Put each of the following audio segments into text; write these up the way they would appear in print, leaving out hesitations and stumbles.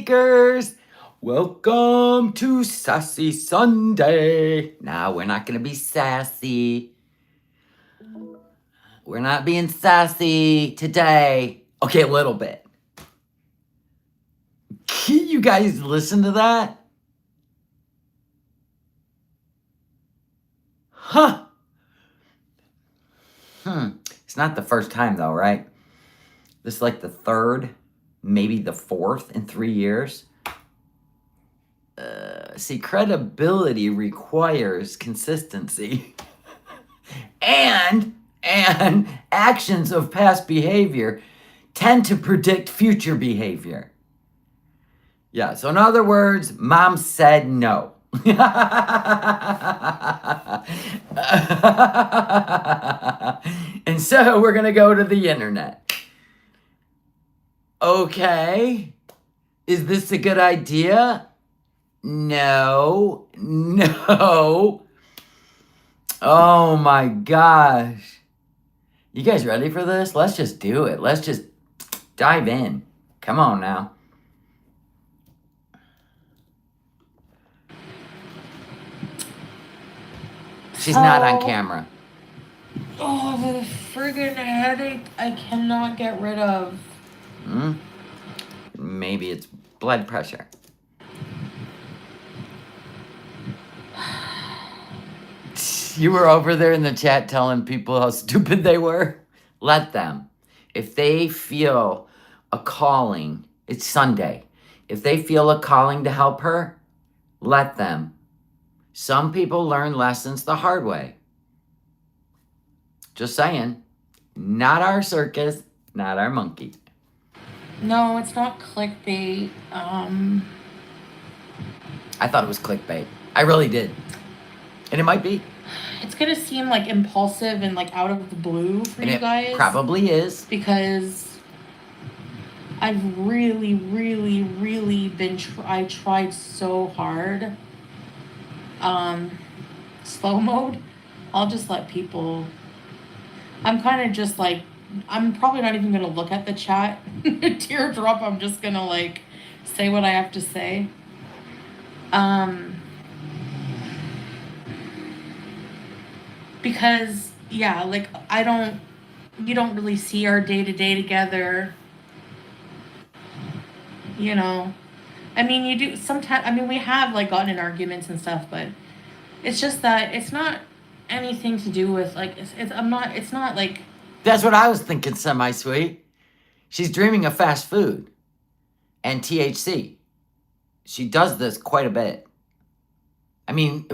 Makers! Welcome to Sassy Sunday. Nah, we're not going to be sassy. We're not being sassy today. Okay, a little bit. Can you guys listen to that? Huh. It's not the first time though, right? This is like the third, maybe the fourth in 3 years. See, credibility requires consistency. and actions of past behavior tend to predict future behavior. Yeah, so in other words, mom said no. And so we're going to go to the internet. Okay. Is this a good idea? No. Oh my gosh. You guys ready for this? Let's just do it. Let's just dive in. Come on now. She's not on camera. Oh, the friggin' headache I cannot get rid of. Maybe it's blood pressure. You were over there in the chat telling people how stupid they were. Let them. If they feel a calling, it's Sunday. If they feel a calling to help her, let them. Some people learn lessons the hard way. Just saying. Not our circus, not our monkey. No, it's not clickbait. I thought it was clickbait. I really did. And it might be. It's gonna seem like impulsive and like out of the blue for you guys. It probably is. Because I've really been I tried so hard. Slow mode. I'll just let people. I'm kind of just like, I'm probably not even gonna look at the chat. Teardrop. I'm just gonna like say what I have to say. Because yeah, like you don't really see our day-to-day together. You know, I mean, you do sometimes. I mean, we have like gotten in arguments and stuff, but it's just that it's not anything to do with like it's not like. That's what I was thinking, semi-sweet. She's dreaming of fast food and THC. She does this quite a bit. I mean,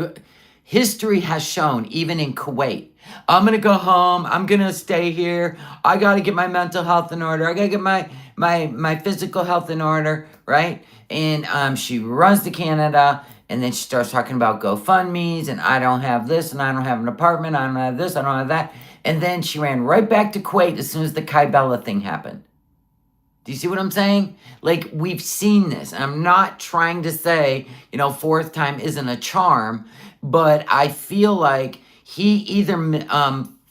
history has shown, even in Kuwait, I'm going to go home. I'm going to stay here. I got to get my mental health in order. I got to get my physical health in order, right? And she runs to Canada, and then she starts talking about GoFundMes, and I don't have this, and I don't have an apartment. I don't have this, I don't have that. And then she ran right back to Kuwait as soon as the Kybella thing happened. Do you see what I'm saying? Like, we've seen this. And I'm not trying to say, fourth time isn't a charm, but I feel like he either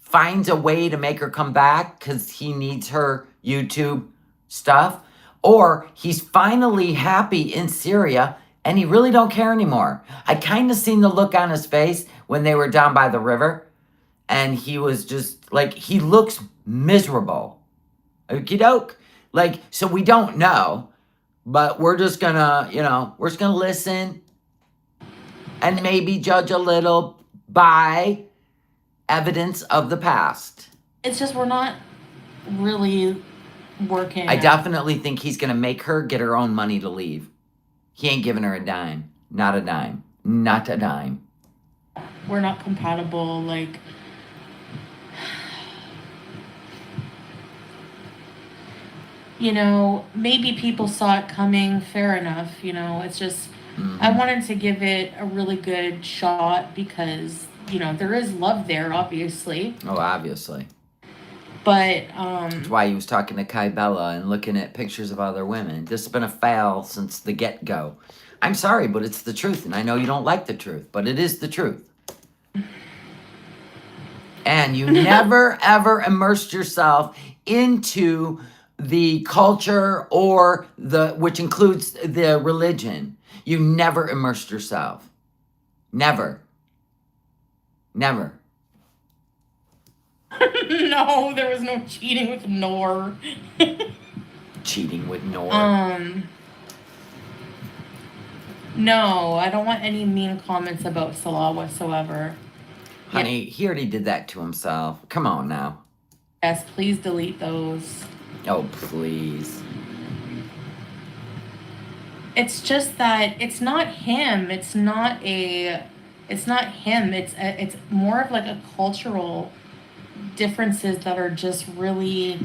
finds a way to make her come back because he needs her YouTube stuff, or he's finally happy in Syria and he really don't care anymore. I kind of seen the look on his face when they were down by the river, and he was just like, he looks miserable. Okie doke. Like, so we don't know, but we're just gonna, we're just gonna listen and maybe judge a little by evidence of the past. It's just we're not really working. I definitely think he's gonna make her get her own money to leave. He ain't giving her a dime. Not a dime. Not a dime. We're not compatible, like. Maybe people saw it coming, fair enough, it's just, I wanted to give it a really good shot because, there is love there, obviously. Oh, obviously. But, that's why he was talking to Kybella and looking at pictures of other women. This has been a foul since the get-go. I'm sorry, but it's the truth, and I know you don't like the truth, but it is the truth. And you never, ever immersed yourself into the culture or which includes the religion, you never immersed yourself. Never. Never. No, there was no cheating with Nor. Cheating with Nor. No, I don't want any mean comments about Salah whatsoever. Honey, he already did that to himself. Come on now. Yes, please delete those. Oh, please. It's just that it's not him. It's not him. It's more of like a cultural differences that are just really,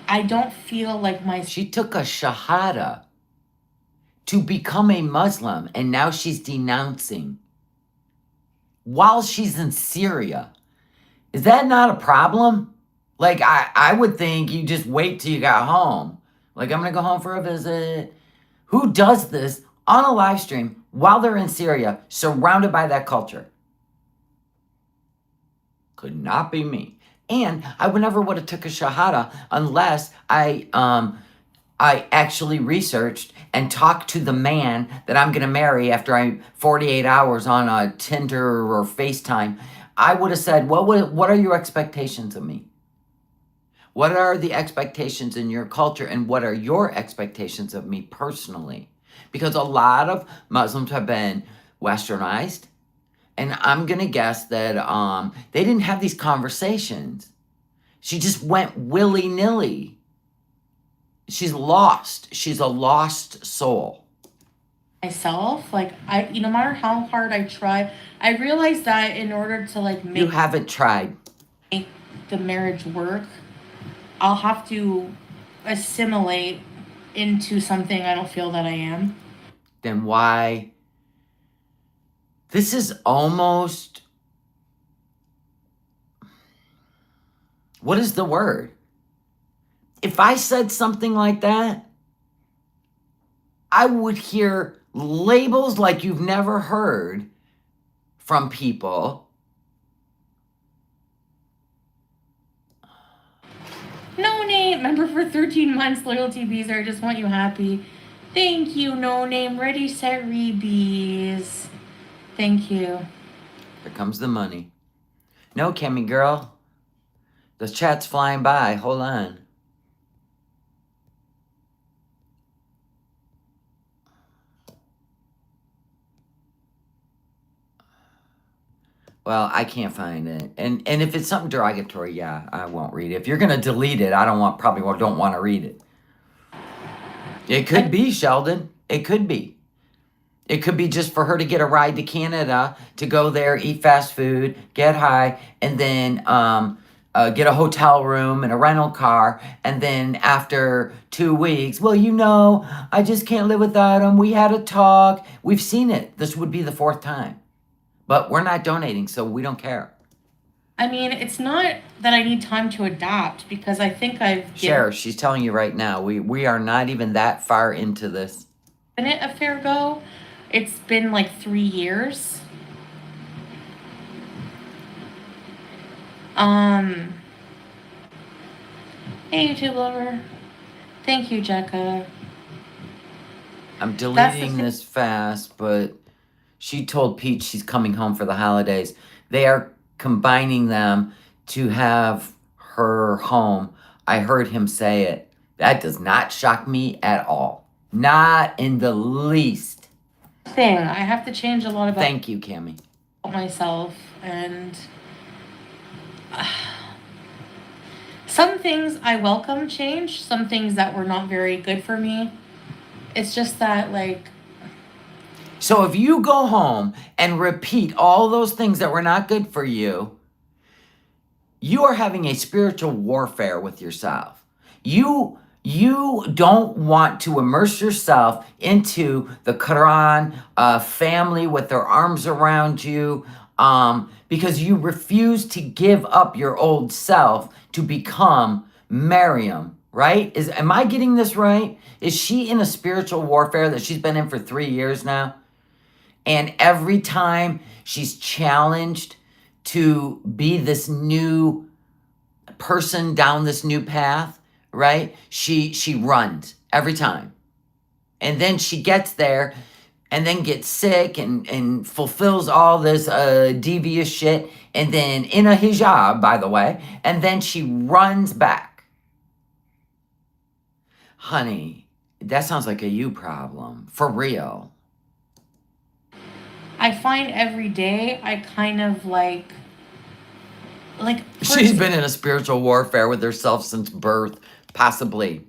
I don't feel like my. She took a shahada to become a Muslim, and now she's denouncing while she's in Syria. Is that not a problem? Like, I would think you just wait till you got home. Like, I'm going to go home for a visit. Who does this on a live stream while they're in Syria, surrounded by that culture? Could not be me. And I would never would have took a shahada unless I actually researched and talked to the man that I'm going to marry after 48 hours on a Tinder or FaceTime. I would have said, what are your expectations of me? What are the expectations in your culture, and what are your expectations of me personally? Because a lot of Muslims have been westernized, and I'm going to guess that they didn't have these conversations. She just went willy-nilly. She's lost. She's a lost soul. Myself, like, no matter how hard I try, I realize that in order to like You haven't tried. make the marriage work, I'll have to assimilate into something I don't feel that I am. Then why? This is almost, what is the word? If I said something like that, I would hear labels like you've never heard from people. No Name, member for 13 months, loyalty visa. I just want you happy. Thank you, No Name. Ready, set, rebees. Thank you. Here comes the money. No, Kimmy girl. The chat's flying by. Hold on. Well, I can't find it. And if it's something derogatory, yeah, I won't read it. If you're going to delete it, I don't want to read it. It could be, Sheldon. It could be. It could be just for her to get a ride to Canada, to go there, eat fast food, get high, and then get a hotel room and a rental car. And then after 2 weeks, well, I just can't live without him. We had a talk. We've seen it. This would be the 4th time. But we're not donating, so we don't care. I mean, it's not that I need time to adapt, because I think I've Cher, she's telling you right now, we are not even that far into this. given it a fair go. It's been like 3 years. Hey, YouTube lover. Thank you, Jekka. I'm deleting this fast, but she told Pete she's coming home for the holidays. They are combining them to have her home. I heard him say it. That does not shock me at all. Not in the least. I have to change a lot about Thank you, Cammie. myself, and some things I welcome change, some things that were not very good for me. It's just that, like, so if you go home and repeat all those things that were not good for you, you are having a spiritual warfare with yourself. You don't want to immerse yourself into the Quran, family with their arms around you, because you refuse to give up your old self to become Maryam, right? Am I getting this right? Is she in a spiritual warfare that she's been in for 3 years now? And every time she's challenged to be this new person down this new path, right? She runs every time. And then she gets there and then gets sick and fulfills all this devious shit. And then in a hijab, by the way. And then she runs back. Honey, that sounds like a you problem. For real. I find every day I kind of like She's been in a spiritual warfare with herself since birth, possibly.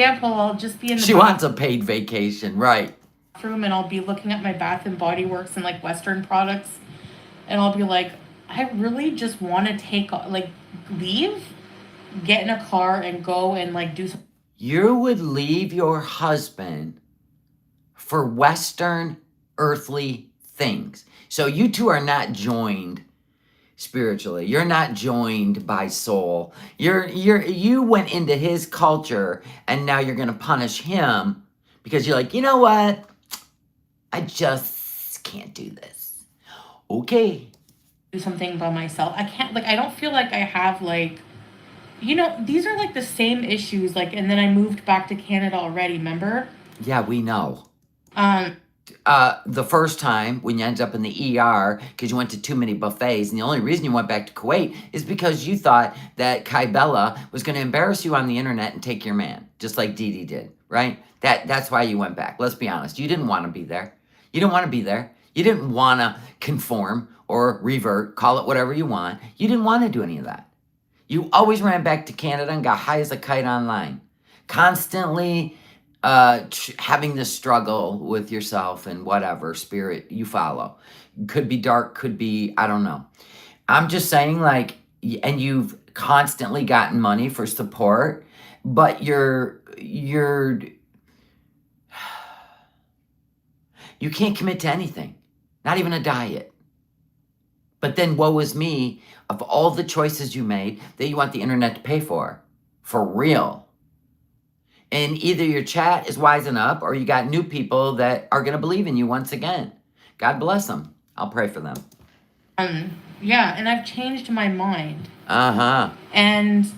example, I'll just be in the She wants a paid vacation, right? bathroom and I'll be looking at my Bath and Body Works and like Western products, and I'll be like, I really just want to leave, get in a car and go and like do something. You would leave your husband for Western earthly things. So you two are not joined spiritually. You're not joined by soul. You went into his culture and now you're going to punish him because you're like, you know what? I just can't do this. Okay. Do something by myself. I can't, like, I don't feel like I have like, these are like the same issues. Like, and then I moved back to Canada already, remember? Yeah, we know. Um, The first time when you ended up in the ER because you went to too many buffets, and the only reason you went back to Kuwait is because you thought that Kybella was going to embarrass you on the internet and take your man, just like Dee Dee did, right? That's why you went back. Let's be honest. You didn't want to be there. You didn't want to be there. You didn't want to conform or revert, call it whatever you want. You didn't want to do any of that. You always ran back to Canada and got high as a kite online, constantly having this struggle with yourself and whatever spirit you follow. Could be dark, could be, I don't know. I'm just saying, like, and you've constantly gotten money for support, but you can't commit to anything, not even a diet. But then woe is me of all the choices you made that you want the internet to pay for real. And either your chat is wising up or you got new people that are going to believe in you once again. God bless them. I'll pray for them. Yeah, and I've changed my mind. Uh-huh. And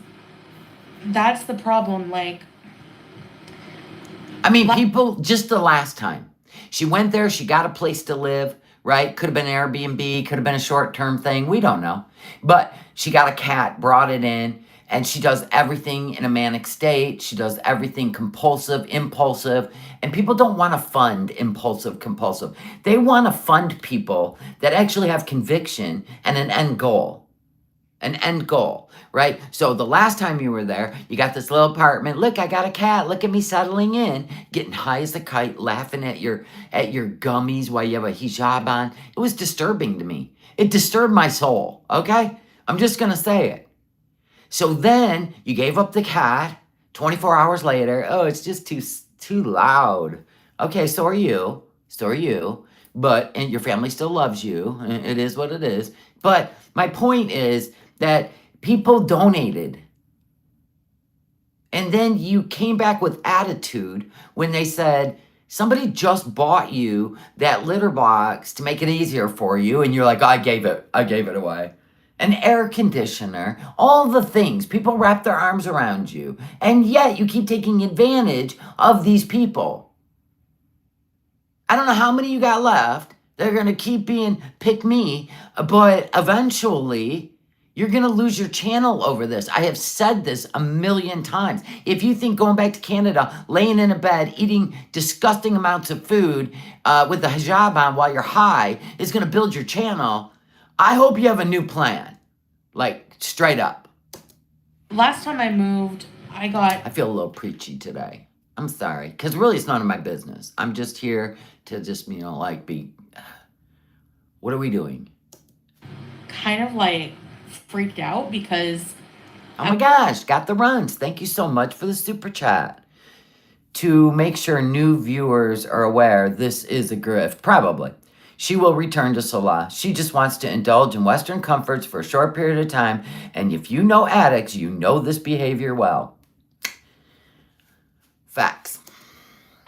that's the problem. Like, I mean, people, just the last time. She went there, she got a place to live, right? Could have been Airbnb, could have been a short-term thing. We don't know. But she got a cat, brought it in. And she does everything in a manic state. She does everything compulsive, impulsive. And people don't want to fund impulsive, compulsive. They want to fund people that actually have conviction and an end goal. An end goal, right? So the last time you were there, you got this little apartment. Look, I got a cat. Look at me settling in, getting high as a kite, laughing at your gummies while you have a hijab on. It was disturbing to me. It disturbed my soul, okay? I'm just going to say it. So then you gave up the cat. 24 hours later, oh, it's just too loud. Okay, so are you. So are you. And your family still loves you. It is what it is. But my point is that people donated. And then you came back with attitude when they said, somebody just bought you that litter box to make it easier for you. And you're like, I gave it away. An air conditioner, all the things. People wrap their arms around you. And yet you keep taking advantage of these people. I don't know how many you got left. They're going to keep being pick me. But eventually, you're going to lose your channel over this. I have said this a million times. If you think going back to Canada, laying in a bed, eating disgusting amounts of food with the hijab on while you're high is going to build your channel, I hope you have a new plan. Like, straight up. Last time I moved, I feel a little preachy today. I'm sorry. Because really, it's none of my business. I'm just here to just, be... What are we doing? kind of like freaked out because... Oh my gosh, got the runs. Thank you so much for the super chat. To make sure new viewers are aware, this is a grift. Probably. She will return to Salah. She just wants to indulge in Western comforts for a short period of time. And if you know addicts, you know this behavior well. Facts.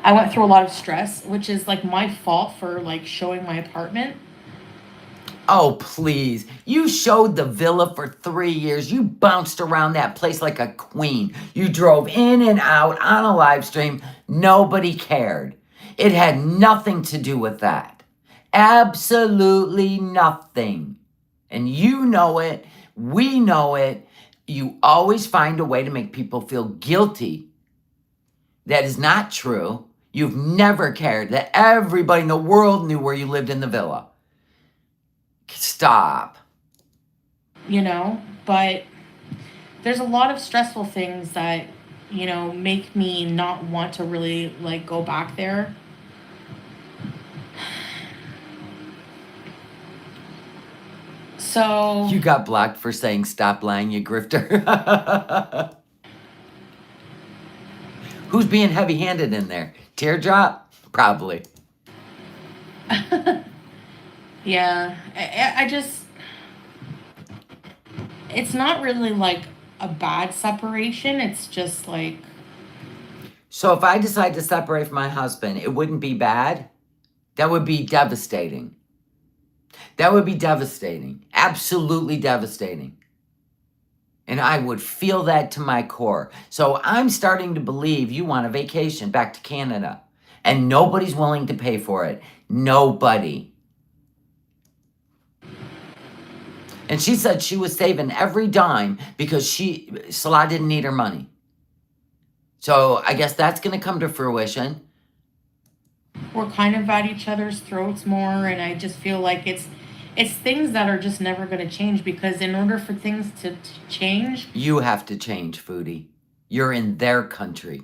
I went through a lot of stress, which is like my fault for like showing my apartment. Oh, please. You showed the villa for 3 years. You bounced around that place like a queen. You drove in and out on a live stream. Nobody cared. It had nothing to do with that. Absolutely nothing. And you know it. We know it. You always find a way to make people feel guilty. That is not true. You've never cared that everybody in the world knew where you lived in the villa. Stop. You know, but there's a lot of stressful things that, you know, make me not want to really like go back there. So You got blocked for saying stop lying, you grifter. Who's being heavy-handed in there? Teardrop? Probably. yeah, I just, it's not really like a bad separation. It's just like, So if I decide to separate from my husband, it wouldn't be bad? That would be devastating. That would be devastating. Absolutely devastating. And I would feel that to my core. So I'm starting to believe you want a vacation back to Canada. And nobody's willing to pay for it. Nobody. And she said she was saving every dime because Salah didn't need her money. So I guess that's going to come to fruition. we're kind of at each other's throats more, and I just feel like it's things that are just never going to change, because in order for things to change, You have to change, Foodie. You're in their country.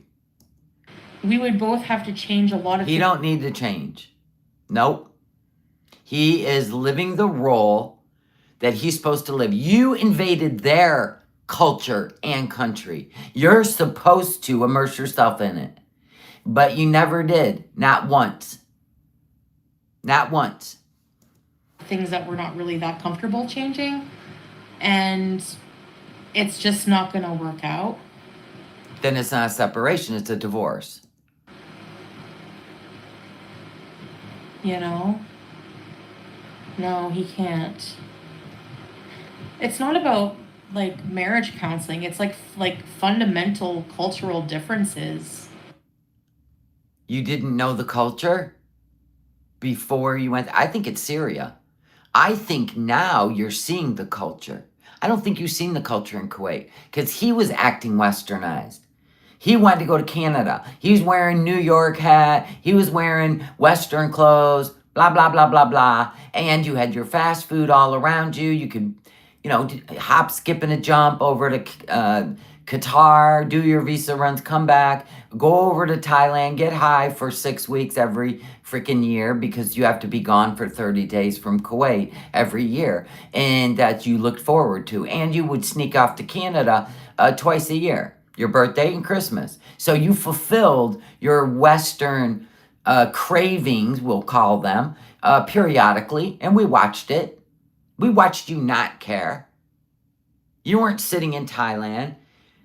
we would both have to change a lot of He things. don't need to change. Nope. He is living the role that he's supposed to live. You invaded their culture and country. You're supposed to immerse yourself in it. But you never did. Not once. Not once. Things that we're not really that comfortable changing, and it's just not going to work out. Then it's not a separation, it's a divorce. You know? No, he can't. It's not about like marriage counseling. It's like fundamental cultural differences. You didn't know the culture before you went. I think it's Syria. I think now you're seeing the culture. I don't think you've seen the culture in Kuwait because he was acting westernized. He wanted to go to Canada. He was wearing New York hat. He was wearing Western clothes, blah, blah, blah, blah, blah. And you had your fast food all around you. You could, hop, skip, and a jump over to Qatar, do your visa runs, come back, go over to Thailand, get high for 6 weeks every freaking year because you have to be gone for 30 days from Kuwait every year. And that you looked forward to. And you would sneak off to Canada twice a year. Your birthday and Christmas. So you fulfilled your Western cravings, we'll call them, periodically, and we watched it. We watched you not care. You weren't sitting in Thailand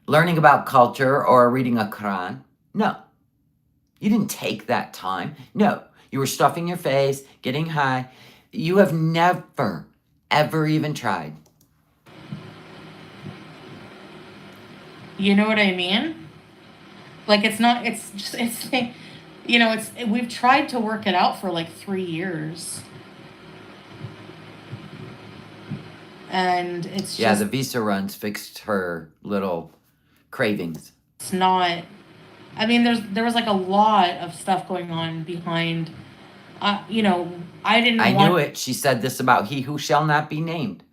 learning about culture or reading a Quran. No. You didn't take that time. No. You were stuffing your face, getting high. You have never, ever even tried. You know what I mean? Like it's just we've tried to work it out for like 3 years. And it's just, Yeah, the visa runs fixed her little cravings. it's not, I mean, there was like a lot of stuff going on behind, I knew it. She said this about he who shall not be named.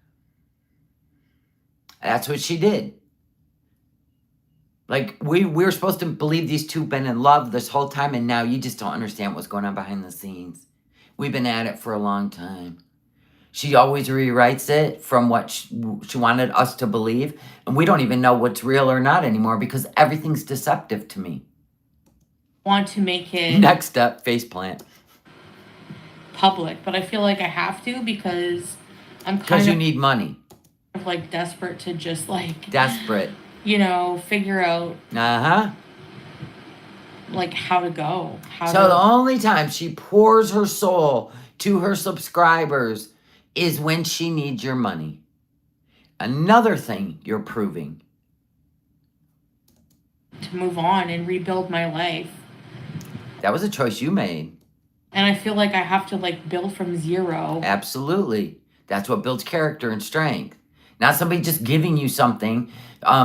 That's what she did. Like, we were supposed to believe these two been in love this whole time, and now you just don't understand what's going on behind the scenes. We've been at it for a long time. She always rewrites it from what she wanted us to believe, and we don't even know what's real or not anymore because everything's deceptive to me. Want to make it Next up, faceplant. public, but I feel like I have to because I'm Because you need money. like desperate to just like Desperate. Figure out like how to go. So the only time she pours her soul to her subscribers is when she needs your money. Another thing you're proving. To move on and rebuild my life. That was a choice you made. And I feel like I have to like build from zero. Absolutely. That's what builds character and strength. Not somebody just giving you something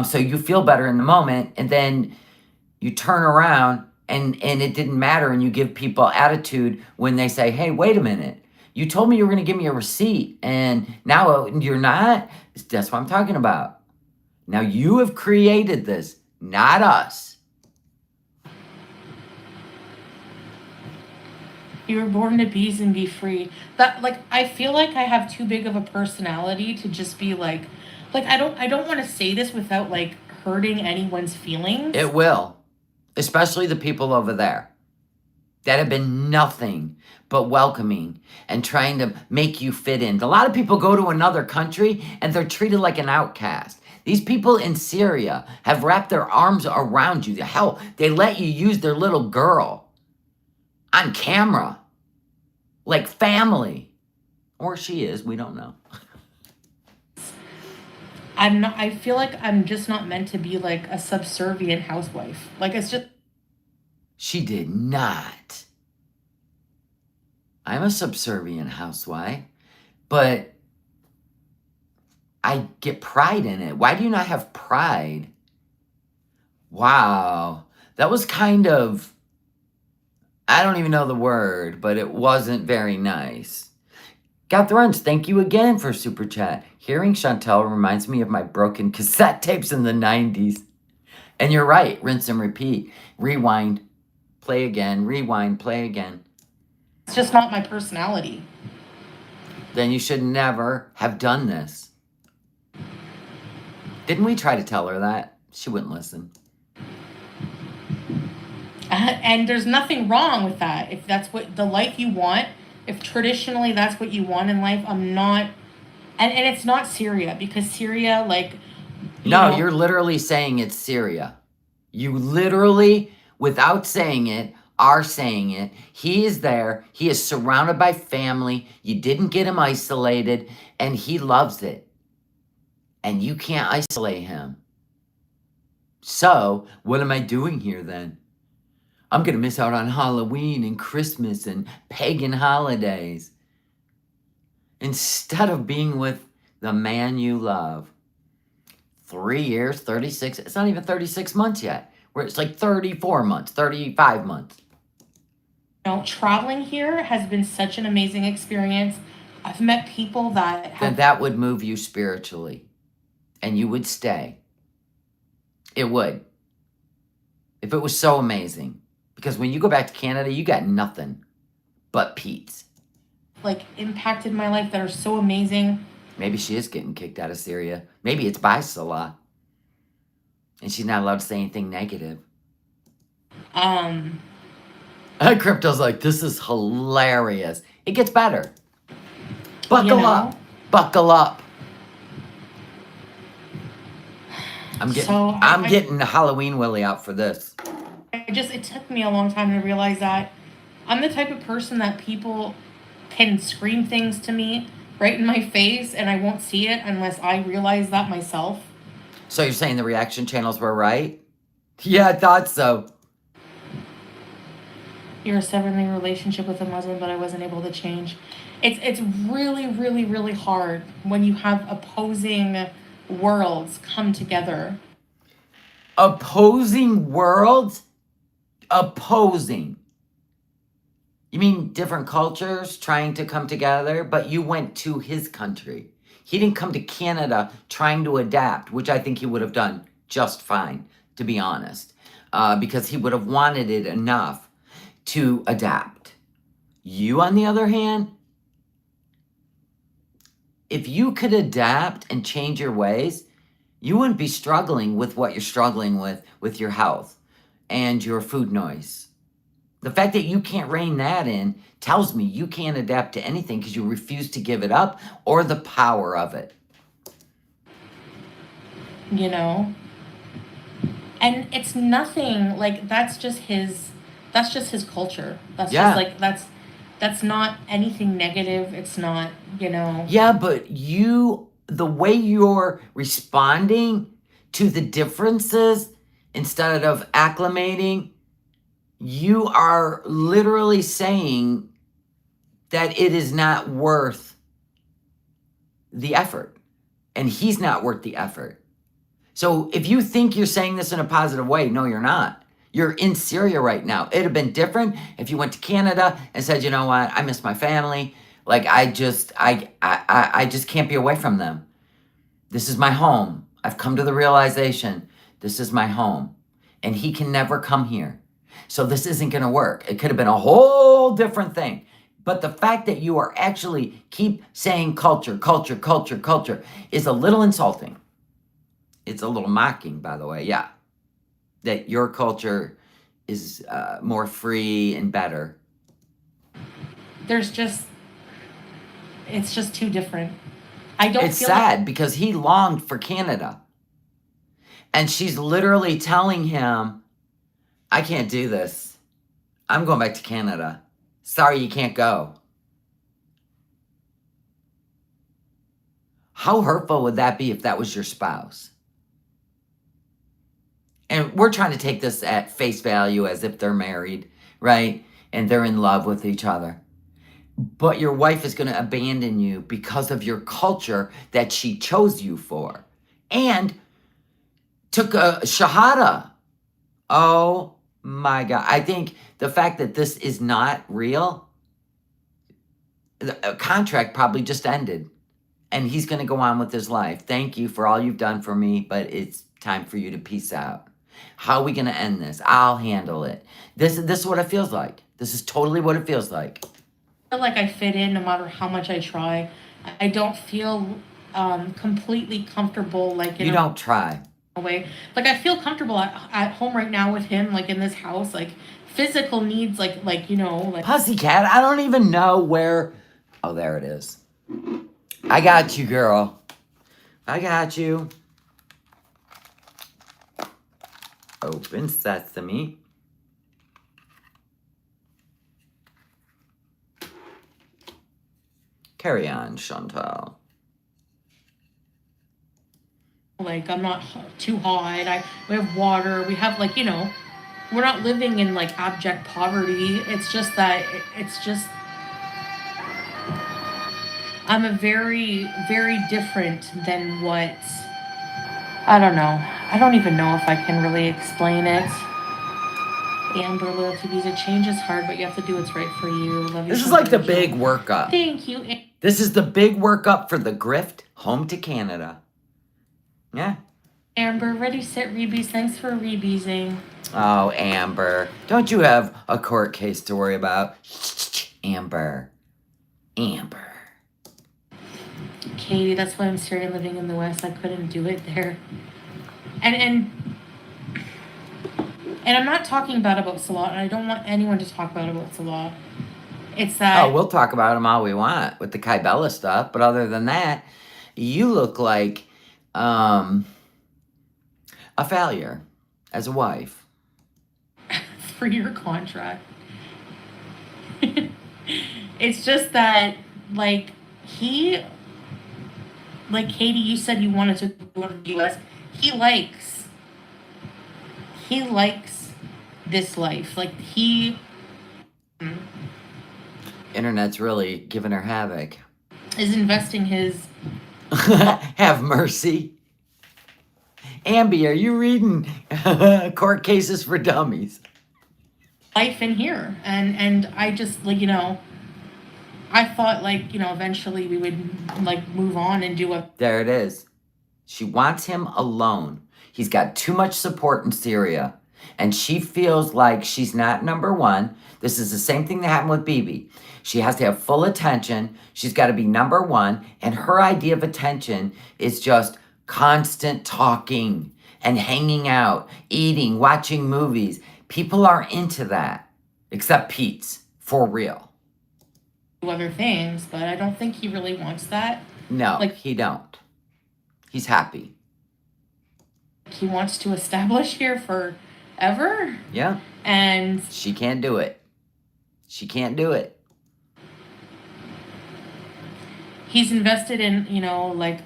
so you feel better in the moment, and then you turn around and it didn't matter, and you give people attitude when they say, hey, wait a minute. You told me you were going to give me a receipt, and now you're not? That's what I'm talking about. Now you have created this, not us. You were born to be and be free. That like I feel like I have too big of a personality to just be like I don't want to say this without like hurting anyone's feelings. It will, especially the people over there that have been nothing but welcoming and trying to make you fit in. A lot of people go to another country and they're treated like an outcast. These people in Syria have wrapped their arms around you. Hell, they let you use their little girl on camera, like family. Or she is, we don't know. I feel like I'm just not meant to be like a subservient housewife. Like it's just. She did not. I'm a subservient housewife, but I get pride in it. Why do you not have pride? Wow. That was kind of, I don't even know the word, but it wasn't very nice. Got the runs. Thank you again for Super Chat. Hearing Chantel reminds me of my broken cassette tapes in the 90s. And you're right. Rinse and repeat. Rewind. Play again. Rewind. Play again. It's just not my personality. Then you should never have done this. Didn't we try to tell her that? She wouldn't listen. And there's nothing wrong with that. If that's what the life you want, if traditionally that's what you want in life, I'm not. And it's not Syria, because Syria, like. No, you're literally saying it's Syria. You literally, without saying it, are saying it. He is there. He is surrounded by family. You didn't get him isolated, and he loves it. And you can't isolate him. So, what am I doing here then? I'm going to miss out on Halloween and Christmas and pagan holidays. Instead of being with the man you love. 3 years, 36, it's not even 36 months yet. Where it's like 34 months, 35 months. Traveling here has been such an amazing experience. I've met people that have... Then that would move you spiritually. And you would stay. It would. If it was so amazing. Because when you go back to Canada, you got nothing but Pete's. Like, impacted my life that are so amazing. Maybe she is getting kicked out of Syria. Maybe it's by Salah. And she's not allowed to say anything negative. Crypto's like, this is hilarious. It gets better. Buckle up. Buckle up. I'm getting Halloween Willie out for this. It took me a long time to realize that I'm the type of person that people can scream things to me right in my face and I won't see it unless I realize that myself. So you're saying the reaction channels were right? Yeah, I thought so. You're a 7-year relationship with a Muslim, but I wasn't able to change. It's really, really, really hard when you have opposing worlds come together. Opposing worlds? Opposing. You mean different cultures trying to come together? But you went to his country. He didn't come to Canada trying to adapt, which I think he would have done just fine, to be honest. Because he would have wanted it enough to adapt. You, on the other hand, if you could adapt and change your ways, you wouldn't be struggling with what you're struggling with your health and your food noise. The fact that you can't rein that in tells me you can't adapt to anything because you refuse to give it up or the power of it. You know? And it's nothing, like, that's just his culture. That's just like, That's not anything negative. It's not, Yeah, but the way you're responding to the differences instead of acclimating, you are literally saying that it is not worth the effort, and he's not worth the effort. So if you think you're saying this in a positive way, no, you're not. You're in Syria right now. It'd have been different if you went to Canada and said, you know what, I miss my family. Like I just can't be away from them. This is my home. I've come to the realization this is my home. And he can never come here. So this isn't going to work. It could have been a whole different thing. But the fact that you are actually keep saying culture, culture, culture, culture is a little insulting. It's a little mocking, by the way. Yeah. That your culture is more free and better. It's just too different. I don't It's feel sad because he longed for Canada. And she's literally telling him, I can't do this. I'm going back to Canada. Sorry, you can't go. How hurtful would that be if that was your spouse? And we're trying to take this at face value as if they're married, right? And they're in love with each other. But your wife is going to abandon you because of your culture that she chose you for. And took a shahada. Oh my God. I think the fact that this is not real, the contract probably just ended. And he's going to go on with his life. Thank you for all you've done for me, but it's time for you to peace out. How are we going to end this? I'll handle it. This is what it feels like. This is totally what it feels like. I feel like I fit in no matter how much I try. I don't feel completely comfortable like in You don't try. a way. Like I feel comfortable at home right now with him, like in this house, like physical needs, like like Pussycat, I don't even know where. Oh, there it is. I got you, girl. I got you. Open sesame. Carry on, Chantal. like I'm not too hot. We have water. We have like we're not living in like abject poverty. It's just that it's just I'm a very very different than what I don't know. I don't even know if I can really explain it. Amber loyalty visa change is hard, but you have to do what's right for you. Love you. This is so like the much. big workup. Thank you. This is the big workup for the Grift home to Canada. Yeah. Amber, ready, set, rebees. Thanks for rebeesing. Oh, Amber. Don't you have a court case to worry about? Amber. Amber. Katie, that's why I'm starting living in the West. I couldn't do it there. And I'm not talking bad about Salah, and I don't want anyone to talk bad about Salah. It's that. Oh, we'll talk about him all we want with the Kybella stuff, but other than that, you look like a failure as a wife. 3-year contract. It's just that, like, Katie, you said you wanted to go to the US. He likes this life. Like, Internet's really giving her havoc. is investing his Have mercy. Ambi, are you reading Court Cases for Dummies? life in here. And I just, like, I thought, like, eventually we would, like, move on and do a. There it is. She wants him alone. He's got too much support in Syria. And she feels like she's not number one. This is the same thing that happened with Bibi. She has to have full attention. She's got to be number one. And her idea of attention is just constant talking and hanging out, eating, watching movies. People aren't into that, except Pete's, for real. Other things, but I don't think he really wants that. No, he don't. He's happy. He wants to establish here forever. Yeah. And she can't do it. She can't do it. he's invested in, like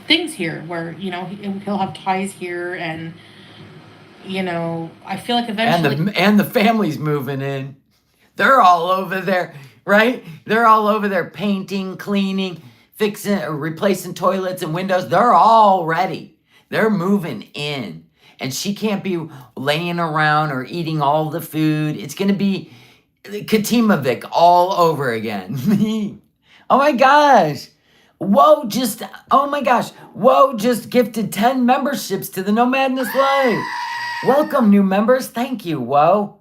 things here where, he'll have ties here, and I feel like eventually. And the family's moving in. They're all over there, right? They're all over there painting, cleaning, fixing, replacing toilets and windows. They're all ready. They're moving in. And she can't be laying around or eating all the food. It's going to be Katimovic all over again. Oh my gosh. Oh my gosh. Whoa, just gifted 10 memberships to the No Madness Live. Welcome, new members. Thank you, whoa.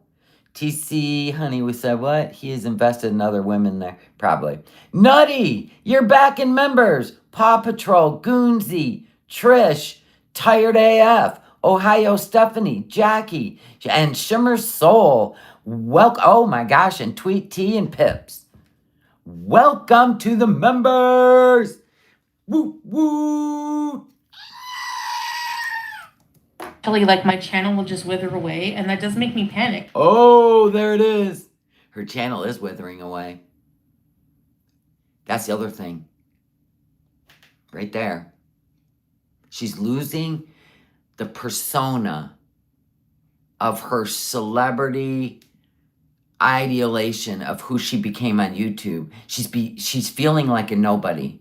TC, honey, we said what? He has invested in other women there. Probably. Nutty, you're back in members. Paw Patrol, Goonsy, Trish, Tired AF, Ohio Stephanie, Jackie, and Shimmer Soul. Welcome. Oh my gosh, and Tweet T and Pips. Welcome to the members. Woo, woo. Like my channel will just wither away, and that does make me panic. Oh, there it is. Her channel is withering away. That's the other thing. Right there. She's losing the persona of her celebrity ideation of who she became on YouTube. She's feeling like a nobody.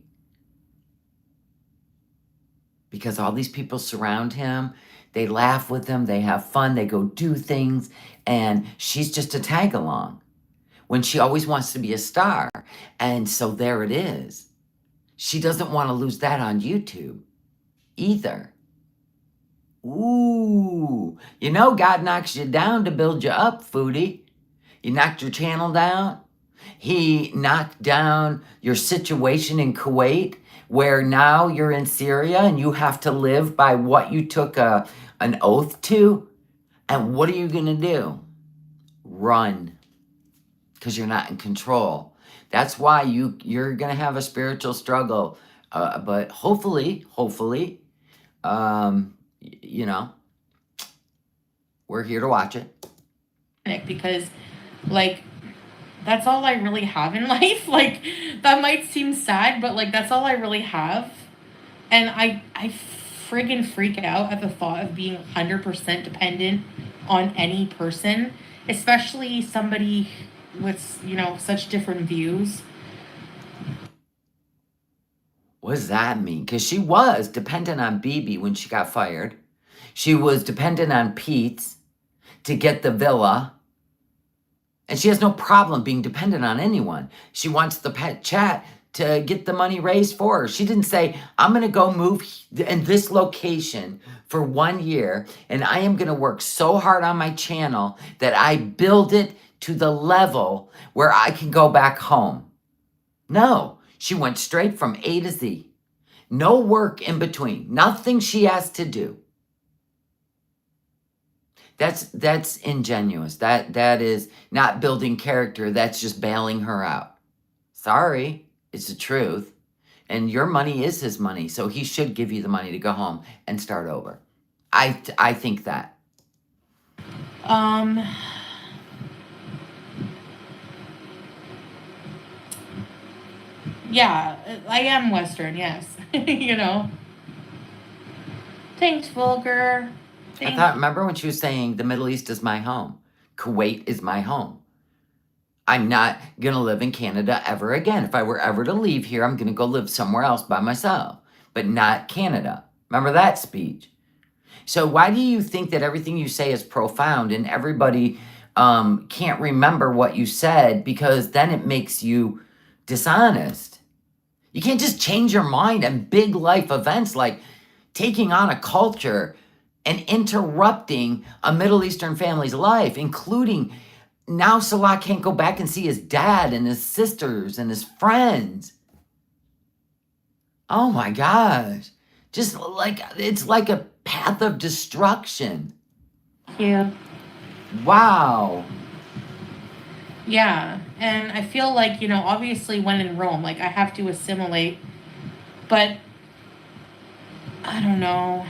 Because all these people surround him. They laugh with him. They have fun. They go do things. And she's just a tag along when she always wants to be a star. And so there it is. She doesn't want to lose that on YouTube either. Ooh. God knocks you down to build you up, Foodie. You knocked your channel down. He knocked down your situation in Kuwait, where now you're in Syria and you have to live by what you took an oath to. And what are you going to do? Run. Because you're not in control. That's why you're going to have a spiritual struggle. But hopefully, we're here to watch it. Because, that's all I really have in life. That might seem sad, but that's all I really have. And I friggin' freak out at the thought of being 100% dependent on any person, especially somebody with, such different views. What does that mean? Because she was dependent on BB when she got fired. She was dependent on Pete's to get the villa. And she has no problem being dependent on anyone. She wants the pet chat to get the money raised for her. She didn't say, I'm going to go move in this location for 1 year, and I am going to work so hard on my channel that I build it to the level where I can go back home. No, she went straight from A to Z. No work in between. Nothing she has to do. That's ingenuous. That is not building character. That's just bailing her out. Sorry, it's the truth. And your money is his money, so he should give you the money to go home and start over. I think that. Yeah, I am Western, yes. Thanks, Vulgar. Remember when she was saying the Middle East is my home? Kuwait is my home. I'm not going to live in Canada ever again. If I were ever to leave here, I'm going to go live somewhere else by myself, but not Canada. Remember that speech? So why do you think that everything you say is profound and everybody can't remember what you said, because then it makes you dishonest? You can't just change your mind on big life events like taking on a culture and interrupting a Middle Eastern family's life, including now Salah can't go back and see his dad and his sisters and his friends. Oh my gosh. Just it's like a path of destruction. Yeah. Wow. Yeah, and I feel like, obviously when in Rome, I have to assimilate, but I don't know.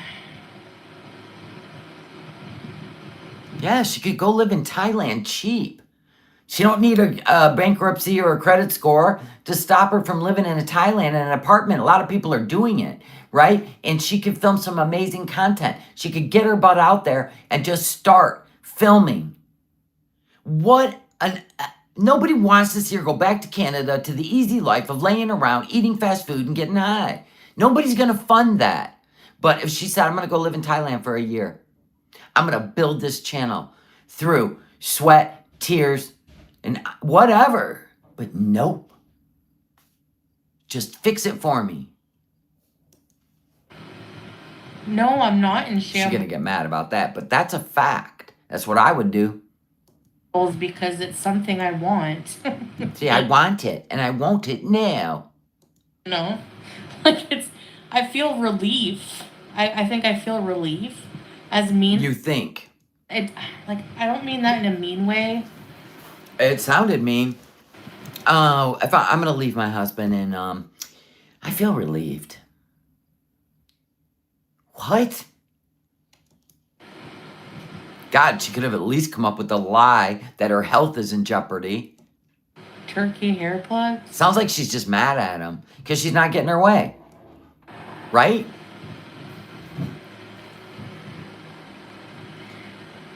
Yeah, she could go live in Thailand cheap. She don't need a bankruptcy or a credit score to stop her from living in Thailand in an apartment. A lot of people are doing it, right? And she could film some amazing content. She could get her butt out there and just start filming. Nobody wants to see her go back to Canada to the easy life of laying around, eating fast food and getting high. Nobody's going to fund that. But if she said, I'm going to go live in Thailand for a year, I'm going to build this channel through sweat, tears, and whatever. But nope. Just fix it for me. No, I'm not in She's going to shambles get mad about that, but that's a fact. That's what I would do. because it's something I want. See, I want it, and I want it now. No, like I feel relief. I think I feel relief as mean. You think. It, like, I don't mean that in a mean way. It sounded mean. Oh, I'm going to leave my husband, and I feel relieved. What? God, she could have at least come up with a lie that her health is in jeopardy. Turkey hair plugs? Sounds like she's just mad at him because she's not getting her way. Right?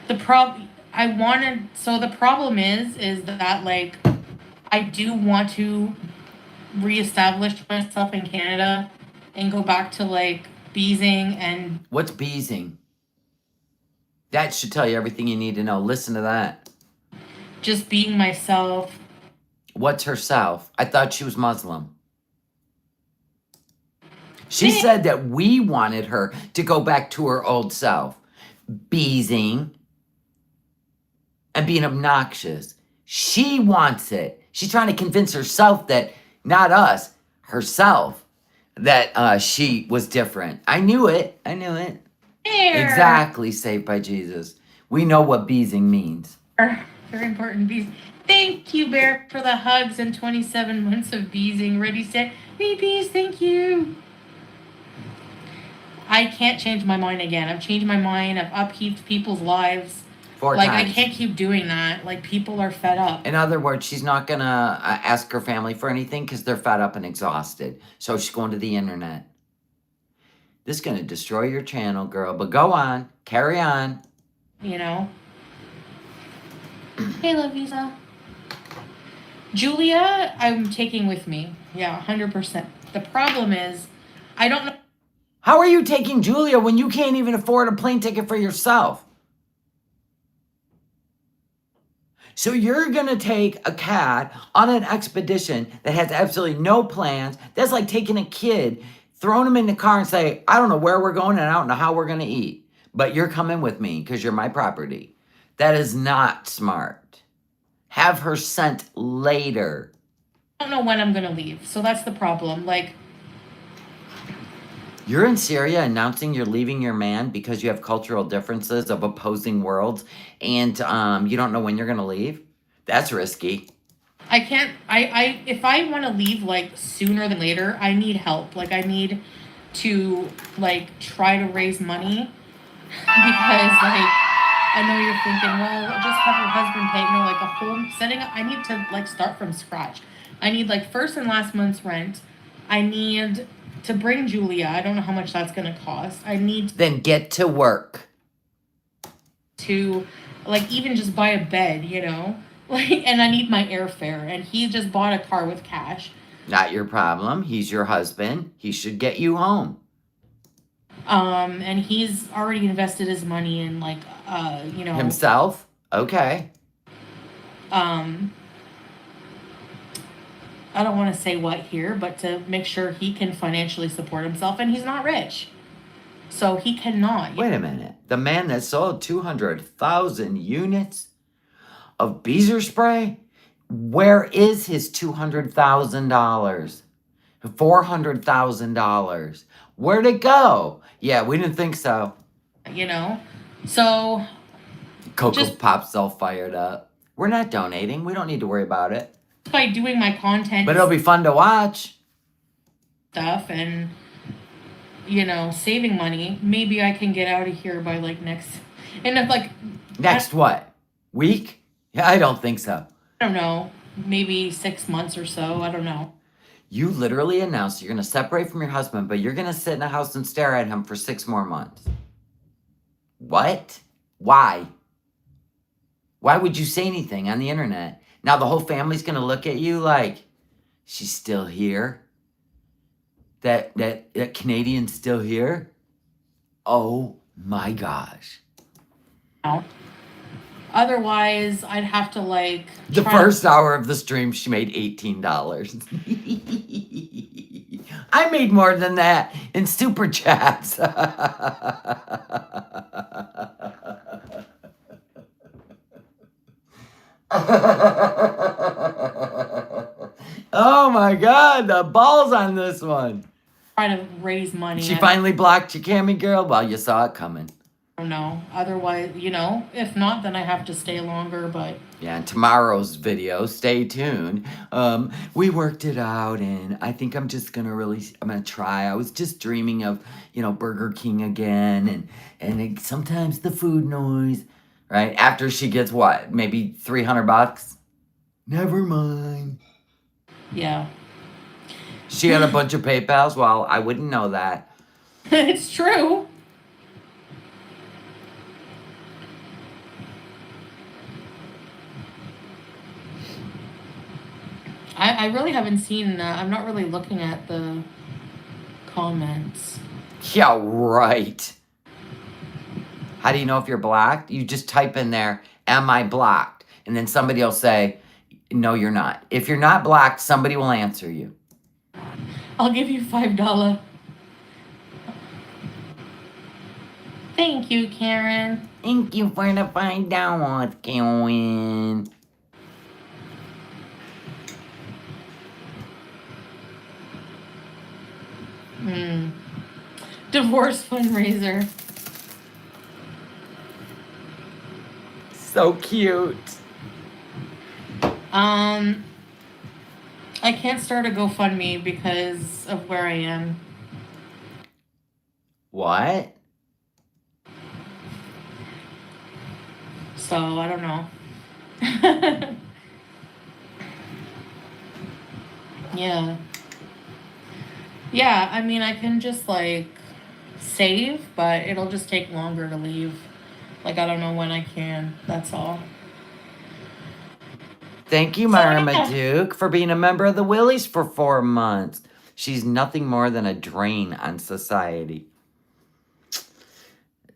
The problem is that, like, I do want to reestablish myself in Canada and go back to, like, beezing and... What's beezing? That should tell you everything you need to know. Listen to that. Just being myself. What's herself? I thought she was Muslim. She said that we wanted her to go back to her old self. Beezing and being obnoxious. She wants it. She's trying to convince herself that, not us, herself, that she was different. I knew it. There. Exactly, saved by Jesus. We know what beezing means. Very important, bees. Thank you, Bear, for the hugs and 27 months of beezing. Ready, set, me bees, thank you. I can't change my mind again. I've changed my mind. I've upheaved people's lives. 4 times. I can't keep doing that. Like, people are fed up. In other words, she's not going to ask her family for anything because they're fed up and exhausted. So she's going to the internet. This is going to destroy your channel, girl. But go on. Carry on. You know? Hey, Lavisa. Julia, I'm taking with me. Yeah, 100%. The problem is, I don't know. How are you taking Julia when you can't even afford a plane ticket for yourself? So you're going to take a cat on an expedition that has absolutely no plans. That's like taking a kid, throwing him in the car and say, I don't know where we're going and I don't know how we're going to eat. But you're coming with me because you're my property. That is not smart. Have her sent later. I don't know when I'm going to leave. So that's the problem. Like, you're in Syria announcing you're leaving your man because you have cultural differences of opposing worlds and you don't know when you're going to leave? That's risky. I can't, if I want to leave, like, sooner than later, I need help. Like, I need to, like, try to raise money because, like, I know you're thinking, well, just have your husband pay. No, like, a whole setting up, I need to, like, start from scratch. I need, like, first and last month's rent. I need to bring Julia. I don't know how much that's going to cost. I need Then get to work. To, like, even just buy a bed, you know? Like, and I need my airfare. And he just bought a car with cash. Not your problem. He's your husband. He should get you home. And he's already invested his money in, like, you know. Himself? Okay. I don't want to say what here, but to make sure he can financially support himself, and he's not rich. So he cannot. Wait a minute. The man that sold 200,000 units of beezer spray? Where is his $200,000? $400,000? Where'd it go? Yeah, we didn't think so. You know? So... Cocoa Pop's all fired up. We're not donating. We don't need to worry about it. By doing my content... But it'll be fun to watch. Stuff and, you know, saving money. Maybe I can get out of here by, like, next... And if, like... Next what? Week? Yeah, I don't think so. I don't know, maybe 6 months or so. I don't know. You literally announced you're going to separate from your husband, but you're going to sit in a house and stare at him for 6 more months. What? Why? Why would you say anything on the internet? Now the whole family's going to look at you like, she's still here? That Canadian's still here? Oh my gosh. Otherwise, I'd have to like The try first hour of the stream, she made $18. I made more than that in super chats. Oh my God, the balls on this one. try to raise money. She I finally blocked you, Cammy girl? Well, you saw it coming. don't know. Otherwise, if not, then I have to stay longer. But Yeah, and tomorrow's video, stay tuned. We worked it out, and I think I'm gonna try. I was just dreaming of, Burger King again, and sometimes the food noise, right? After she gets what, maybe $300? Never mind. yeah, She had a bunch of PayPals. Well, I wouldn't know that. it's true. I really haven't seen. I'm not really looking at the comments. Yeah, right. How do you know if you're blocked? You just type in there, am I blocked? And then somebody will say, no, you're not. If you're not blocked, somebody will answer you. I'll give you $5. Thank you, Karen. Thank you for the $5, Karen. Divorce fundraiser. So cute. I can't start a GoFundMe because of where I am. What? So I don't know. Yeah. Yeah, I mean, I can just like save, but it'll just take longer to leave. Like, I don't know when I can. That's all. Thank you, Myra Duke, for being a member of the Willies for 4 months. She's nothing more than a drain on society.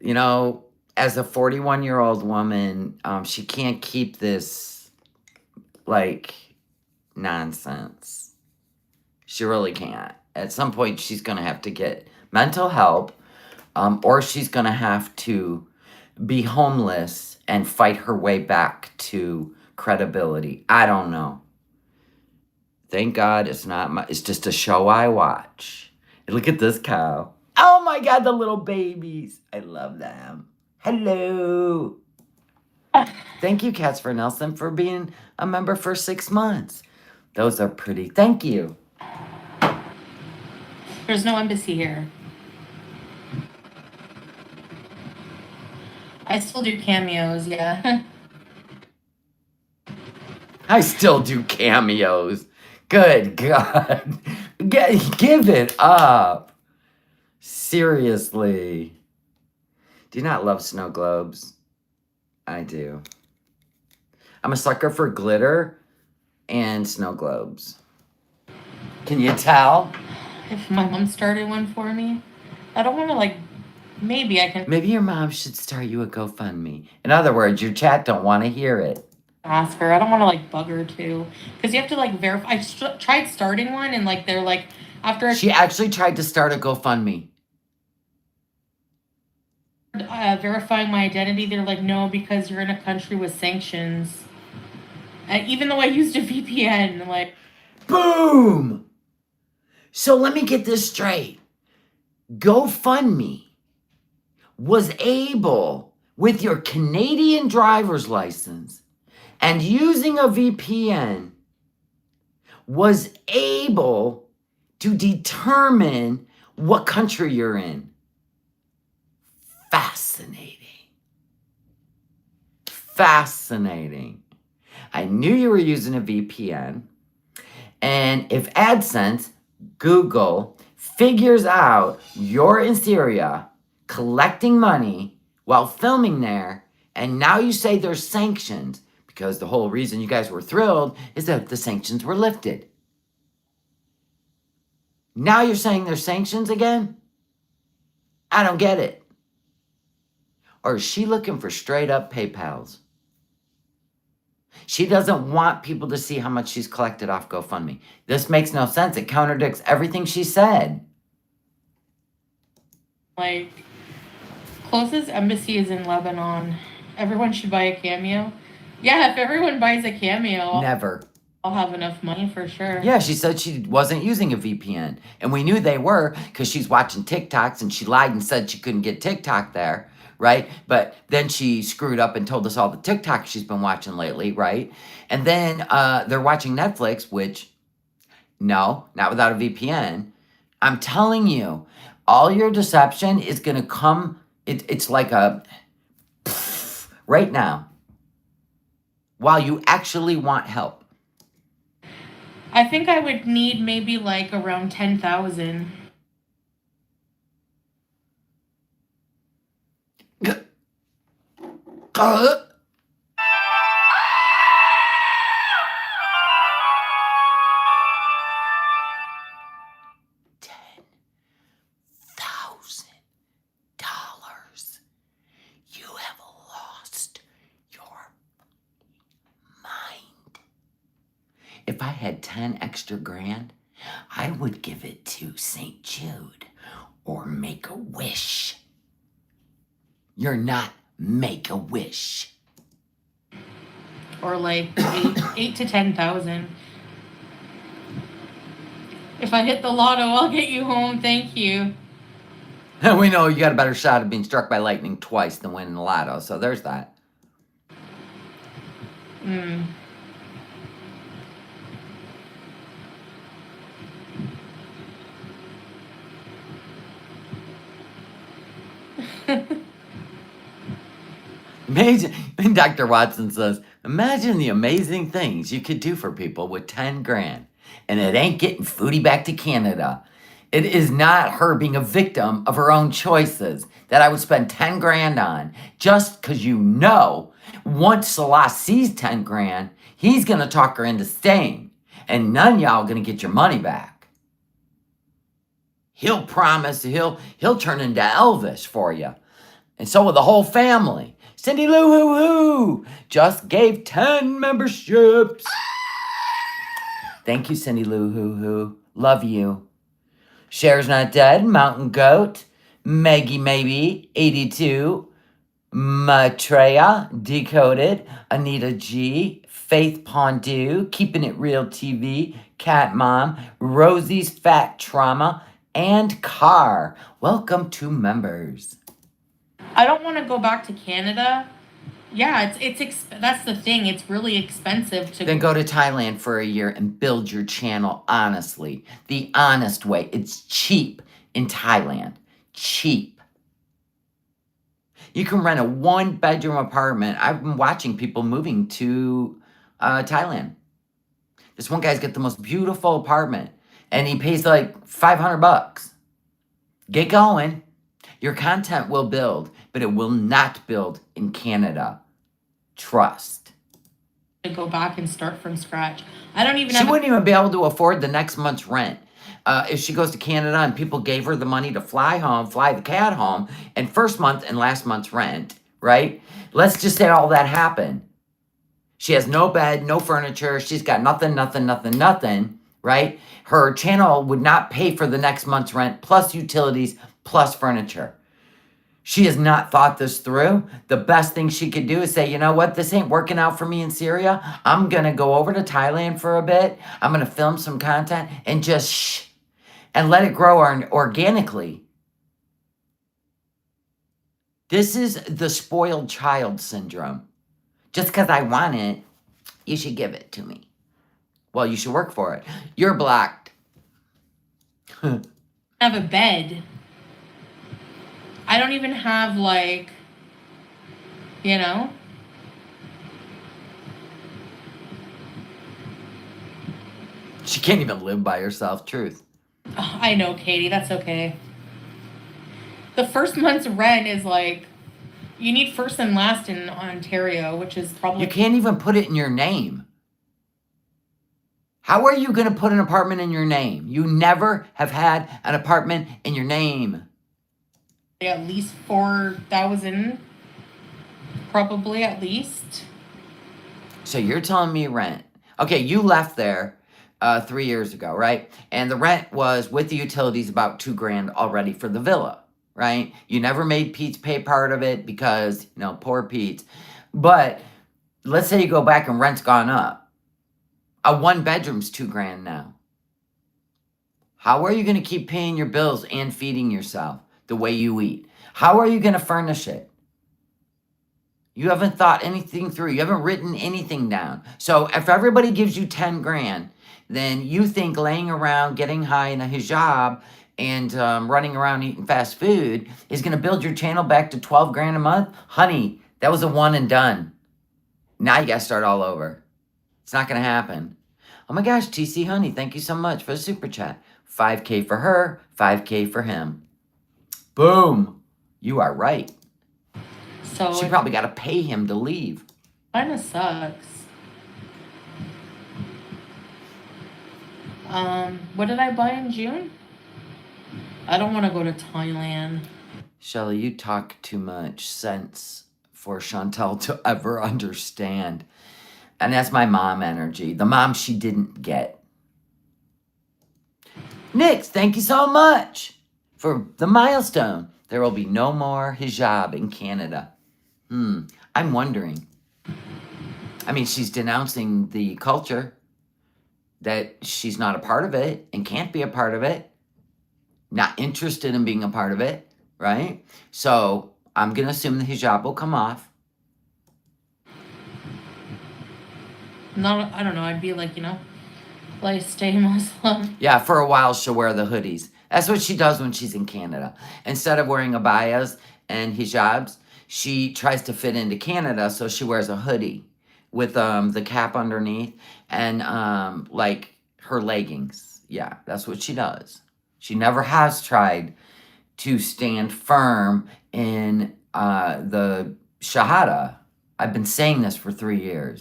As a 41-year-old woman, she can't keep this, nonsense. She really can't. At some point, she's going to have to get mental help, or she's going to have to be homeless and fight her way back to credibility. I don't know. Thank God it's just a show I watch. And look at this cow. Oh my God, the little babies. I love them. Hello. Thank you, Cats for Nelson, for being a member for 6 months. Those are pretty. Thank you. There's no embassy here. I still do cameos, yeah. I still do cameos. Good God. Give it up. Seriously. Do you not love snow globes? I do. I'm a sucker for glitter and snow globes. Can you tell? If my mom started one for me, I don't want to maybe I can Maybe your mom should start you a GoFundMe. In other words, your chat don't want to hear it. ask her. I don't want to bug her too, because you have to verify. I tried starting one, and they're after She actually tried to start a GoFundMe. verifying my identity, they're like, no, because you're in a country with sanctions. Even though I used a VPN, Boom! So let me get this straight. GoFundMe was able, with your Canadian driver's license and using a VPN, was able to determine what country you're in. Fascinating. Fascinating. I knew you were using a VPN. And if AdSense, Google, figures out you're in Syria collecting money while filming there, and now you say there's sanctions, because the whole reason you guys were thrilled is that the sanctions were lifted. Now you're saying there's sanctions again? I don't get it. Or is she looking for straight up PayPals? She doesn't want people to see how much she's collected off GoFundMe. This makes no sense. It contradicts everything she said. Like, closest embassy is in Lebanon. Everyone should buy a Cameo. Yeah, if everyone buys a Cameo, Never. I'll have enough money for sure. Yeah, she said she wasn't using a VPN. And we knew they were because she's watching TikToks and she lied and said she couldn't get TikTok there, right? But then she screwed up and told us all the TikToks she's been watching lately, right? And then they're watching Netflix, which, no, not without a VPN. I'm telling you, all your deception is going to come, it's like a right now, while you actually want help. I think I would need maybe like around 10,000. $10,000. You have lost your mind. If I had 10 extra grand, I would give it to St. Jude or Make-A-Wish. You're not Make-A-Wish. Or like 8 to 10,000. If I hit the lotto, I'll get you home. Thank you. And we know you got a better shot of being struck by lightning twice than winning the lotto, so there's that. Amazing. And Dr. Watson says, imagine the amazing things you could do for people with 10 grand. And it ain't getting Foodie back to Canada. It is not her being a victim of her own choices that I would spend 10 grand on just because you know once Salah sees 10 grand, he's going to talk her into staying. And none of y'all going to get your money back. He'll promise he'll turn into Elvis for you. And so will the whole family. Cindy Lou Hoo Hoo just gave 10 memberships. Thank you, Cindy Lou Hoo Hoo. Love you. Cher's Not Dead, Mountain Goat, Maggie Maybe, 82, Matreya, Decoded, Anita G, Faith Pondu, Keeping It Real TV, Cat Mom, Rosie's Fat Trauma, and Car. Welcome to members. I don't want to go back to Canada. Yeah, that's the thing. It's really expensive to. Then go to Thailand for a year and build your channel honestly. The honest way. It's cheap in Thailand. Cheap. You can rent a 1-bedroom apartment. I've been watching people moving to Thailand. This one guy's got the most beautiful apartment and he pays like $500. Get going. Your content will build, but it will not build in Canada. Trust. To go back and start from scratch. I don't even. She wouldn't even be able to afford the next month's rent. If she goes to Canada and people gave her the money to fly the cat home, and first month and last month's rent, right? Let's just say all that happened. She has no bed, no furniture. She's got nothing, right? Her channel would not pay for the next month's rent, plus utilities, plus furniture. She has not thought this through. The best thing she could do is say, you know what? This ain't working out for me in Syria. I'm going to go over to Thailand for a bit. I'm going to film some content and just and let it grow organically. This is the spoiled child syndrome. Just because I want it, you should give it to me. Well, you should work for it. You're blocked. I have a bed. I don't even have, like, you know? She can't even live by herself. Truth. I know, Katie. That's okay. The first month's rent is like, you need first and last in Ontario, which is probably... You can't even put it in your name. How are you going to put an apartment in your name? You never have had an apartment in your name. At least 4,000, probably at least. So you're telling me rent. Okay, you left there 3 years ago, right? And the rent was with the utilities about $2,000 already for the villa, right? You never made Pete's pay part of it because, you know, poor Pete. But let's say you go back and rent's gone up. A 1-bedroom's $2,000 now. How are you going to keep paying your bills and feeding yourself the way you eat? How are you going to furnish it? You haven't thought anything through. You haven't written anything down. So if everybody gives you $10,000, then you think laying around, getting high in a hijab, and running around eating fast food is going to build your channel back to $12,000 a month? Honey, that was a one and done. Now you got to start all over. It's not going to happen. Oh my gosh, TC Honey, thank you so much for the super chat. $5K for her, $5K for him. Boom. You are right. So she probably got to pay him to leave. Kind of sucks. What did I buy in June? I don't want to go to Thailand. Shelly, you talk too much sense for Chantel to ever understand. And that's my mom energy. The mom she didn't get. Nix, thank you so much for the milestone. There will be no more hijab in Canada. I'm wondering. I mean, she's denouncing the culture, that she's not a part of it and can't be a part of it. Not interested in being a part of it, right? So I'm going to assume the hijab will come off. I don't know. I'd be like, like stay Muslim. Yeah, for a while she'll wear the hoodies. That's what she does when she's in Canada. Instead of wearing abayas and hijabs, she tries to fit into Canada, so she wears a hoodie with the cap underneath and like her leggings. Yeah, that's what she does. She never has tried to stand firm in the Shahada. I've been saying this for 3 years.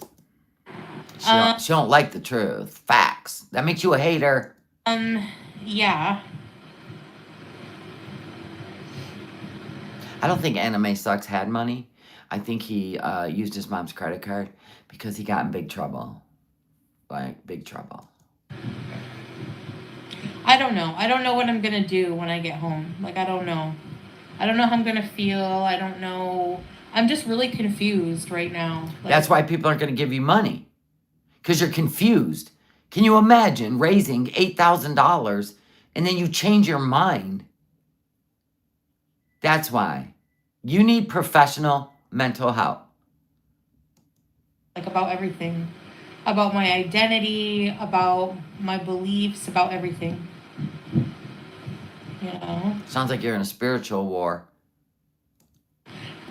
She don't like the truth. Facts. That makes you a hater. Yeah. I don't think Anime Sucks had money. I think he used his mom's credit card because he got in big trouble. Like, big trouble. I don't know. I don't know what I'm going to do when I get home. Like, I don't know. I don't know how I'm going to feel. I don't know. I'm just really confused right now. Like, that's why people aren't going to give you money. Because you're confused. Can you imagine raising $8,000 and then you change your mind? That's why. You need professional mental help. Like about everything. About my identity, about my beliefs, about everything. You know? Sounds like you're in a spiritual war.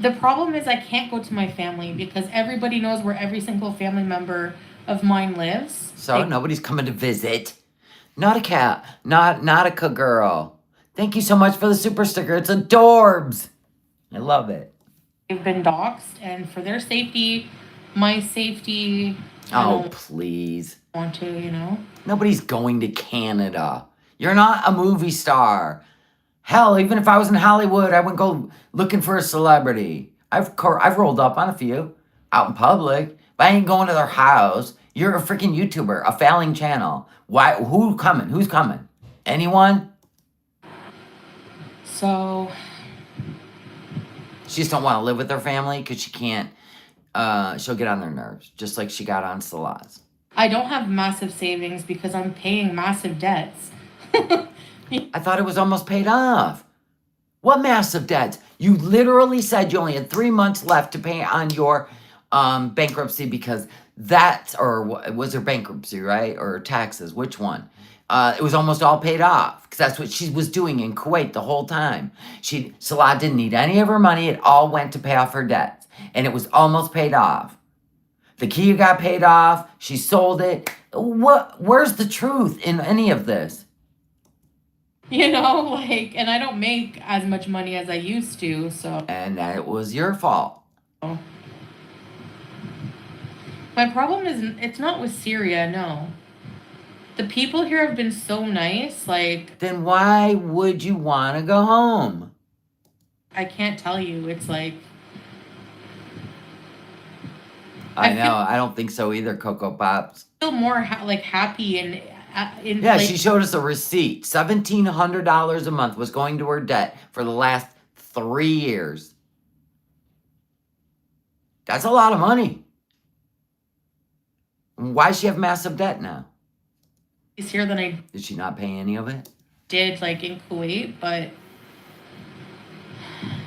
The problem is I can't go to my family because everybody knows where every single family member of mine lives. So nobody's coming to visit. Not a cat. Not a girl. Thank you so much for the super sticker. It's adorbs. I love it. They've been doxxed, and for their safety, my safety. Oh, please. Want to, Nobody's going to Canada. You're not a movie star. Hell, even if I was in Hollywood, I wouldn't go looking for a celebrity. I've rolled up on a few out in public, but I ain't going to their house. You're a freaking YouTuber, a failing channel. Why? Who's coming? Anyone? So she just don't want to live with her family because she can't. She'll get on their nerves, just like she got on Salah's. I don't have massive savings because I'm paying massive debts. I thought it was almost paid off. What massive debts? You literally said you only had 3 months left to pay on your bankruptcy because or was there bankruptcy, right? Or taxes, which one? It was almost all paid off because that's what she was doing in Kuwait the whole time. Salah didn't need any of her money. It all went to pay off her debts. And it was almost paid off. The Kia got paid off. She sold it. Where's the truth in any of this? You know, like, and I don't make as much money as I used to, so. And that it was your fault. My problem is, it's not with Syria, no. The people here have been so nice, like. Then why would you want to go home? I can't tell you. It's like. I know. I don't think so either, Cocoa Pops. I feel more happy and. Yeah, she showed us a receipt. $1,700 a month was going to her debt for the last 3 years. That's a lot of money. Why does she have massive debt now? It's here than I. Did she not pay any of it? Did, like, in Kuwait, but.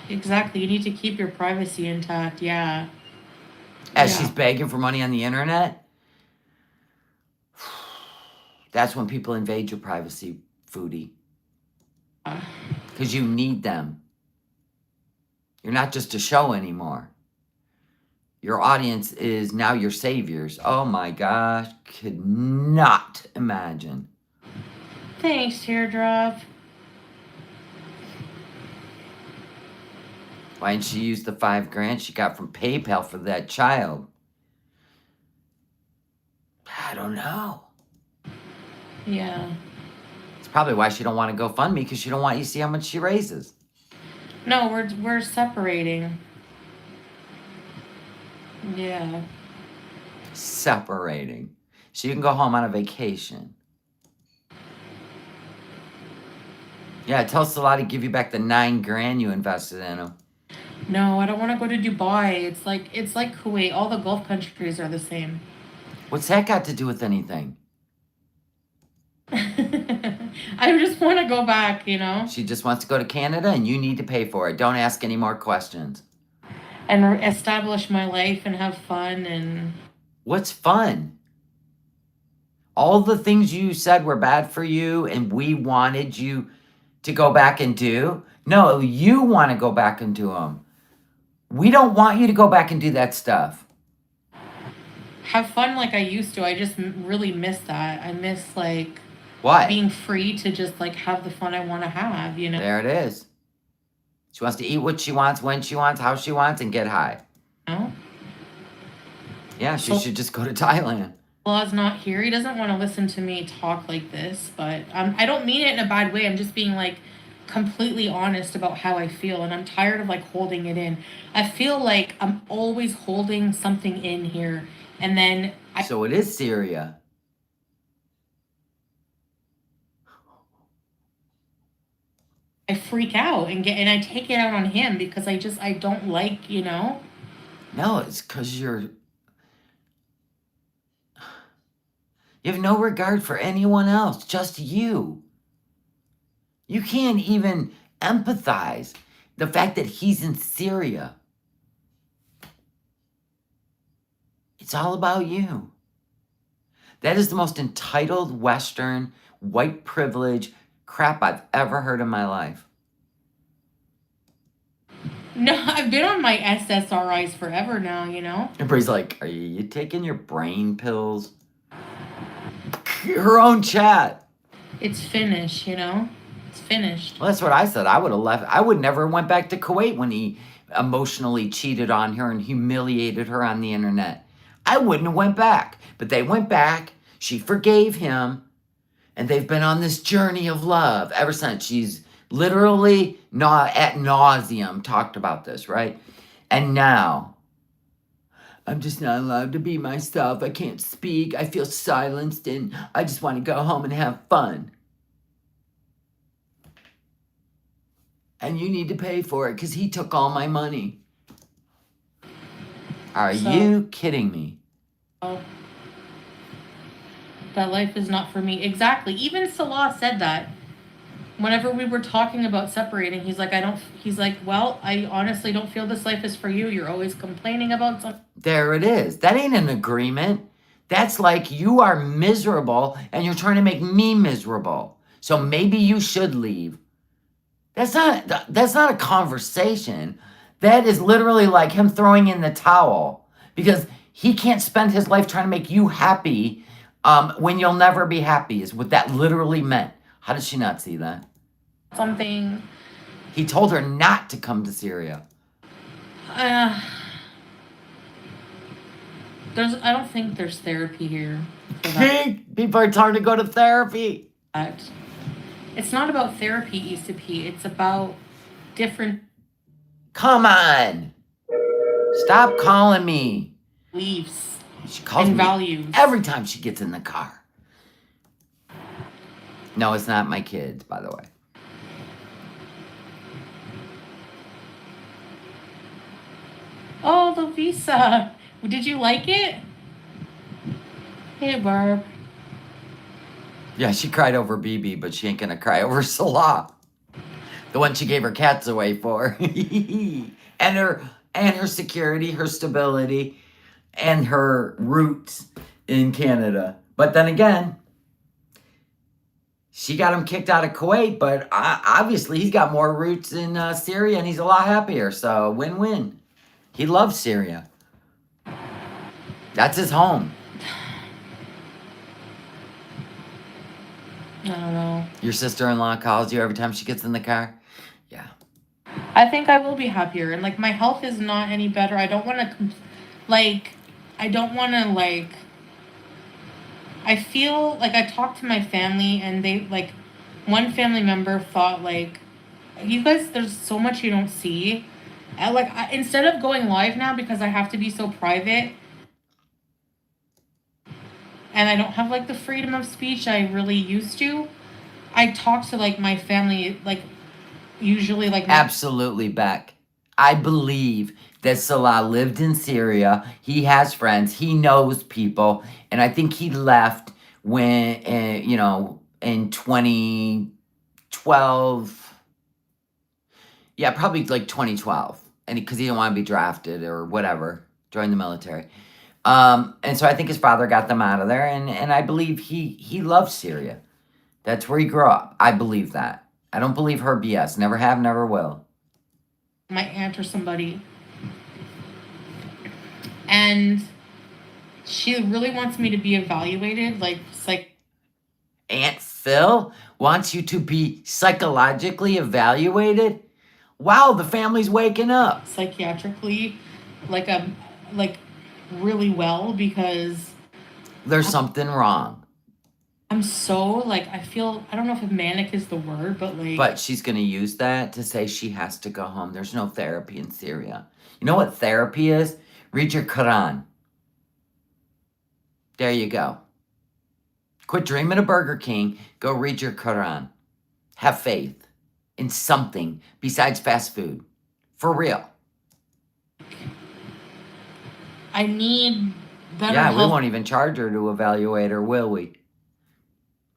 Exactly. You need to keep your privacy intact. Yeah. As she's begging for money on the internet? That's when people invade your privacy, Foodie. Because you need them. You're not just a show anymore. Your audience is now your saviors. Oh my gosh. Could not imagine. Thanks, Teardrop. Why didn't she use the $5,000 she got from PayPal for that child? I don't know. Yeah. It's probably why she don't want to go fund me, because she don't want you to see how much she raises. No, we're separating. Yeah. Separating. So you can go home on a vacation. Yeah, tell Salah to give you back the $9,000 you invested in him. No, I don't want to go to Dubai. It's like Kuwait. All the Gulf countries are the same. What's that got to do with anything? I just want to go back, you know? She just wants to go to Canada and you need to pay for it. Don't ask any more questions. And establish my life and have fun and... What's fun? All the things you said were bad for you and we wanted you to go back and do? No, you want to go back and do them. We don't want you to go back and do that stuff. Have fun like I used to. I just really miss that. I miss, like... What? Being free to just, like, have the fun I want to have, you know? There it is. She wants to eat what she wants, when she wants, how she wants, and get high. No? Yeah, she should just go to Thailand. Law's not here. He doesn't want to listen to me talk like this, but I don't mean it in a bad way. I'm just being, like, completely honest about how I feel, and I'm tired of, like, holding it in. I feel like I'm always holding something in here, and then... So it is Syria. I freak out and I take it out on him because I don't like, you know? No, it's because you have no regard for anyone else, just you. You can't even empathize the fact that he's in Syria. It's all about you. That is the most entitled Western, white privilege crap I've ever heard in my life. No, I've been on my SSRIs forever now, you know? Everybody's like, are you taking your brain pills? Her own chat. It's finished, you know? It's finished. Well, that's what I said. I would have left. I would never went back to Kuwait when he emotionally cheated on her and humiliated her on the internet. I wouldn't have went back. But they went back. She forgave him. And they've been on this journey of love ever since. She's literally ad nauseum talked about this, right? And now, I'm just not allowed to be myself. I can't speak. I feel silenced and I just want to go home and have fun. And you need to pay for it because he took all my money. Are you kidding me? Oh. That life is not for me. Exactly. Even Salah said that. Whenever we were talking about separating, he's like, well, I honestly don't feel this life is for you. You're always complaining about something. There it is. That ain't an agreement. That's like you are miserable and you're trying to make me miserable. So maybe you should leave. That's not a conversation. That is literally like him throwing in the towel because he can't spend his life trying to make you happy When you'll never be happy is what that literally meant. How does she not see that? Something. He told her not to come to Syria. I don't think there's therapy here for that. People are telling her to go to therapy. It's not about therapy, ECP. It's about different Come on. Stop calling me. beliefs She calls and me values. every time she gets in the car. No, it's not my kids, by the way. Oh, the visa. Did you like it? Hey, Barb. Yeah, she cried over BB, but she ain't gonna cry over Salah. The one she gave her cats away for. and her security, her stability, and her roots in Canada. But then again, she got him kicked out of Kuwait, but obviously he's got more roots in Syria and he's a lot happier. So win-win. He loves Syria. That's his home. I don't know. Your sister-in-law calls you every time she gets in the car? Yeah. I think I will be happier. And, like, my health is not any better. I don't want to, I feel like I talked to my family and they, like, one family member thought, like, you guys, there's so much you don't see. Instead of going live now because I have to be so private and I don't have, like, the freedom of speech I really used to, I talk to, like, my family, like, usually, like... Absolutely, Beck. I believe that Salah lived in Syria. He has friends. He knows people. And I think he left when, in 2012. Yeah, probably like 2012. And because he didn't want to be drafted or whatever, join the military. And so I think his father got them out of there. And I believe he loves Syria. That's where he grew up. I believe that. I don't believe her BS. Never have, never will. My aunt or somebody. And she really wants me to be evaluated. Like, it's like... Aunt Phil wants you to be psychologically evaluated? Wow, the family's waking up. Psychiatrically, like really well, because... There's something wrong. I'm so, like, I don't know if manic is the word, but like... But she's going to use that to say she has to go home. There's no therapy in Syria. You know what therapy is? Read your Quran. There you go. Quit dreaming of Burger King. Go read your Quran. Have faith in something besides fast food. For real. I need better Yeah, health. we won't even charge her to evaluate her, will we?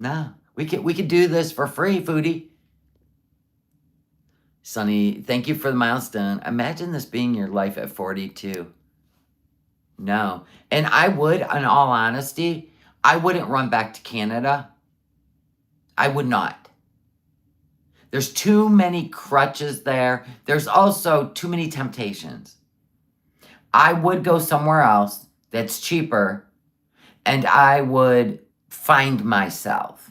No, we could do this for free, Foodie. Sonny, thank you for the milestone. Imagine this being your life at 42. No. And I would, in all honesty, I wouldn't run back to Canada. I would not. There's too many crutches there. There's also too many temptations. I would go somewhere else that's cheaper, and I would find myself.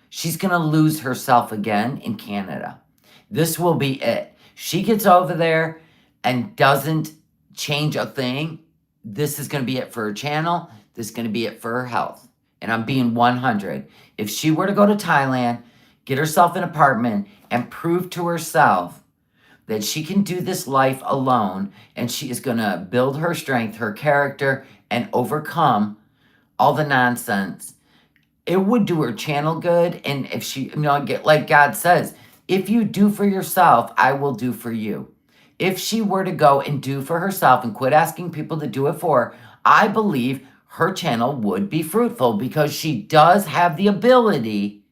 She's going to lose herself again in Canada. This will be it. She gets over there and doesn't change a thing. This is going to be it for her channel. This is going to be it for her health. And I'm being 100. If she were to go to Thailand, get herself an apartment, and prove to herself that she can do this life alone, and she is going to build her strength, her character, and overcome all the nonsense, it would do her channel good. And if she, get like God says, if you do for yourself, I will do for you. If she were to go and do for herself and quit asking people to do it for her, I believe her channel would be fruitful because she does have the ability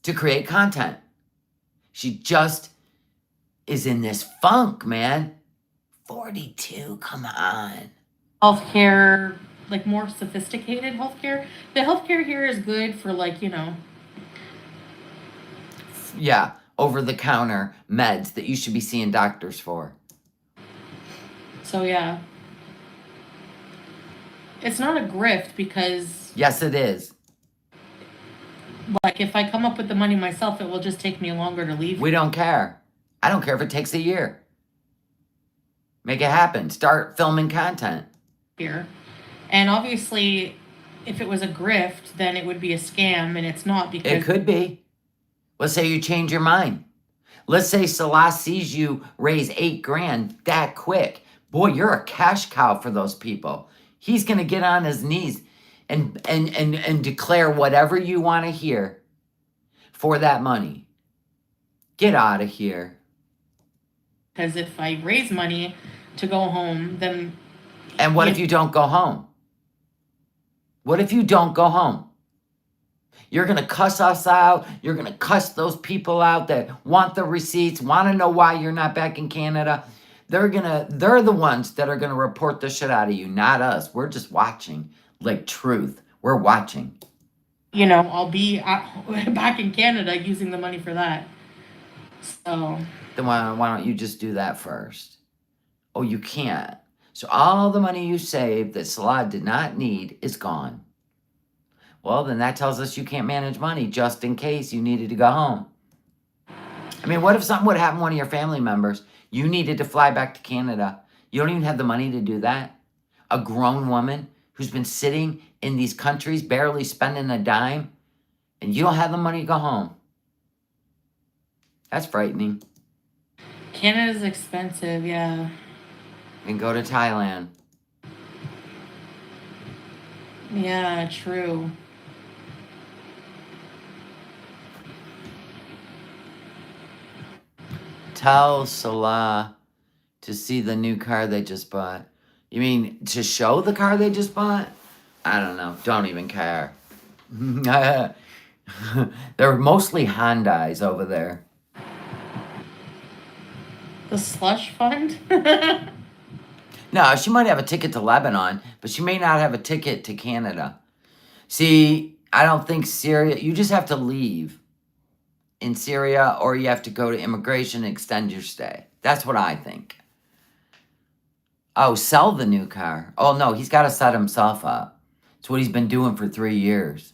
to create content. She just is in this funk, man. 42, come on. Healthcare, like more sophisticated healthcare. The healthcare here is good for, like, Yeah, over-the-counter meds that you should be seeing doctors for. So, yeah. It's not a grift because, Yes, it is. like, if I come up with the money myself, it will just take me longer to leave We don't care. I don't care if it takes a year. Make it happen. Start filming content. here. And obviously, if it was a grift, then it would be a scam, and it's not It because could be. Let's say you change your mind. Let's say Salah sees you raise $8,000 that quick. Boy, you're a cash cow for those people. He's gonna get on his knees and declare whatever you want to hear for that money. Get out of here. because if I raise money to go home, then And what if you don't go home? What if you don't go home? You're going to cuss us out. You're going to cuss those people out that want the receipts, want to know why you're not back in Canada. They're the ones that are going to report the shit out of you, not us. We're just watching like truth. We're watching. I'll be back in Canada using the money for that. So Then why don't you just do that first? Oh, you can't. So all the money you saved that Salah did not need is gone. Well, then that tells us you can't manage money just in case you needed to go home. I mean, what if something would happen to one of your family members? You needed to fly back to Canada. You don't even have the money to do that. A grown woman who's been sitting in these countries, barely spending a dime, and you don't have the money to go home. That's frightening. Canada's expensive, yeah. And go to Thailand. Yeah, true. Tell Salah to see the new car they just bought. You mean to show the car they just bought? I don't know. Don't even care. They're mostly Hyundais over there. The slush fund? No, she might have a ticket to Lebanon, but she may not have a ticket to Canada. See, I don't think Syria, you just have to leave in Syria, or you have to go to immigration and extend your stay. That's what I think. Oh, sell the new car. Oh, no, he's got to set himself up. It's what he's been doing for 3 years.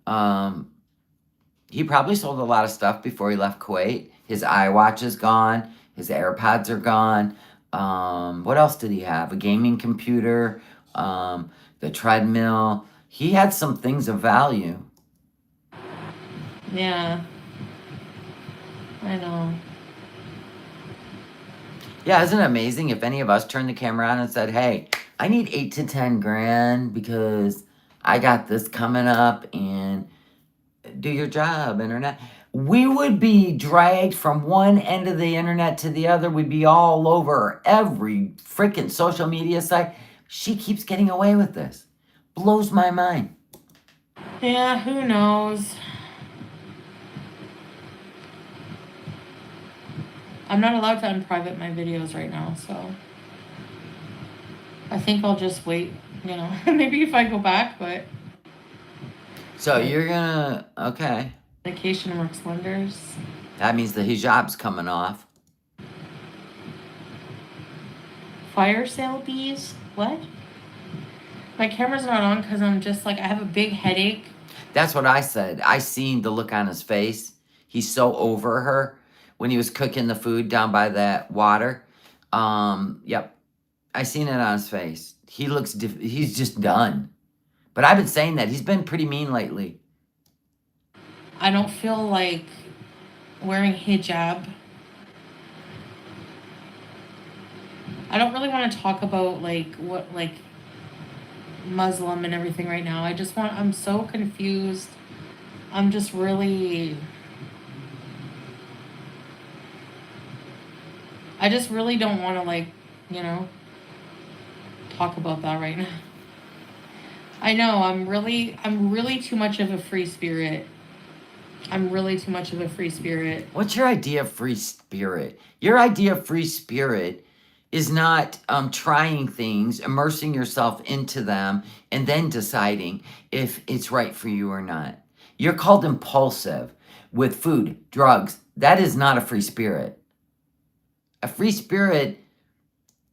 He probably sold a lot of stuff before he left Kuwait. His iWatch is gone. His AirPods are gone. What else did he have? A gaming computer, the treadmill. He had some things of value. Yeah. I know. Yeah, isn't it amazing if any of us turned the camera on and said, hey, I need 8 to 10 grand because I got this coming up, and do your job, internet. We would be dragged from one end of the internet to the other. We'd be all over every freaking social media site. She keeps getting away with this. Blows my mind. Yeah, who knows? I'm not allowed to unprivate my videos right now, so I think I'll just wait, maybe if I go back, but So you're gonna, okay. medication works wonders. That means the hijab's coming off. Fire sale bees? What? My camera's not on because I'm just like, I have a big headache. That's what I said. I seen the look on his face. He's so over her when he was cooking the food down by that water. Yep. I seen it on his face. He looks, he's just done. But I've been saying that. He's been pretty mean lately. I don't feel like wearing hijab. I don't really want to talk about what Muslim and everything right now. I'm so confused. I'm just really, I just really don't want to talk about that right now. I know I'm really too much of a free spirit. I'm really too much of a free spirit. What's your idea of free spirit? Your idea of free spirit is not trying things, immersing yourself into them, and then deciding if it's right for you or not. You're called impulsive with food, drugs. That is not a free spirit. A free spirit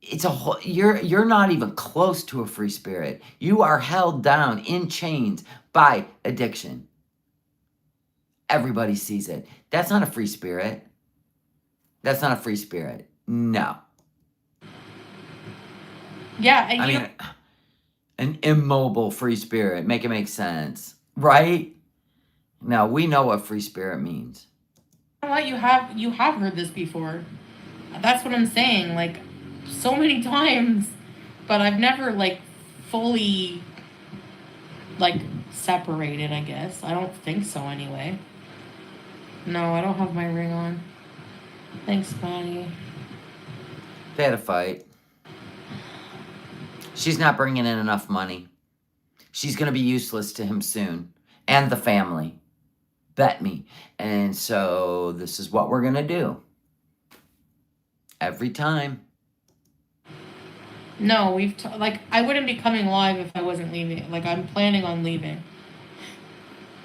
it's a whole, you're not even close to a free spirit. You are held down in chains by addiction. Everybody sees it. That's not a free spirit. That's not a free spirit. No. Yeah, and I mean, an immobile free spirit. Make it make sense. Right? Now, we know what free spirit means. you know what? You have heard this before. That's what I'm saying. Like, so many times, but I've never like fully like separated. I guess I don't think so. Anyway. No, I don't have my ring on. Thanks, Bonnie. They had a fight. She's not bringing in enough money. She's going to be useless to him soon. And the family. Bet me. And so this is what we're going to do. Every time. No, like I wouldn't be coming live if I wasn't leaving. Like I'm planning on leaving.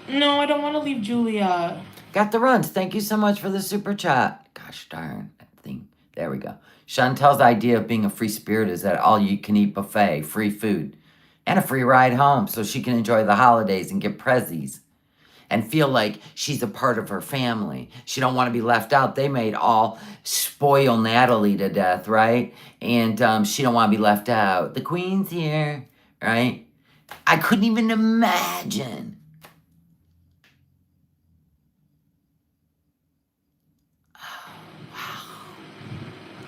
No, I don't want to leave Julia. Got the runs. Thank you so much for the super chat. Gosh darn that thing. There we go. Chantel's idea of being a free spirit is that all you can eat buffet, free food, and a free ride home so she can enjoy the holidays and get prezzies and feel like she's a part of her family. She don't want to be left out. They made all spoil Natalie to death, right? And she don't want to be left out. The queen's here, right? I couldn't even imagine.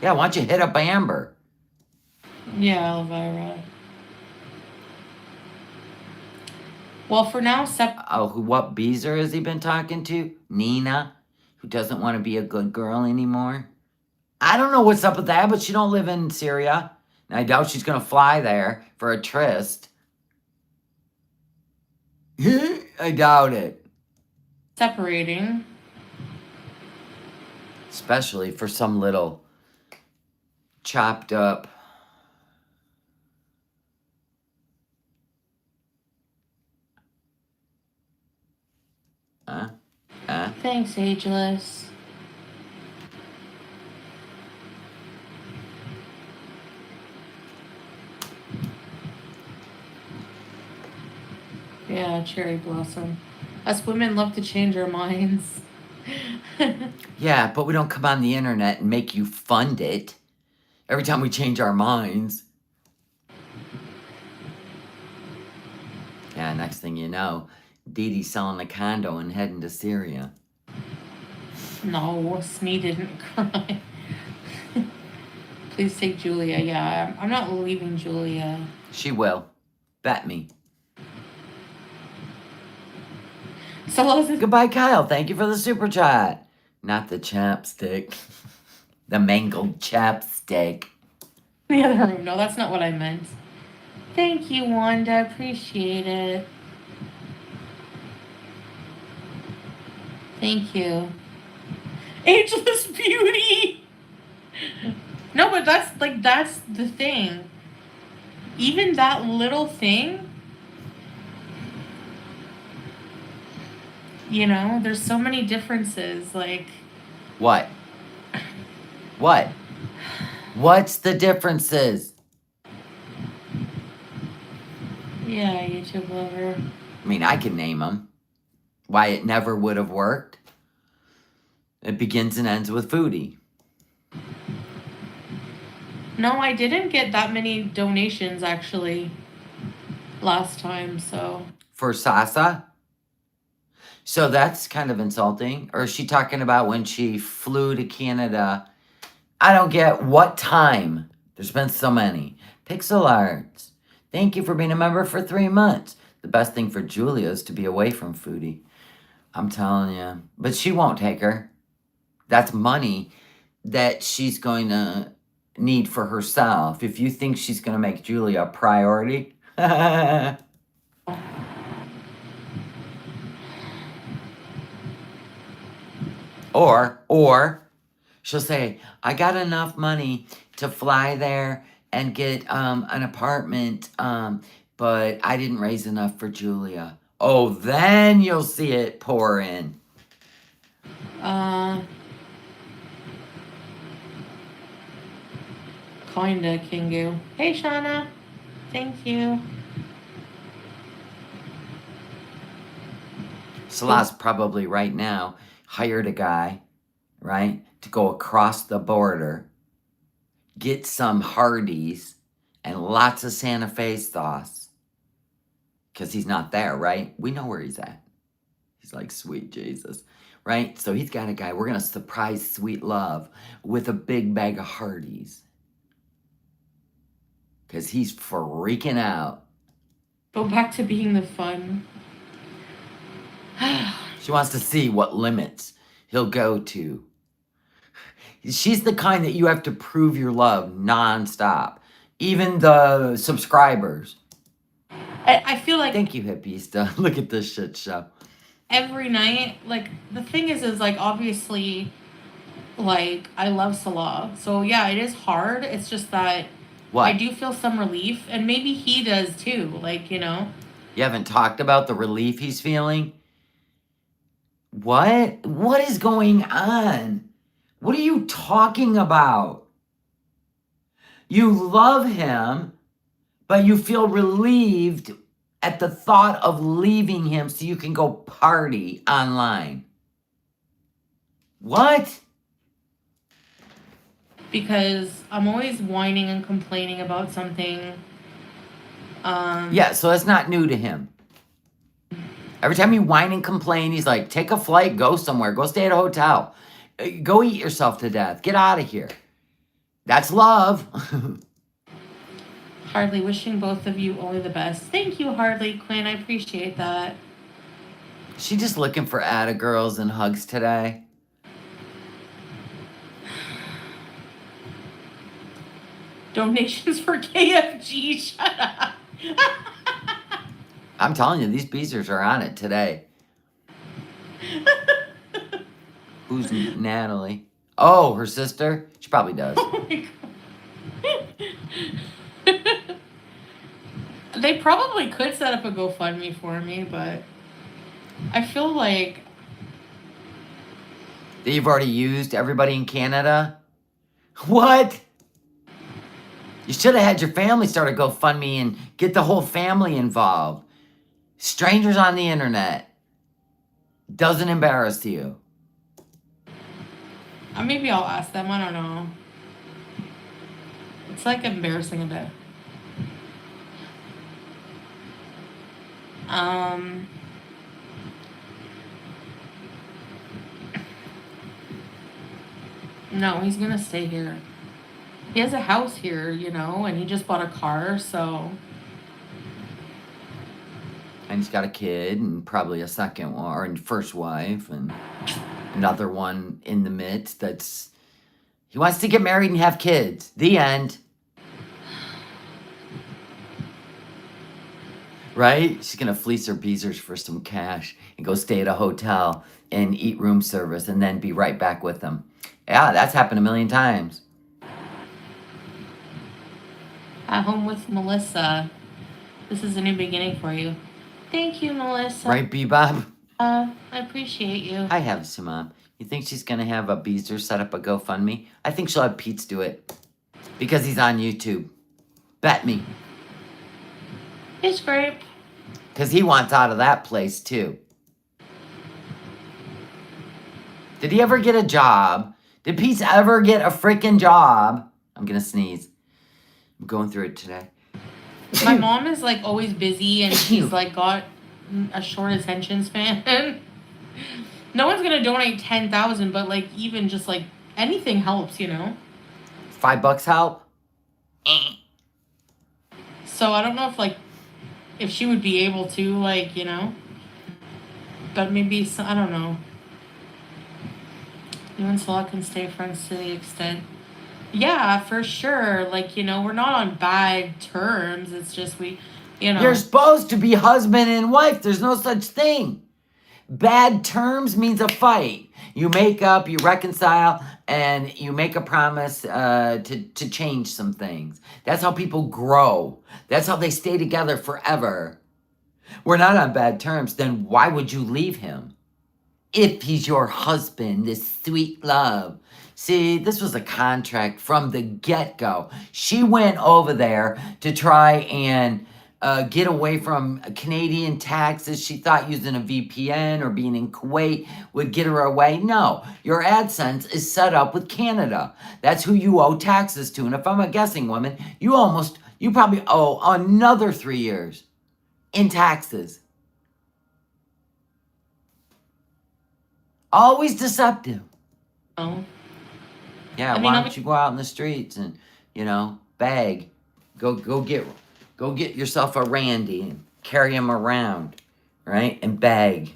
Yeah, why don't you hit up Amber? Yeah, Elvira. Well, for now, Oh, what Beezer has he been talking to? Nina, who doesn't want to be a good girl anymore? I don't know what's up with that, but she don't live in Syria. And I doubt she's going to fly there for a tryst. I doubt it. separating. Especially for some little chopped up. Thanks, Ageless. Yeah, cherry blossom. Us women love to change our minds. Yeah, but we don't come on the internet and make you fund it every time we change our minds. Yeah, next thing you know, Dee Dee's selling a condo and heading to Syria. No, Smee didn't cry. Please take Julia. Yeah, I'm not leaving Julia. She will. Bet me. So Goodbye, Kyle. Thank you for the super chat. Not the chapstick. The mangled chapstick. the other room. No, that's not what I meant. Thank you, Wanda. Appreciate it. Thank you. Ageless beauty. No, but that's the thing. Even that little thing, you know, there's so many differences. Like, What? What? What's the differences? yeah, YouTube lover. I mean, I can name them. Why it never would have worked. It begins and ends with Foodie. No, I didn't get that many donations actually last time, so. For Sasa? So that's kind of insulting. Or is she talking about when she flew to Canada? I don't get what time. There's been so many. Pixel Arts. Thank you for being a member for 3 months. The best thing for Julia is to be away from Foodie. I'm telling you. But she won't take her. That's money that she's going to need for herself. If you think she's going to make Julia a priority. Or she'll say, I got enough money to fly there and get an apartment, but I didn't raise enough for Julia. Oh, then you'll see it pour in. Kinda, Kingu. Hey, Shauna. Thank you. Salah's probably right now hired a guy, right, to go across the border, get some Hardee's and lots of Santa Fe sauce. Because he's not there, right? We know where he's at. He's like, sweet Jesus, right? So he's got a guy. We're going to surprise Sweet Love with a big bag of Hardee's. Because he's freaking out. Go back to being the fun. She wants to see what limits he'll go to. She's the kind that you have to prove your love nonstop. Even the subscribers. I feel like Thank you, Hippista. Look at this shit show. every night, like, the thing is like, obviously, like, I love Salah. So, yeah, it is hard. It's just that What? I do feel some relief. And maybe he does, too. Like, you know. You haven't talked about the relief he's feeling? What? What is going on? What are you talking about? You love him, but you feel relieved at the thought of leaving him so you can go party online. What? Because I'm always whining and complaining about something. Yeah, so that's not new to him. Every time you whine and complain, he's like, take a flight, go somewhere, go stay at a hotel, go eat yourself to death, get out of here. That's love. Hardly, wishing both of you only the best. Thank you, Hardly Quinn. I appreciate that. She just looking for atta girls and hugs today. Donations for KFG. Shut up. I'm telling you, these beezers are on it today. Who's Natalie? Oh, her sister? She probably does. Oh my God. They probably could set up a GoFundMe for me, but I feel like That you've already used everybody in Canada? What? You should have had your family start a GoFundMe and get the whole family involved. Strangers on the internet. Doesn't embarrass you. maybe I'll ask them. I don't know. It's like embarrassing a bit. No, he's gonna stay here. He has a house here, you know, and he just bought a car, so And he's got a kid and probably a second one, or a first wife, and another one in the midst that's... He wants to get married and have kids. The end. Right? She's gonna fleece her beezers for some cash and go stay at a hotel and eat room service and then be right back with them. Yeah, that's happened a million times. at home with Melissa. This is a new beginning for you. Thank you, Melissa. Right, Bebop? I appreciate you. I have some, Mom. You think she's gonna have a beezer set up a GoFundMe? I think she'll have Pete's do it. Because he's on YouTube. Bet me. It's great. Because he wants out of that place, too. Did he ever get a job? Did Pete ever get a freaking job? I'm gonna sneeze. I'm going through it today. My mom is like always busy and she's like got a short attention span. No one's gonna donate 10,000, but like even just like anything helps, you know? $5 help? So I don't know if she would be able to, like, you know, but maybe I don't know. You and Salah can stay friends to the extent. Yeah, for sure. Like, you know, we're not on bad terms. It's just you know. You're supposed to be husband and wife. There's no such thing. Bad terms means a fight. You make up, you reconcile, and you make a promise to change some things. That's how people grow. That's how they stay together forever. We're not on bad terms. Then why would you leave him? If he's your husband, this sweet love. See, this was a contract from the get-go. She went over there to try and get away from Canadian taxes. She thought using a VPN or being in Kuwait would get her away. No, your AdSense is set up with Canada. That's who you owe taxes to. And if I'm a guessing woman, you probably owe another 3 years in taxes. Always deceptive. Oh. Yeah, why don't you go out in the streets and, beg. Go get yourself a Randy and carry him around, right? And beg.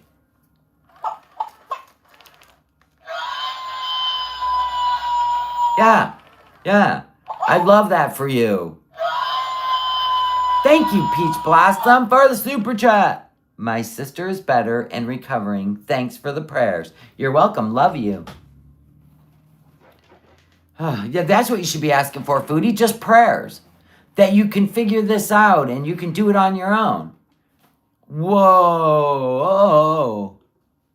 Yeah. I love that for you. Thank you, Peach Blossom, for the super chat. My sister is better and recovering. Thanks for the prayers. You're welcome. Love you. Yeah, that's what you should be asking for, Foodie. Just prayers. That you can figure this out and you can do it on your own. Whoa.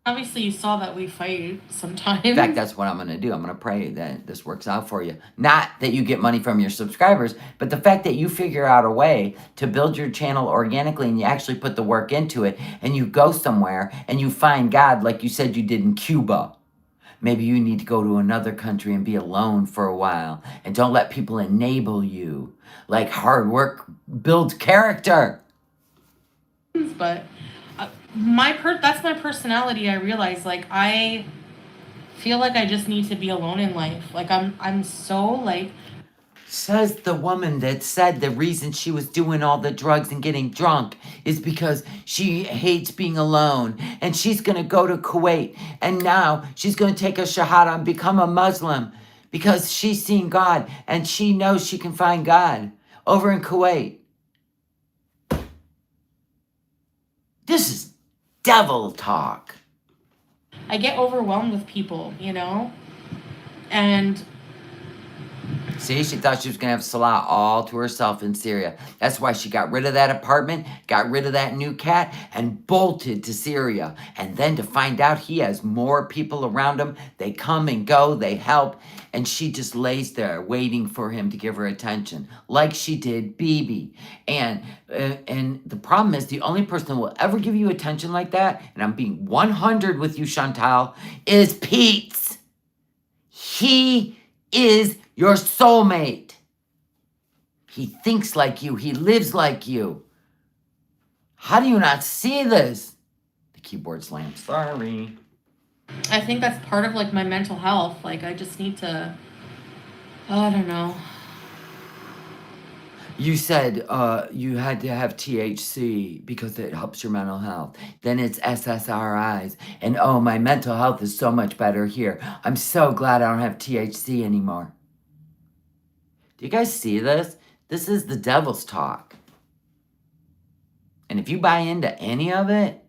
Obviously, you saw that we fight sometimes. In fact, that's what I'm going to do. I'm going to pray that this works out for you. Not that you get money from your subscribers, but the fact that you figure out a way to build your channel organically and you actually put the work into it and you go somewhere and you find God like you said you did in Cuba. Maybe you need to go to another country and be alone for a while and don't let people enable you. Like hard work builds character. But that's my personality. I realize, like, I feel like I just need to be alone in life. Like, I'm so, like... Says the woman that said the reason she was doing all the drugs and getting drunk is because she hates being alone. And she's going to go to Kuwait. And now she's going to take a shahada and become a Muslim because she's seen God and she knows she can find God over in Kuwait. This is devil talk. I get overwhelmed with people, And... See, she thought she was going to have Salah all to herself in Syria. That's why she got rid of that apartment, got rid of that new cat, and bolted to Syria. And then to find out he has more people around him, they come and go, they help, and she just lays there waiting for him to give her attention, like she did Bibi. And the problem is, the only person who will ever give you attention like that, and I'm being 100 with you, Chantal, is Pete's. He is your soulmate. He thinks like you. He lives like you. How do you not see this? The keyboard slammed. Sorry. I think that's part of, like, my mental health. Like, I just need to... I don't know. You said you had to have THC because it helps your mental health. Then it's SSRIs. And oh, my mental health is so much better here. I'm so glad I don't have THC anymore. Do you guys see this? This is the devil's talk. And if you buy into any of it,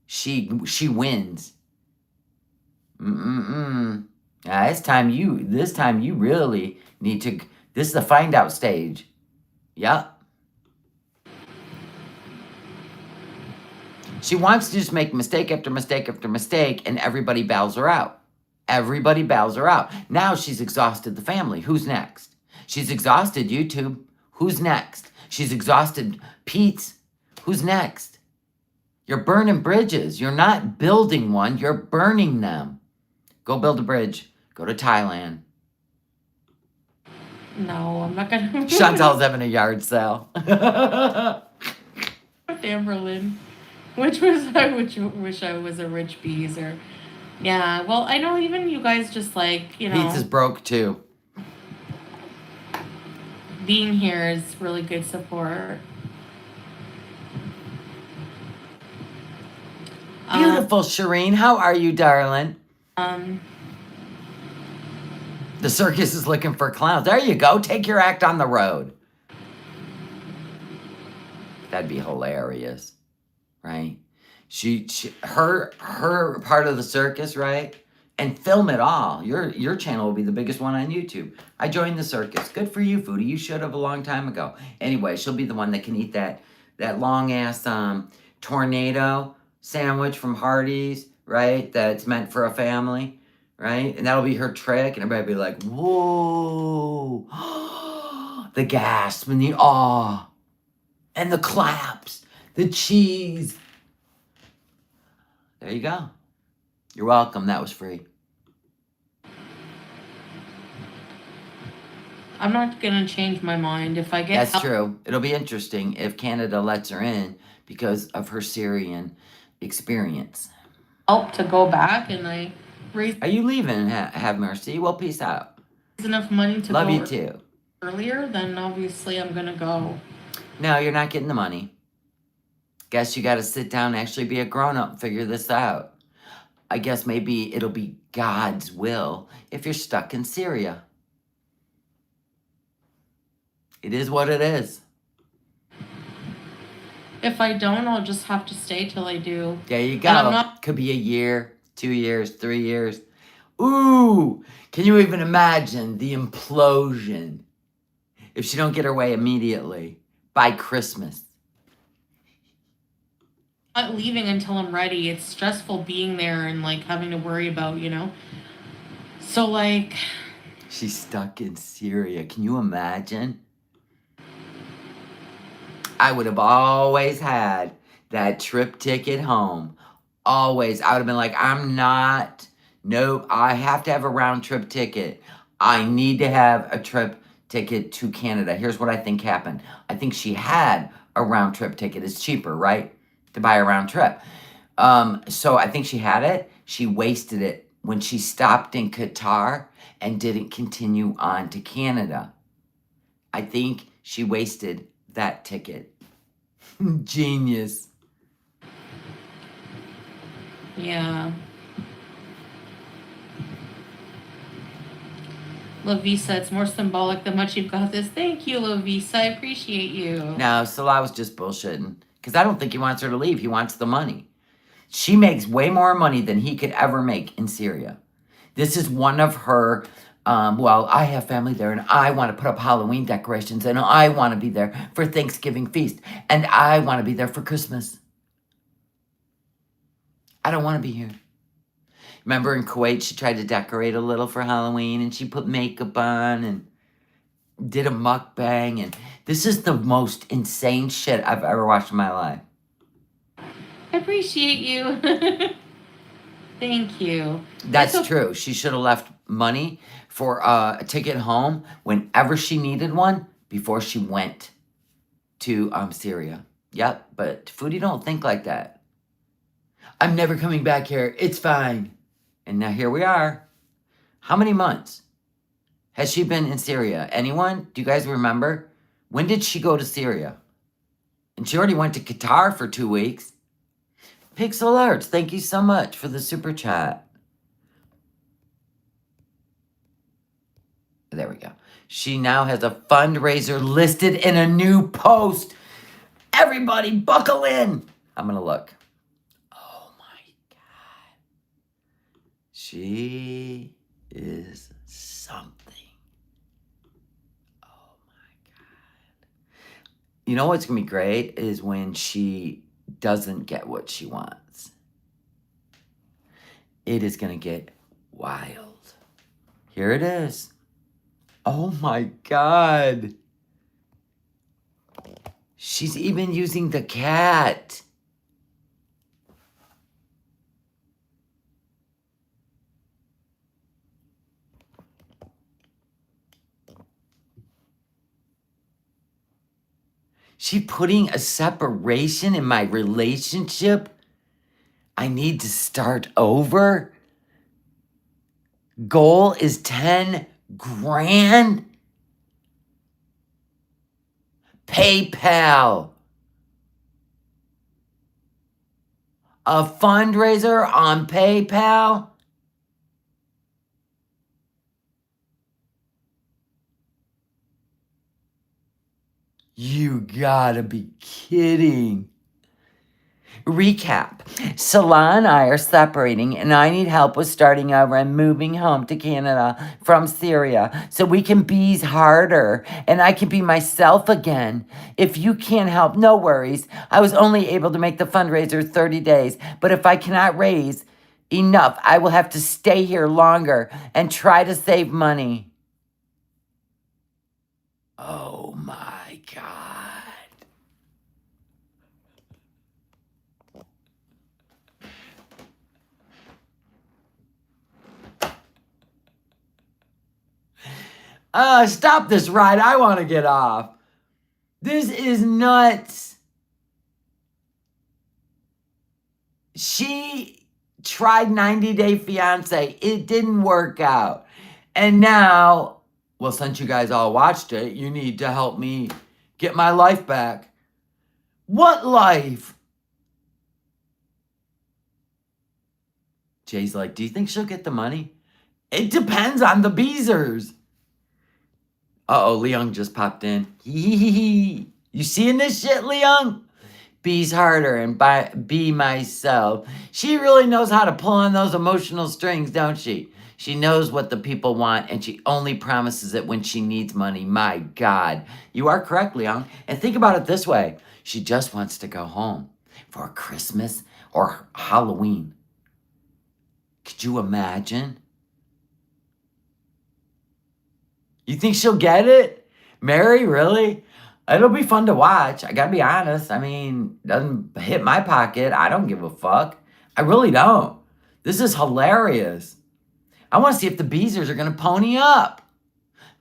she wins. This time you really need to. This is the find out stage. Yep. She wants to just make mistake after mistake after mistake, and everybody bails her out. Everybody bails her out. Now she's exhausted the family. Who's next? She's exhausted YouTube. Who's next? She's exhausted Pete's. Who's next? You're burning bridges. You're not building one. You're burning them. Go build a bridge. Go to Thailand. No, I'm not gonna. Chantal's having a yard sale. Amberlin, which wish I was a rich bees or, yeah. Well, I know even you guys just like Pizza's broke too. Being here is really good support. Beautiful, Shireen. How are you, darling? The circus is looking for clowns. There you go. Take your act on the road. That'd be hilarious, right? Her part of the circus, right? And film it all. Your channel will be the biggest one on YouTube. I joined the circus. Good for you, Foodie. You should have a long time ago. Anyway, she'll be the one that can eat that long ass tornado sandwich from Hardee's, right? That's meant for a family. right? And that'll be her trick, and everybody will be like, whoa. The gasp and the awe and the claps, the cheese. There you go. You're welcome. That was free. I'm not gonna change my mind if I get That's help. true. It'll be interesting if Canada lets her in because of her Syrian experience. Help to go back and I raise Are you leaving? Have mercy. Well, peace out. enough money to Love go you too. earlier, then obviously I'm gonna go. No, you're not getting the money. Guess you got to sit down and actually be a grown-up and figure this out. I guess maybe it'll be God's will if you're stuck in Syria. It is what it is. If I don't, I'll just have to stay till I do. There you go. And I'm not. Could be a year, 2 years, 3 years. Ooh, can you even imagine the implosion if she don't get her way immediately by Christmas? Not leaving until I'm ready. It's stressful being there and like having to worry about, you know. So like She's stuck in Syria. Can you imagine? I would have always had that trip ticket home. Always. I would have been like, nope, I have to have a round trip ticket. I need to have a trip ticket to Canada. Here's what I think happened. I think she had a round trip ticket. It's cheaper, right? To buy a round trip. So I think she had it. She wasted it when she stopped in Qatar and didn't continue on to Canada. I think she wasted that ticket. Genius. yeah. Lavisa, it's more symbolic than much you've got this. Thank you, Lavisa. I appreciate you. No, Salah was just bullshitting. Because I don't think he wants her to leave. He wants the money. She makes way more money than he could ever make in Syria. This is one of her, I have family there and I want to put up Halloween decorations and I want to be there for Thanksgiving feast and I want to be there for Christmas. I don't want to be here. Remember in Kuwait, she tried to decorate a little for Halloween and she put makeup on and did a mukbang. And this is the most insane shit I've ever watched in my life. I appreciate you. Thank you. That's true. She should have left money for a ticket home whenever she needed one before she went to Syria. Yep, but Foodie don't think like that. I'm never coming back here. It's fine. And now here we are. How many months has she been in Syria? Anyone? Do you guys remember? When did she go to Syria? And she already went to Qatar for 2 weeks. Pixel Arts, thank you so much for the super chat. There we go. She now has a fundraiser listed in a new post. Everybody buckle in. I'm going to look. Oh my God. She is something. Oh my God. You know what's going to be great is when she doesn't get what she wants. It is going to get wild. Here it is. Oh my God. She's even using the cat. She putting a separation in my relationship? I need to start over? Goal is 10 grand? PayPal. A fundraiser on PayPal? You gotta be kidding. Recap. Salah and I are separating and I need help with starting over and moving home to Canada from Syria so we can be harder and I can be myself again. If you can't help, no worries. I was only able to make the fundraiser 30 days, but if I cannot raise Enough. I will have to stay here longer and try to save money. Oh my God. Stop this ride. I want to get off. This is nuts. She tried 90 Day Fiance. It didn't work out. And now, well, since you guys all watched it, you need to help me get my life back. What life? Jay's like, do you think she'll get the money? It depends on the Beezers. Uh-oh, Leon just popped in. Hee. You seeing this shit, Leon? Be's harder and be myself. She really knows how to pull on those emotional strings, don't she? She knows what the people want, and she only promises it when she needs money. My God. You are correct, Leon. And think about it this way. She just wants to go home for Christmas or Halloween. Could you imagine? You think she'll get it? Mary, really? It'll be fun to watch. I gotta be honest. I mean, doesn't hit my pocket. I don't give a fuck. I really don't. This is hilarious. I want to see if the Beezers are gonna pony up.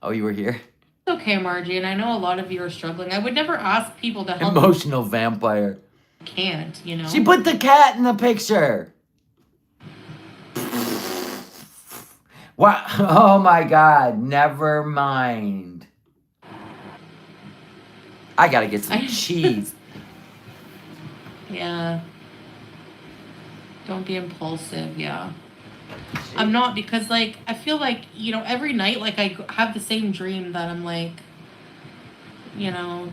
Oh, you were here? It's okay, Margie, and I know a lot of you are struggling. I would never ask people to help. Emotional vampire. Can't, you know? She put the cat in the picture. What? Oh my God. Never mind. I gotta get some cheese. Yeah. Don't be impulsive, yeah. I'm not, because, like, I feel like, you know, every night, like, I have the same dream that I'm, like, you know,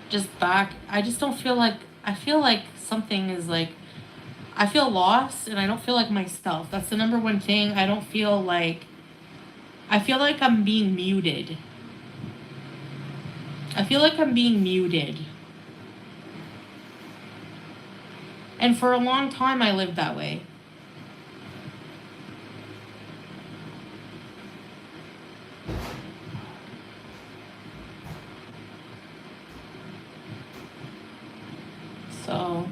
just back. I just don't feel like, I feel like something is, like, I feel lost, and I don't feel like myself. That's the number one thing. I feel like I'm being muted. I feel like I'm being muted. And for a long time, I lived that way. So,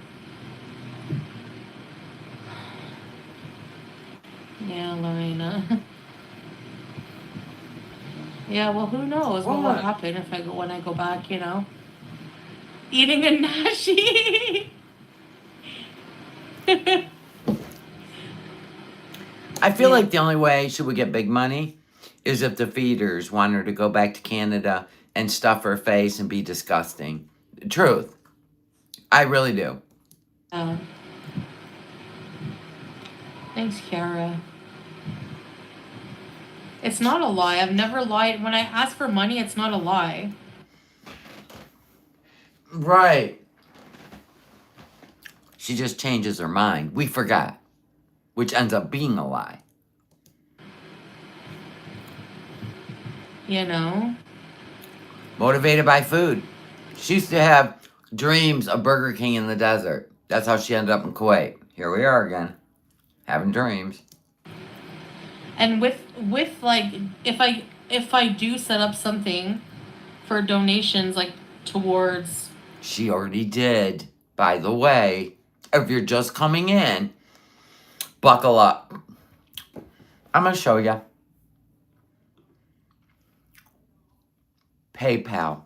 yeah, Lorena. Yeah, well, who knows what will happen if when I go back, you know? Eating a nashi. I feel like the only way she would get big money is if the feeders want her to go back to Canada and stuff her face and be disgusting. Truth. I really do. Thanks, Kiara. It's not a lie. I've never lied. When I ask for money, it's not a lie. Right. She just changes her mind. We forgot. Which ends up being a lie. You know? Motivated by food. She used to have dreams of Burger King in the desert. That's how she ended up in Kuwait. Here we are again. Having dreams. And with like, if I do set up something for donations, like, towards... She already did. By the way, if you're just coming in, buckle up. I'm going to show you. PayPal.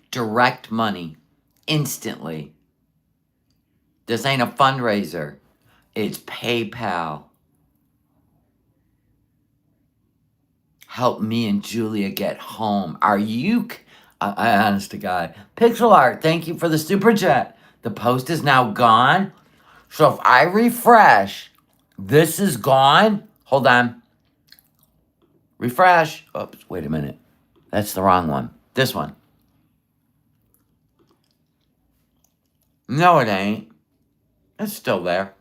Direct money. Instantly. This ain't a fundraiser. It's PayPal. Help me and Julia get home. Are you... honest to God. Pixel Art, thank you for the super chat. The post is now gone. So if I refresh, this is gone. Hold on. Refresh. Oops, wait a minute. That's the wrong one. This one. No, it ain't. It's still there.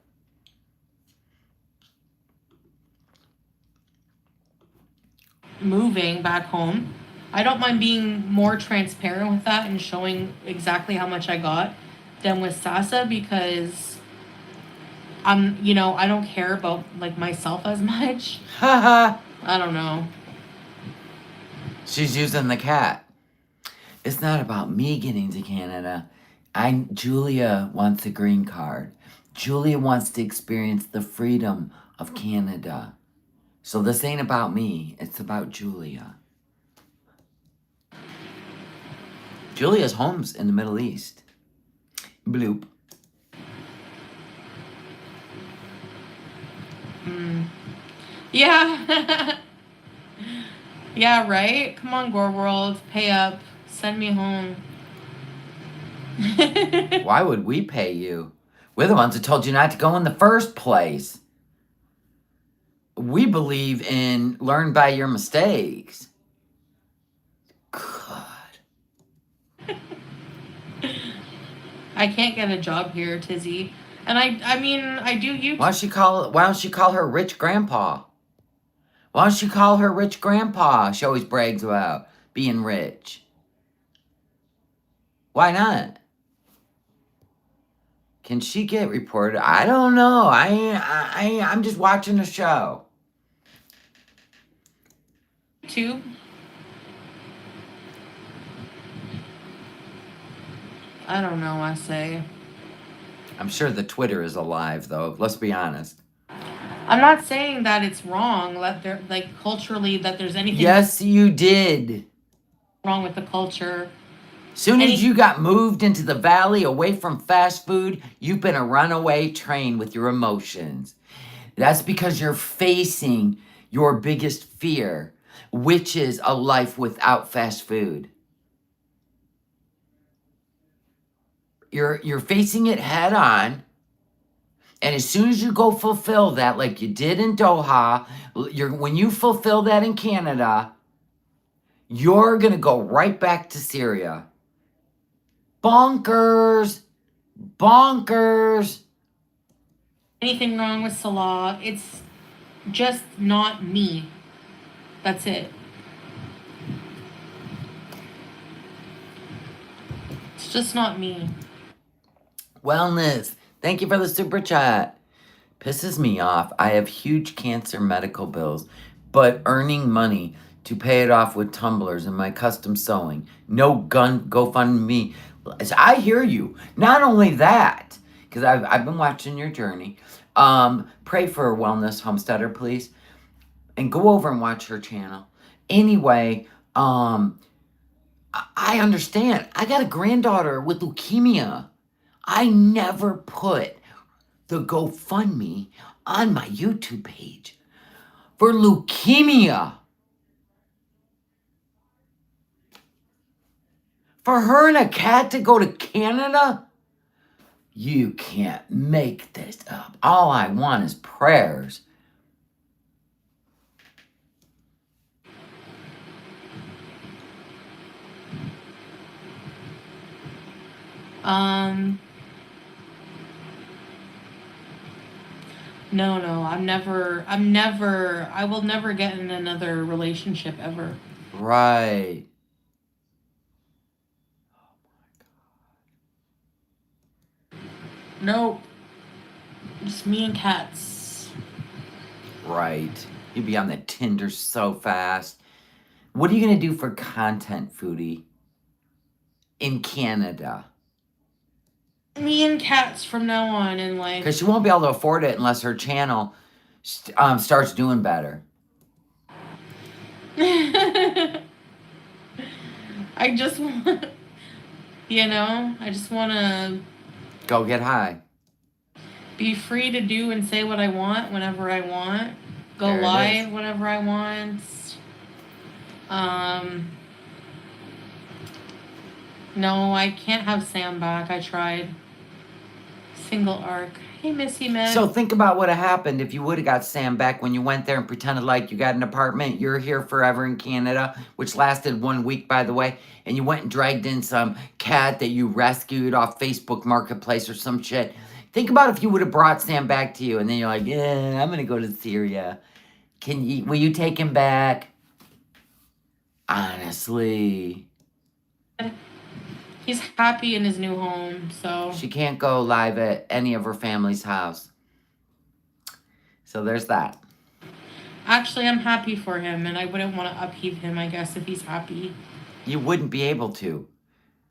Moving back home. I don't mind being more transparent with that and showing exactly how much I got. than with Sasa because I don't care about like myself as much. Haha. I don't know. She's using the cat. It's not about me getting to Canada. Julia wants a green card. Julia wants to experience the freedom of Canada. So this ain't about me. It's about Julia. Julia's home's in the Middle East. Bloop. Yeah. Yeah, right? Come on, Gore World. Pay up. Send me home. Why would we pay you? We're the ones who told you not to go in the first place. We believe in learn by your mistakes. God. I can't get a job here, Tizzy. And I mean, I do YouTube. Why don't she call her rich grandpa? Why don't she call her rich grandpa? She always brags about being rich. Why not? Can she get reported? I don't know. I'm just watching the show. YouTube. I don't know, I say. I'm sure the Twitter is alive, though. Let's be honest. I'm not saying that it's wrong, that there, like, culturally, that there's anything Yes, you did. wrong with the culture. Soon as you got moved into the valley away from fast food, you've been a runaway train with your emotions. That's because you're facing your biggest fear, which is a life without fast food. You're facing it head on. And as soon as you go fulfill that, like you did in Doha, when you fulfill that in Canada, you're going to go right back to Syria. Bonkers. Bonkers. Anything wrong with Salah. It's just not me. That's it. It's just not me. Wellness. Thank you for the super chat. Pisses me off. I have huge cancer medical bills, but earning money to pay it off with tumblers and my custom sewing. No GoFundMe. I hear you. Not only that, because I've been watching your journey. Pray for a wellness homesteader, please. And go over and watch her channel. Anyway, I understand. I got a granddaughter with leukemia. I never put the GoFundMe on my YouTube page for leukemia. For her and a cat to go to Canada? You can't make this up. All I want is prayers. No, I will never get in another relationship ever. Right. Nope. Just me and cats. Right. You'd be on the Tinder so fast. What are you going to do for content, Foodie? In Canada? Me and cats from now on in life. Because she won't be able to afford it unless her channel starts doing better. I just want, I just want to Go get high. be free to do and say what I want whenever I want. Go There it live is. whenever I want. No, I can't have Sam back. I tried. Single arc. Hey, Missy Miss. So think about what happened if you would have got Sam back when you went there and pretended like you got an apartment. You're here forever in Canada, which lasted 1 week, by the way. And you went and dragged in some cat that you rescued off Facebook Marketplace or some shit. Think about if you would have brought Sam back to you and then you're like, yeah, I'm going to go to Syria. Will you take him back? Honestly. He's happy in his new home, so. She can't go live at any of her family's house. So there's that. Actually, I'm happy for him, and I wouldn't want to upheave him, I guess, if he's happy. You wouldn't be able to.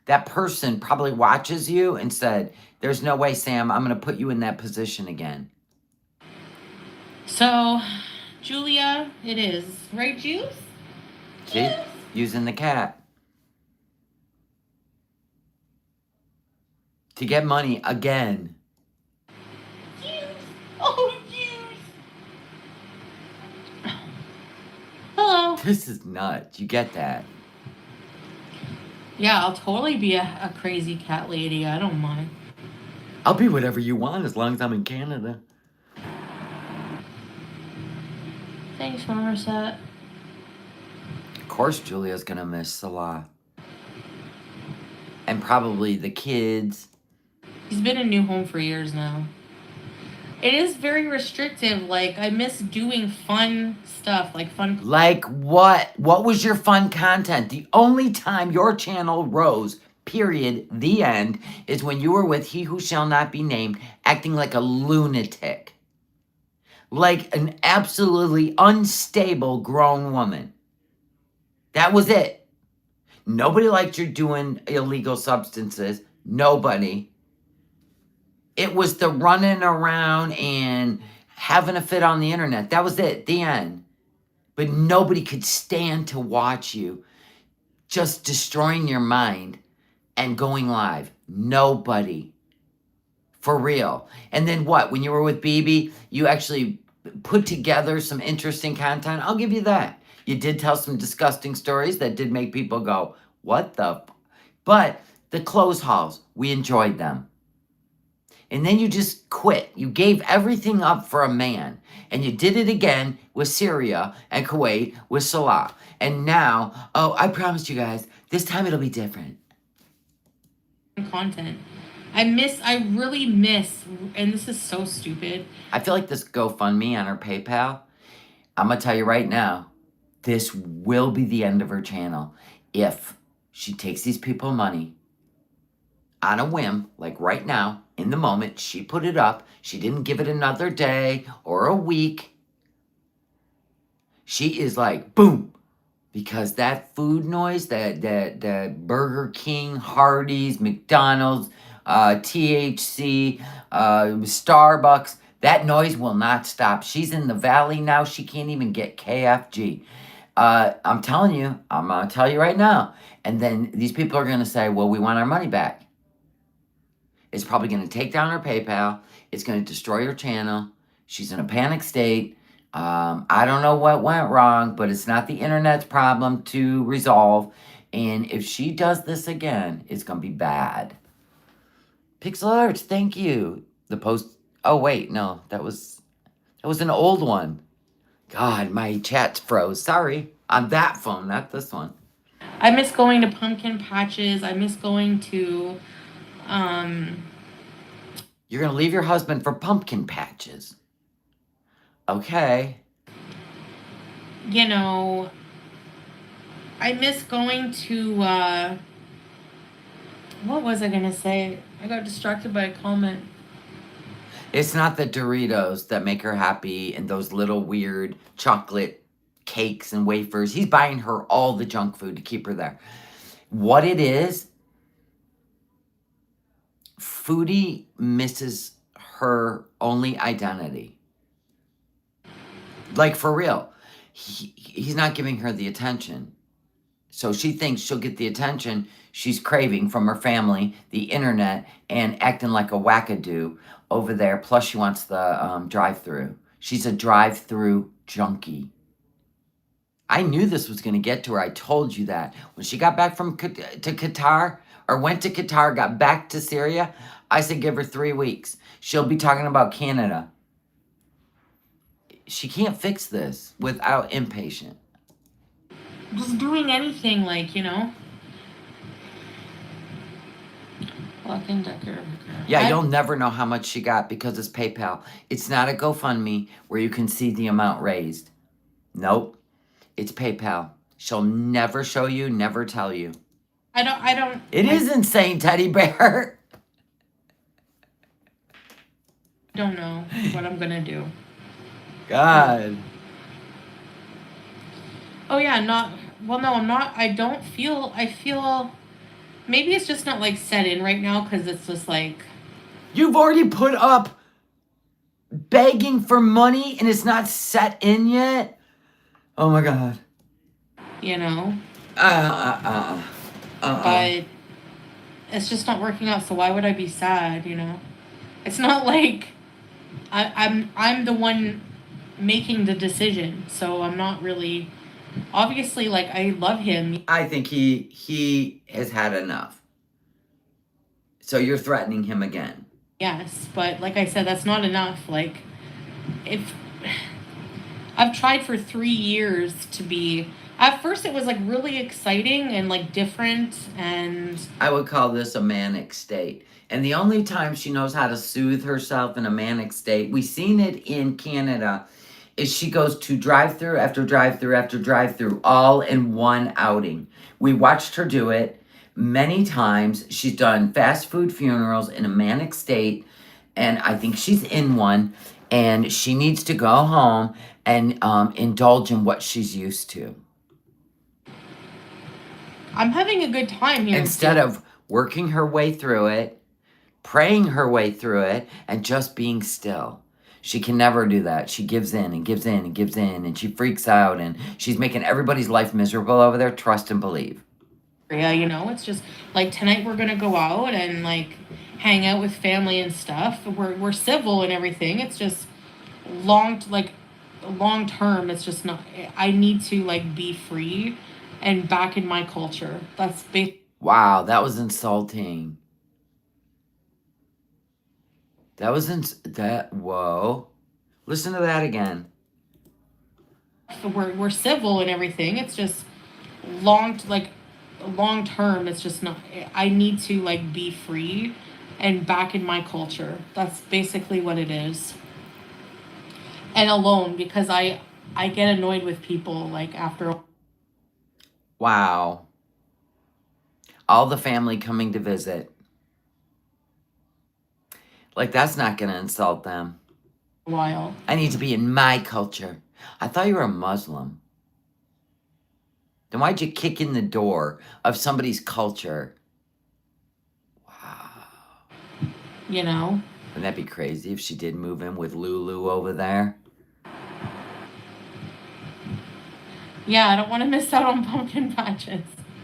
That person probably watches you and said, there's no way, Sam, I'm going to put you in that position again. So, Julia, it is. Right, Juice? See? Using the cat. To get money again. Juice! Oh, Juice! Hello. This is nuts. You get that. Yeah, I'll totally be a crazy cat lady. I don't mind. I'll be whatever you want as long as I'm in Canada. Thanks, Somerset. Of course, Julia's going to miss Salah. And probably the kids. He's been in new home for years now. It is very restrictive. Like, I miss doing fun stuff, like fun. Like what? What was your fun content? The only time your channel rose, period, the end, is when you were with He Who Shall Not Be Named, acting like a lunatic. Like an absolutely unstable grown woman. That was it. Nobody liked you doing illegal substances. Nobody. It was the running around and having a fit on the internet. That was it. The end. But nobody could stand to watch you just destroying your mind and going live. Nobody. For real. And then what? When you were with BB, you actually put together some interesting content. I'll give you that. You did tell some disgusting stories that did make people go, what the? But the clothes hauls, we enjoyed them. And then you just quit. You gave everything up for a man. And you did it again with Syria and Kuwait with Salah. And now, oh, I promised you guys, this time it'll be different. Content. I really miss, and this is so stupid. I feel like this GoFundMe on her PayPal, I'm going to tell you right now, this will be the end of her channel. If she takes these people money on a whim, like right now, in the moment, she put it up. She didn't give it another day or a week. She is like, boom. Because that food noise, that Burger King, Hardee's, McDonald's, THC, Starbucks, that noise will not stop. She's in the valley now. She can't even get KFG. I'm telling you, I'm going to tell you right now. And then these people are going to say, well, we want our money back. It's probably going to take down her PayPal. It's going to destroy her channel. She's in a panic state. I don't know what went wrong, but it's not the internet's problem to resolve. And if she does this again, it's going to be bad. Pixel Arts, thank you. The post. Oh, wait, no, that was an old one. God, my chat froze. Sorry. On that phone, not this one. I miss going to pumpkin patches. I miss going to, You're going to leave your husband for pumpkin patches. Okay. you know, I miss going to, what was I going to say? I got distracted by a comment. It's not the Doritos that make her happy and those little weird chocolate cakes and wafers. He's buying her all the junk food to keep her there. What it is, Foodie misses her only identity. Like, for real. He's not giving her the attention. So she thinks she'll get the attention she's craving from her family, the internet, and acting like a wackadoo over there. Plus, she wants the drive-thru. She's a drive-thru junkie. I knew this was going to get to her. I told you that. When she got back to Qatar, or went to Qatar, got back to Syria, I said give her 3 weeks. She'll be talking about Canada. She can't fix this without impatient. Just doing anything, like, you know. Black and Decker. Yeah, you'll never know how much she got because it's PayPal. It's not a GoFundMe where you can see the amount raised. Nope. It's PayPal. She'll never show you, never tell you. I don't. It is insane, teddy bear. Don't know what I'm gonna do. God. Oh yeah, not. Well, no, I'm not. I don't feel. I feel. Maybe it's just not like set in right now because it's just like. You've already put up begging for money and it's not set in yet? Oh my God. You know. Uh. But it's just not working out. So why would I be sad? You know. It's not like I'm the one making the decision, so I'm not really. Obviously, like I love him. I think he has had enough. So you're threatening him again. Yes, but like I said, that's not enough. Like if I've tried for 3 years to be. At first, it was like really exciting and like different, and I would call this a manic state. And the only time she knows how to soothe herself in a manic state, we've seen it in Canada, is she goes to drive-through after drive-through after drive-through, all in one outing. We watched her do it many times. She's done fast food funerals in a manic state, and I think she's in one, and she needs to go home and indulge in what she's used to. I'm having a good time here. Instead of working her way through it, praying her way through it, and just being still. She can never do that. She gives in and gives in and gives in, and she freaks out, and she's making everybody's life miserable over there. Trust and believe. Yeah, you know, it's just like tonight we're gonna go out and like hang out with family and stuff. We're civil and everything. It's just long term. It's just not. I need to like be free and back in my culture. That's Wow, that was insulting. That was whoa. Listen to that again. we're civil and everything. It's just long term. It's just not. I need to like be free and back in my culture. That's basically what it is. And alone because I get annoyed with people like after. Wow. All the family coming to visit. Like, that's not going to insult them. A while. I need to be in my culture. I thought you were a Muslim. Then why'd you kick in the door of somebody's culture? Wow. You know? Wouldn't that be crazy if she did move in with Lulu over there? Yeah, I don't want to miss out on pumpkin patches.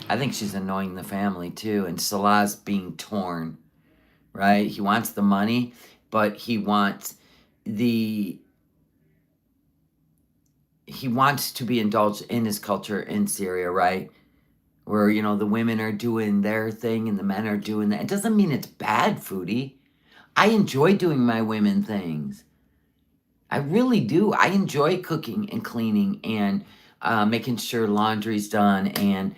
I think she's annoying the family too, and Salah's being torn, right? He wants the money, but he wants to be indulged in his culture in Syria, right? Where, you know, the women are doing their thing and the men are doing that. It doesn't mean it's bad, Foodie. I enjoy doing my women things. I really do. I enjoy cooking and cleaning and making sure laundry's done and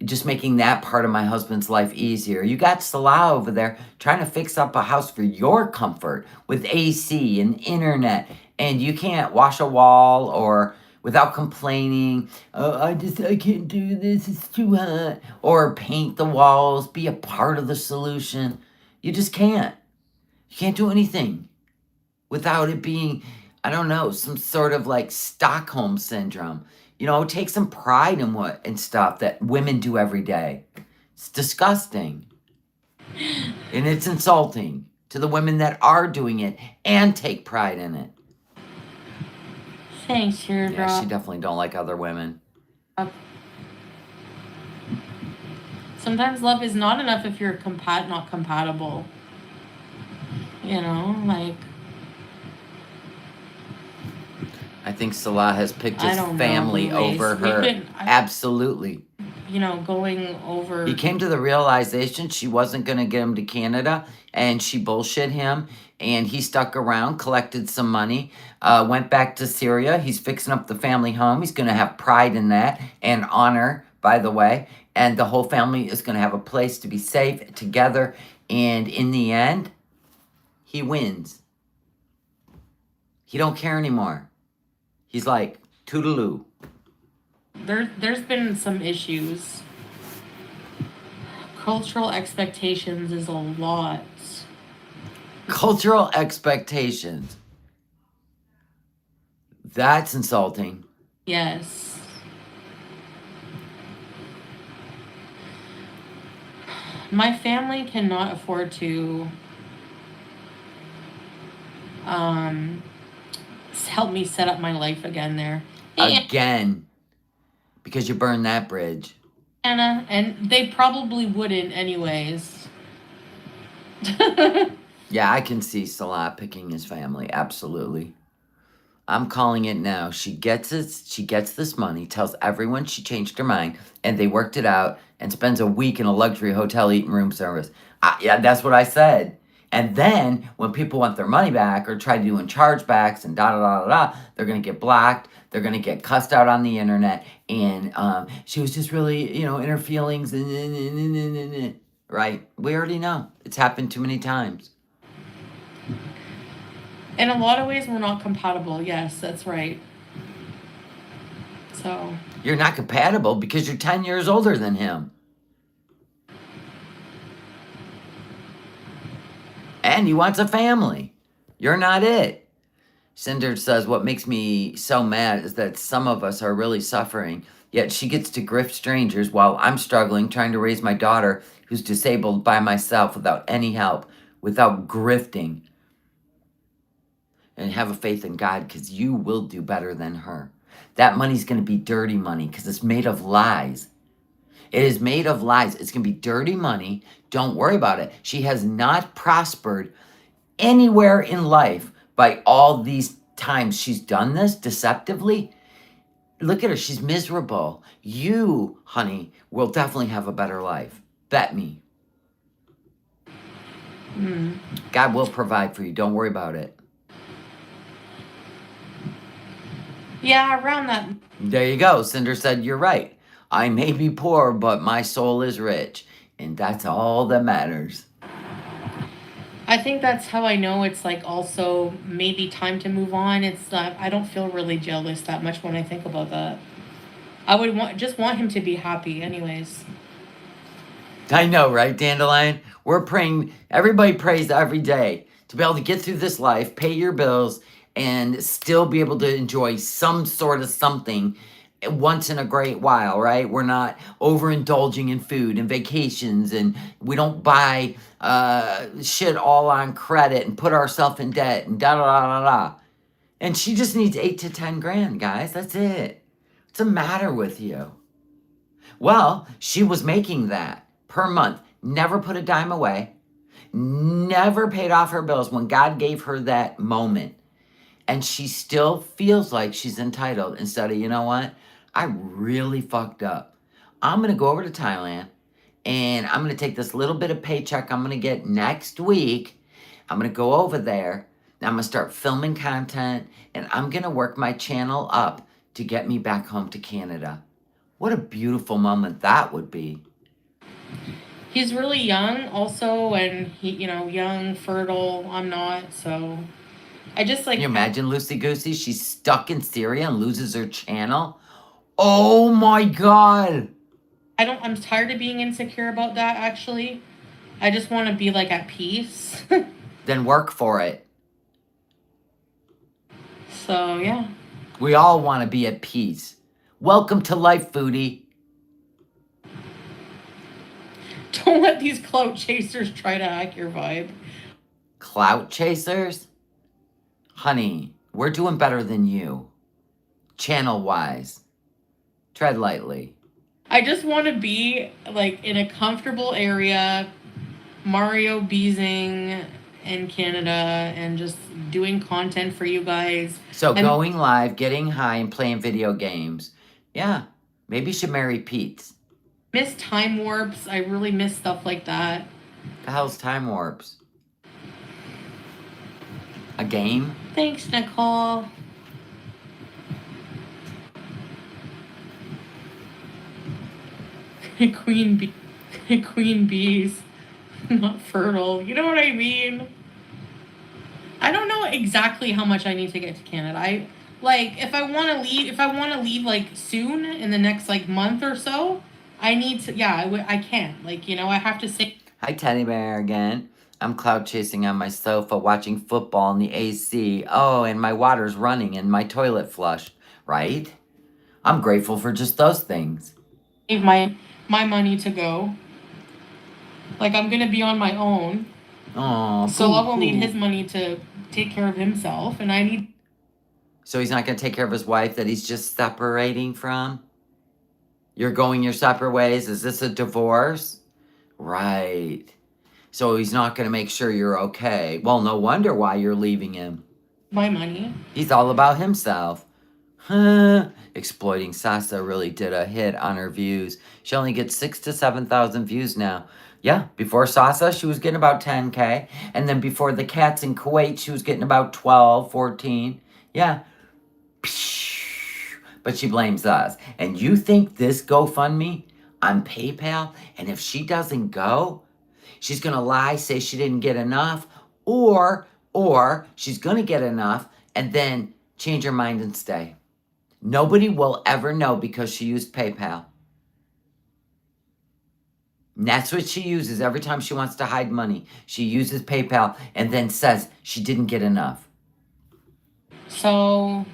just making that part of my husband's life easier. You got Salah over there trying to fix up a house for your comfort with AC and internet, and you can't wash a wall or without complaining, oh, I can't do this, it's too hot, or paint the walls, be a part of the solution. You just can't. You can't do anything without it being, I don't know, some sort of like Stockholm syndrome. You know, take some pride in what and stuff that women do every day. It's disgusting. And it's insulting to the women that are doing it and take pride in it. Thanks, Teardrop. Yeah, she definitely don't like other women. Sometimes love is not enough if you're not compatible. You know, like. I think Salah has picked his I don't family know, over her. Absolutely. You know, going over. He came to the realization she wasn't going to get him to Canada, and she bullshit him, and he stuck around, collected some money, went back to Syria. He's fixing up the family home. He's going to have pride in that and honor, by the way, and the whole family is going to have a place to be safe together, and in the end, he wins. He don't care anymore. He's like, toodaloo. There's been some issues. Cultural expectations is a lot. Cultural expectations. That's insulting. Yes. My family cannot afford to um, help me set up my life again there. Hey, Again. Because you burned that bridge. Anna, and they probably wouldn't anyways. Yeah, I can see Salah picking his family. Absolutely. I'm calling it now. She gets it. She gets this money, tells everyone she changed her mind, and they worked it out, and spends a week in a luxury hotel eating room service. Yeah, that's what I said. And then when people want their money back or try doing chargebacks and da da da da da, they're gonna get blocked. They're gonna get cussed out on the internet. And she was just really, in her feelings. Right? We already know. It's happened too many times. In a lot of ways, we're not compatible. Yes, that's right. So. You're not compatible because you're 10 years older than him. And he wants a family. You're not it. Cinder says, what makes me so mad is that some of us are really suffering, yet she gets to grift strangers while I'm struggling trying to raise my daughter who's disabled by myself without any help, without grifting. And have a faith in God because you will do better than her. That money's going to be dirty money because it's made of lies. It is made of lies. It's going to be dirty money. Don't worry about it. She has not prospered anywhere in life by all these times she's done this deceptively. Look at her. She's miserable. You, honey, will definitely have a better life. Bet me. God will provide for you. Don't worry about it. Yeah, around that. There you go. Cinder said, you're right. I may be poor, but my soul is rich. And that's all that matters. I think that's how I know it's like also maybe time to move on. It's not, I don't feel really jealous that much when I think about that. I would just want him to be happy anyways. I know, right, Dandelion? We're praying, everybody prays every day to be able to get through this life, pay your bills, and still be able to enjoy some sort of something once in a great while, right? We're not overindulging in food and vacations, and we don't buy shit all on credit and put ourselves in debt and da da da da da. And she just needs 8 to 10 grand, guys. That's it. What's the matter with you? Well, she was making that per month, never put a dime away, never paid off her bills when God gave her that moment. And she still feels like she's entitled instead of, you know what? I really fucked up. I'm going to go over to Thailand and I'm going to take this little bit of paycheck I'm going to get next week. I'm going to go over there. And I'm going to start filming content and I'm going to work my channel up to get me back home to Canada. What a beautiful moment that would be. He's really young also, and he, young, fertile. I'm not, so I just like. Can you imagine Lucy Goosey? She's stuck in Syria and loses her channel. Oh my God. I'm tired of being insecure about that, actually. I just want to be like at peace. Then work for it. So, yeah. We all want to be at peace. Welcome to life, Foodie. Don't let these clout chasers try to hack your vibe. Clout chasers? Honey, we're doing better than you. Channel-wise. Tread lightly. I just want to be, like, in a comfortable area, Mario Beezing in Canada, and just doing content for you guys. So going live, getting high, and playing video games. Yeah, maybe you should marry Pete. Miss time warps. I really miss stuff like that. The hell's time warps? A game? Thanks, Nicole. Queen bees, not fertile. You know what I mean? I don't know exactly how much I need to get to Canada. If I want to leave like soon in the next like month or so, I need to, yeah, I can't. Like, you know, I have to say. Hi, Teddy Bear again. I'm cloud chasing on my sofa, watching football in the AC. Oh, and my water's running and my toilet flushed, right? I'm grateful for just those things. Save my money to go. Like, I'm gonna be on my own. Oh, So I will need his money to take care of himself, and I need. So he's not going to take care of his wife that he's just separating from? You're going your separate ways? Is this a divorce? Right. So he's not going to make sure you're okay. Well, no wonder why you're leaving him. My money. He's all about himself. Huh. Exploiting Sasa really did a hit on her views. She only gets 6,000 to 7,000 views now. Yeah, before Sasa, she was getting about 10K. And then before the cats in Kuwait, she was getting about 12, 14. Yeah. But she blames us. And you think this GoFundMe on PayPal, and if she doesn't go, she's going to lie, say she didn't get enough, or she's going to get enough and then change her mind and stay. Nobody will ever know because she used PayPal. And that's what she uses every time she wants to hide money. She uses PayPal and then says she didn't get enough. So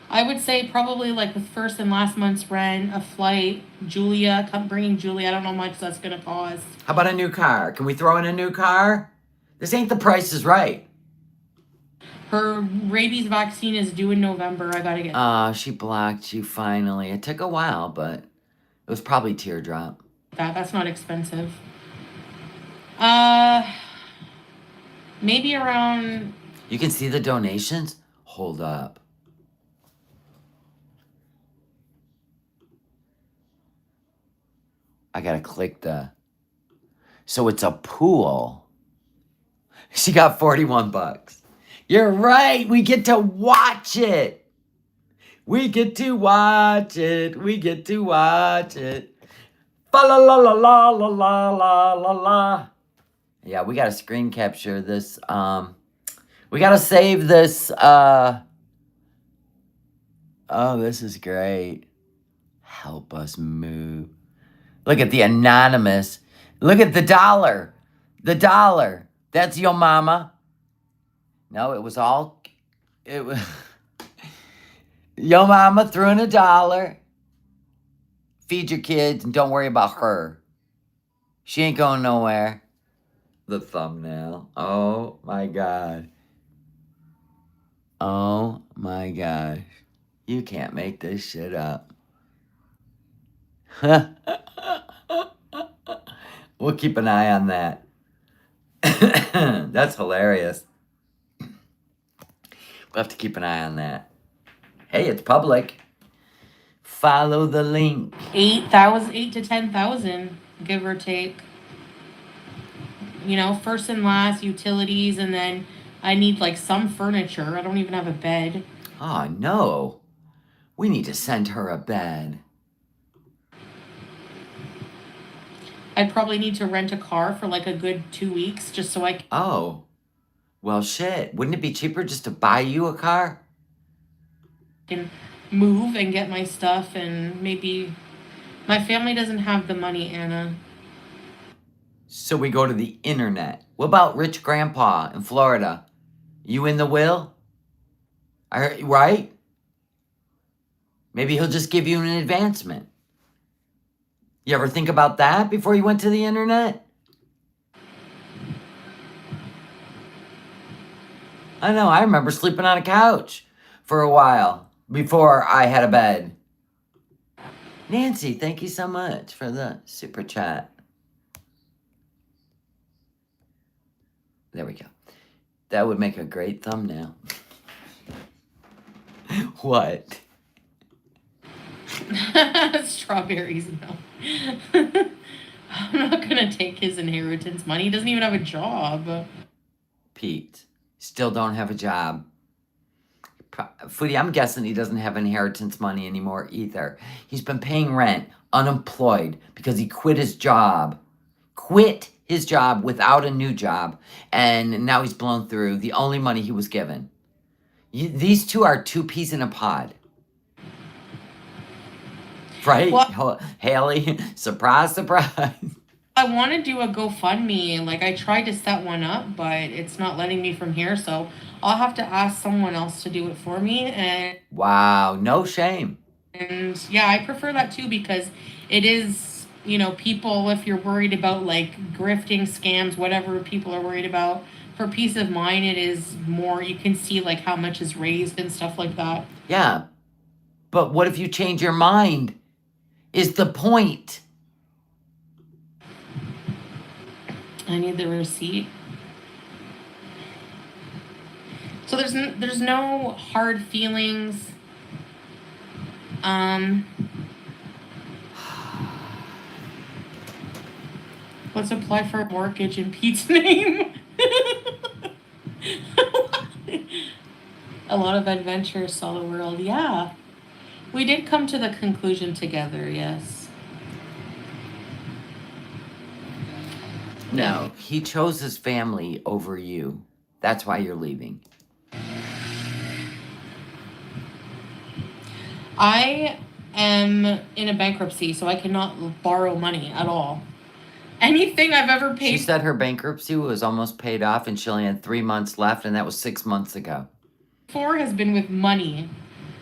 I would say probably like with first and last month's rent, a flight, Julia, bringing Julia. I don't know how much that's gonna cost. How about a new car? Can we throw in a new car? This ain't The Price is Right. Her rabies vaccine is due in November. I gotta get. She blocked you finally. It took a while, but it was probably teardrop. That's not expensive. Maybe around. You can see the donations? Hold up. I gotta click the... So it's a pool. She got 41 bucks. You're right. We get to watch it. We get to watch it. We get to watch it. Fa la la la la la la la la la. Yeah, we gotta screen capture this. We gotta save this. Oh, this is great. Help us move. Look at the anonymous. Look at the dollar. The dollar. That's your mama. No, it was all. It was. Yo mama threw in $1. Feed your kids and don't worry about her. She ain't going nowhere. The thumbnail. Oh my God. Oh my gosh. You can't make this shit up. We'll keep an eye on that. That's hilarious. We'll have to keep an eye on that. Hey, it's public. Follow the link. 8 to 10,000, give or take. You know, first and last, utilities, and then I need like some furniture. I don't even have a bed. Oh no. We need to send her a bed. I'd probably need to rent a car for like a good 2 weeks just so I Oh. Well, shit. Wouldn't it be cheaper just to buy you a car? can move and get my stuff, and maybe my family doesn't have the money, Anna. So we go to the internet. What about Rich Grandpa in Florida? You in the will? Right? Maybe he'll just give you an advancement. You ever think about that before you went to the internet? I know, I remember sleeping on a couch for a while before I had a bed. Nancy, thank you so much for the super chat. There we go. That would make a great thumbnail. What? Strawberries, no. I'm not gonna take his inheritance money. He doesn't even have a job. Pete, still don't have a job. Foodie, I'm guessing he doesn't have inheritance money anymore either. He's been paying rent, unemployed, because he quit his job. Quit his job without a new job, and now he's blown through the only money he was given. These two are two peas in a pod. Right? Well, Haley, surprise, surprise. I want to do a GoFundMe. Like I tried to set one up, but it's not letting me from here. So I'll have to ask someone else to do it for me. Wow, no shame. And yeah, I prefer that too because it is, people, if you're worried about like grifting scams, whatever people are worried about, for peace of mind, it is more, you can see like how much is raised and stuff like that. Yeah, but what if you change your mind? Is the point. I need the receipt. So there's no hard feelings. Um, let's apply for a mortgage in Pete's name. A lot of adventures saw the world. Yeah. We did come to the conclusion together, yes. No, he chose his family over you. That's why you're leaving. I am in a bankruptcy, so I cannot borrow money at all. Anything I've ever She paid said her bankruptcy was almost paid off and she only had 3 months left, and that was 6 months ago. for has been with money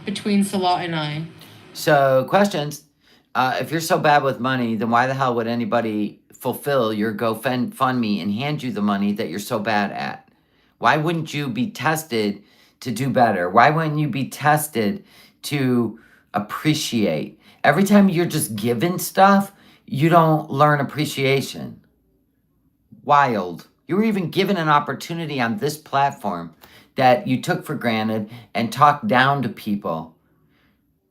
between Salah and I. So, questions. If you're so bad with money, then why the hell would anybody fulfill your GoFundMe and hand you the money that you're so bad at? Why wouldn't you be tested to do better? Why wouldn't you be tested to appreciate? Every time you're just given stuff, you don't learn appreciation. Wild. You were even given an opportunity on this platform that you took for granted and talked down to people.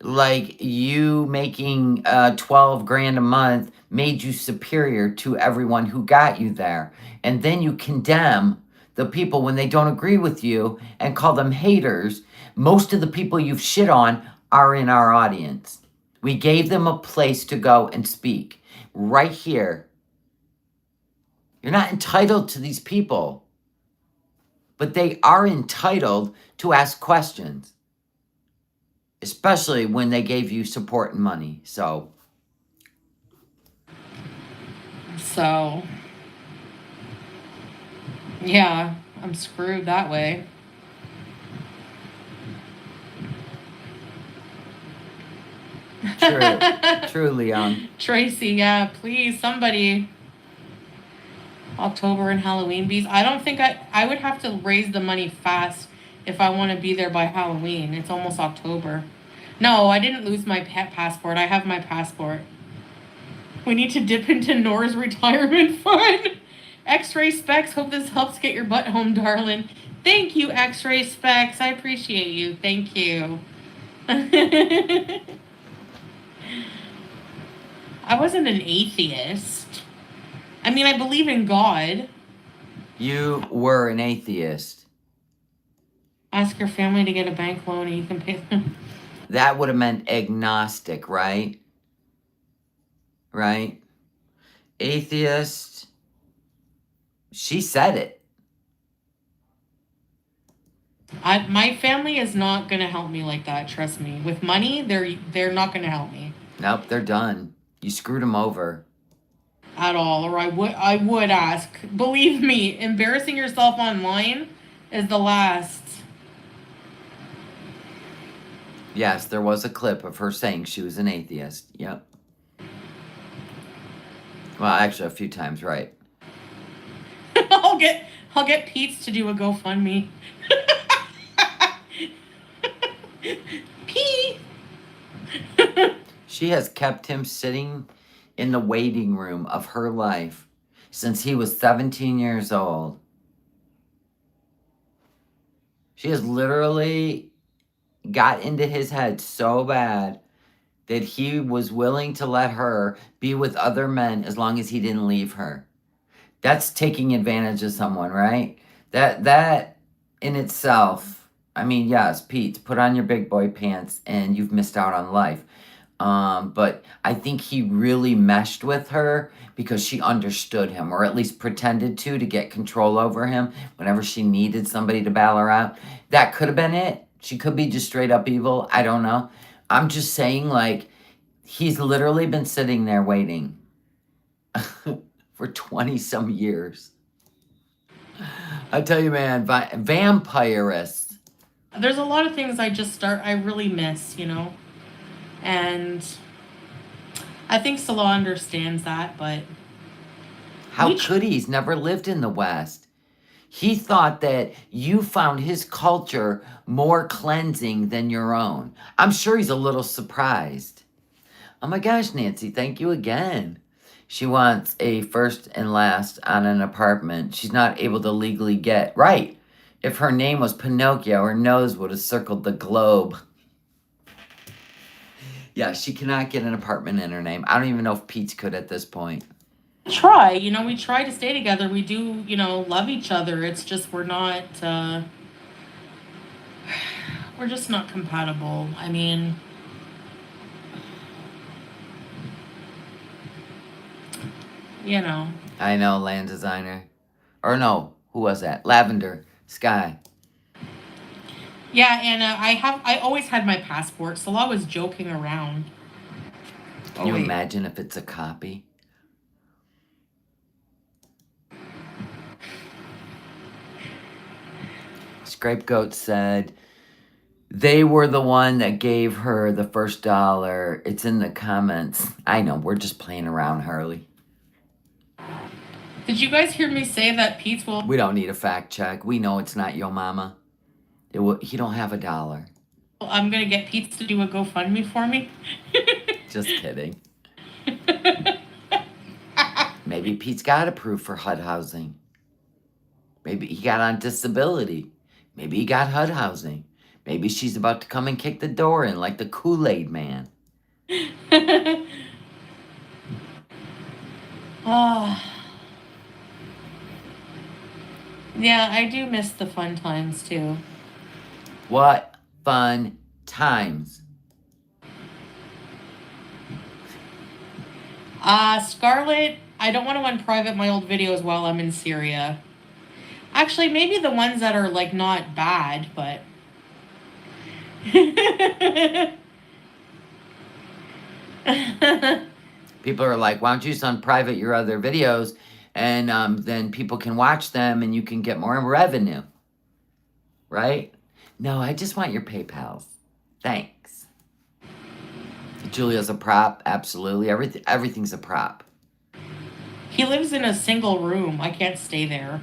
Like you making 12 grand a month made you superior to everyone who got you there. And then you condemn the people when they don't agree with you and call them haters. Most of the people you've shit on are in our audience. We gave them a place to go and speak right here. You're not entitled to these people, but they are entitled to ask questions, especially when they gave you support and money. So, Yeah, I'm screwed that way. true, Leon. Tracy, yeah, please, somebody. October and Halloween bees. I don't think I would have to raise the money fast if I want to be there by Halloween. It's almost October. No, I didn't lose my passport. I have my passport. We need to dip into Nora's retirement fund. X-ray specs. Hope this helps get your butt home, darling. Thank you, X-ray specs. I appreciate you. Thank you. I wasn't an atheist. I mean, I believe in God. You were an atheist. Ask your family to get a bank loan and you can pay them. That would have meant agnostic, right? Right? Atheist. She said it. My family is not gonna help me like that. Trust me. With money, they're not gonna help me Nope, they're done. You screwed them over. at all. Or I would ask. Believe me, embarrassing yourself online is the last. Yes, there was a clip of her saying she was an atheist. Yep. Well, actually, a few times, right? I'll get Pete's to do a GoFundMe. Pete. She has kept him sitting in the waiting room of her life since he was 17 years old. She has literally got into his head so bad that he was willing to let her be with other men as long as he didn't leave her. That's taking advantage of someone, right? That in itself, I mean, yes, Pete, put on your big boy pants and you've missed out on life. But I think he really meshed with her because she understood him, or at least pretended to get control over him whenever she needed somebody to bail her out. That could have been it. She could be just straight up evil. I don't know. I'm just saying, like, He's literally been sitting there waiting for 20 some years. I tell you, man, vampirist. There's a lot of things I really miss, you know? And I think Salah understands that, but How could he? He's never lived in the West. He thought that you found his culture more cleansing than your own. I'm sure he's a little surprised. Oh my gosh, Nancy, thank you again. She wants a first and last on an apartment she's not able to legally get. Right. If her name was Pinocchio, her nose would have circled the globe. Yeah, she cannot get an apartment in her name. I don't even know if Pete's could at this point. we try to stay together. We do, love each other. It's just we're just not compatible. I mean, I know, land designer. Or no, who was that? Lavender Sky. Yeah, and I always had my passport. Salah was joking around. Can you imagine if it's a copy? Scapegoat said they were the one that gave her the first $1. It's in the comments. I know, we're just playing around, Harley. Did you guys hear me say that Pete's will... We don't need a fact check. We know it's not your mama. He don't have $1. I'm going to get Pete to do a GoFundMe for me. Just kidding. Maybe Pete's got approved for HUD housing. Maybe he got on disability. Maybe he got HUD housing. Maybe she's about to come and kick the door in like the Kool-Aid man. Yeah, I do miss the fun times too. What fun times. Scarlett, I don't want to unprivate my old videos while I'm in Syria. Actually, maybe the ones that are like not bad, but people are like, why don't you just unprivate your other videos and then people can watch them and you can get more revenue, right? No, I just want your PayPals. Thanks. Julia's a prop. Absolutely. Everything's a prop. He lives in a single room. I can't stay there.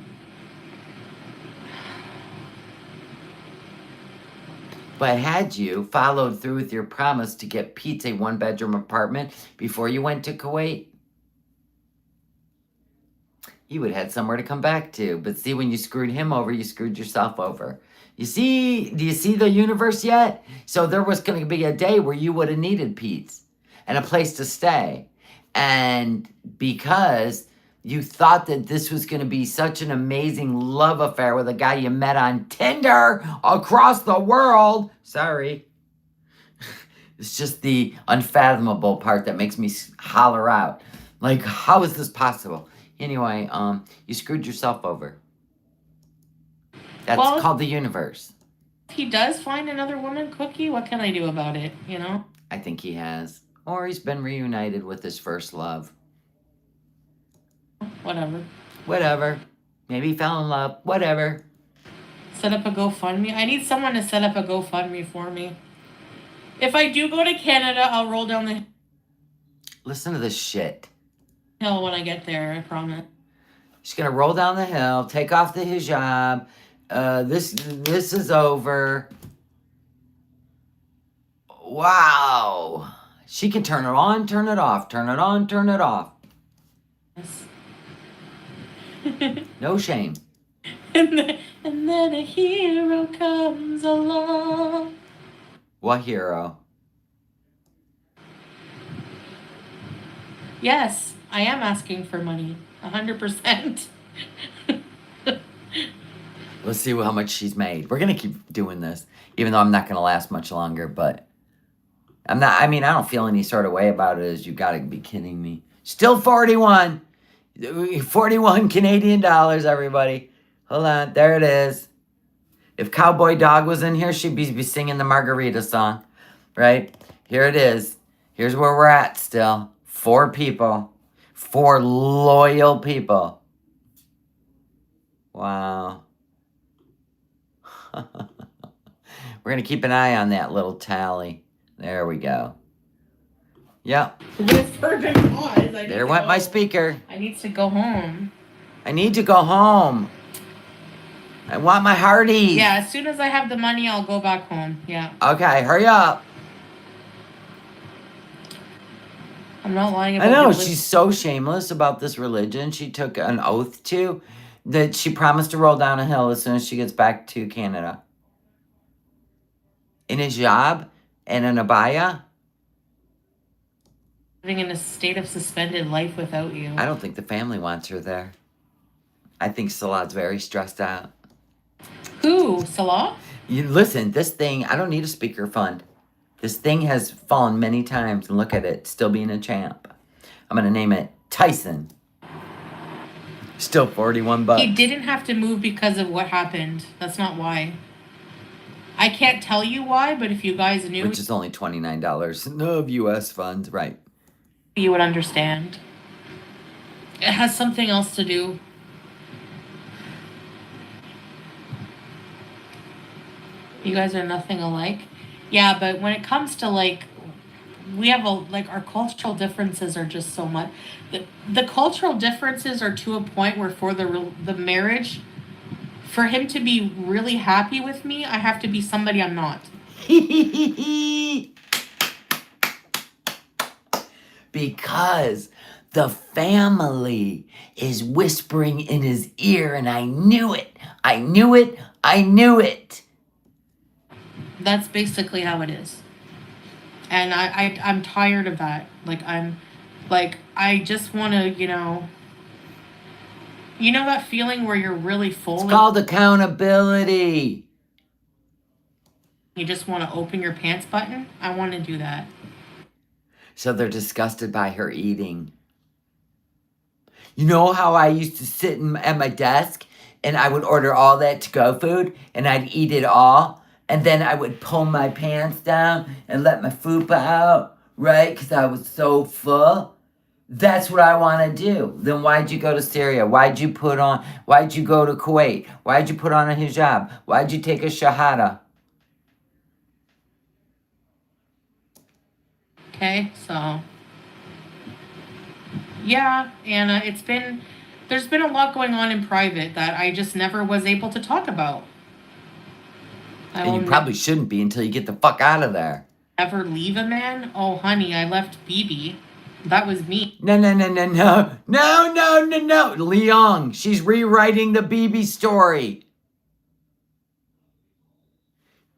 But had you followed through with your promise to get Pete a one-bedroom apartment before you went to Kuwait, you would have had somewhere to come back to. But see, when you screwed him over, you screwed yourself over. Do you see the universe yet? So there was going to be a day where you would have needed Pete's and a place to stay. And because you thought that this was going to be such an amazing love affair with a guy you met on Tinder across the world. Sorry. It's just the unfathomable part that makes me holler out. Like, how is this possible? Anyway, you screwed yourself over. That's called the universe. If he does find another woman, Cookie, what can I do about it, I think he has. Or he's been reunited with his first love. Whatever. Maybe he fell in love. Whatever. Set up a GoFundMe. I need someone to set up a GoFundMe for me. If I do go to Canada, I'll roll down the... Listen to this shit. ...hill when I get there, I promise. She's going to roll down the hill, take off the hijab. This is over. Wow. She can turn it on, turn it off, turn it on, turn it off. Yes. No shame. And then a hero comes along. What hero? Yes, I am asking for money. 100%. Let's see how much she's made. We're going to keep doing this, even though I'm not going to last much longer, but I don't feel any sort of way about it, as you got to be kidding me. Still 41. 41 Canadian dollars, everybody. Hold on. There it is. If Cowboy Dog was in here, she'd be singing the Margarita song, right? Here it is. Here's where we're at still. 4 people. 4 loyal people. Wow. We're going to keep an eye on that little tally. There we go. Yep. There went my speaker. I need to go home. I need to go home. I want my Hardee's. Yeah, as soon as I have the money, I'll go back home. Yeah. Okay, hurry up. I'm not lying about I know, your she's so shameless about this religion. She took an oath to that she promised to roll down a hill as soon as she gets back to Canada. In a hijab and an abaya. living in a state of suspended life without you. I don't think the family wants her there. I think Salad's very stressed out. Who? Salah? You listen, this thing, I don't need a speaker fund. This thing has fallen many times, and look at it, still being a champ. I'm going to name it Tyson. Still 41 bucks. He didn't have to move because of what happened. That's not why. I can't tell you why, but if you guys knew... Which is only $29. No of U.S. funds, right. You would understand. It has something else to do. You guys are nothing alike. Yeah, but when it comes to like, we have our cultural differences are just so much. The cultural differences are to a point where for the marriage, for him to be really happy with me, I have to be somebody I'm not. Because the family is whispering in his ear, and I knew it. I knew it. I knew it. That's basically how it is. And I'm tired of that. I just want to, you know that feeling where you're really full? It's called accountability. You just want to open your pants button? I want to do that. So they're disgusted by her eating. You know how I used to sit at my desk and I would order all that to-go food and I'd eat it all? And then I would pull my pants down and let my fupa out, right? Because I was so full. That's what I want to do. Then why'd you go to Syria? Why'd you go to Kuwait? Why'd you put on a hijab? Why'd you take a shahada? Okay, so... Yeah, Anna, there's been a lot going on in private that I just never was able to talk about. And you probably shouldn't be until you get the fuck out of there. Ever leave a man? Oh, honey, I left BB. That was me. No. Leong, she's rewriting the BB story.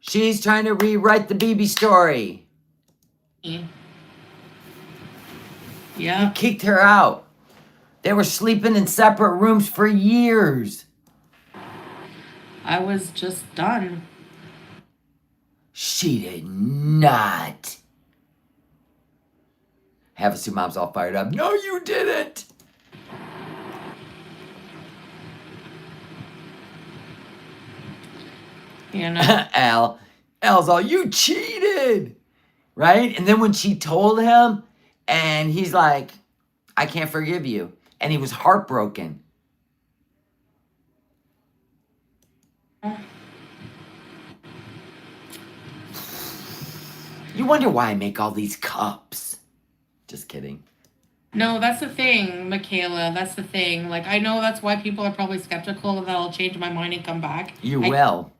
She's trying to rewrite the BB story. Yeah. You kicked her out. They were sleeping in separate rooms for years. I was just done. She did not. Havasu mom's all fired up. No, you didn't. Al's all, you cheated. Right? And then when she told him, and he's like, I can't forgive you. And he was heartbroken. You wonder why I make all these cups. Just kidding. No, that's the thing, Michaela. That's the thing. Like, I know that's why people are probably skeptical that I'll change my mind and come back. You will.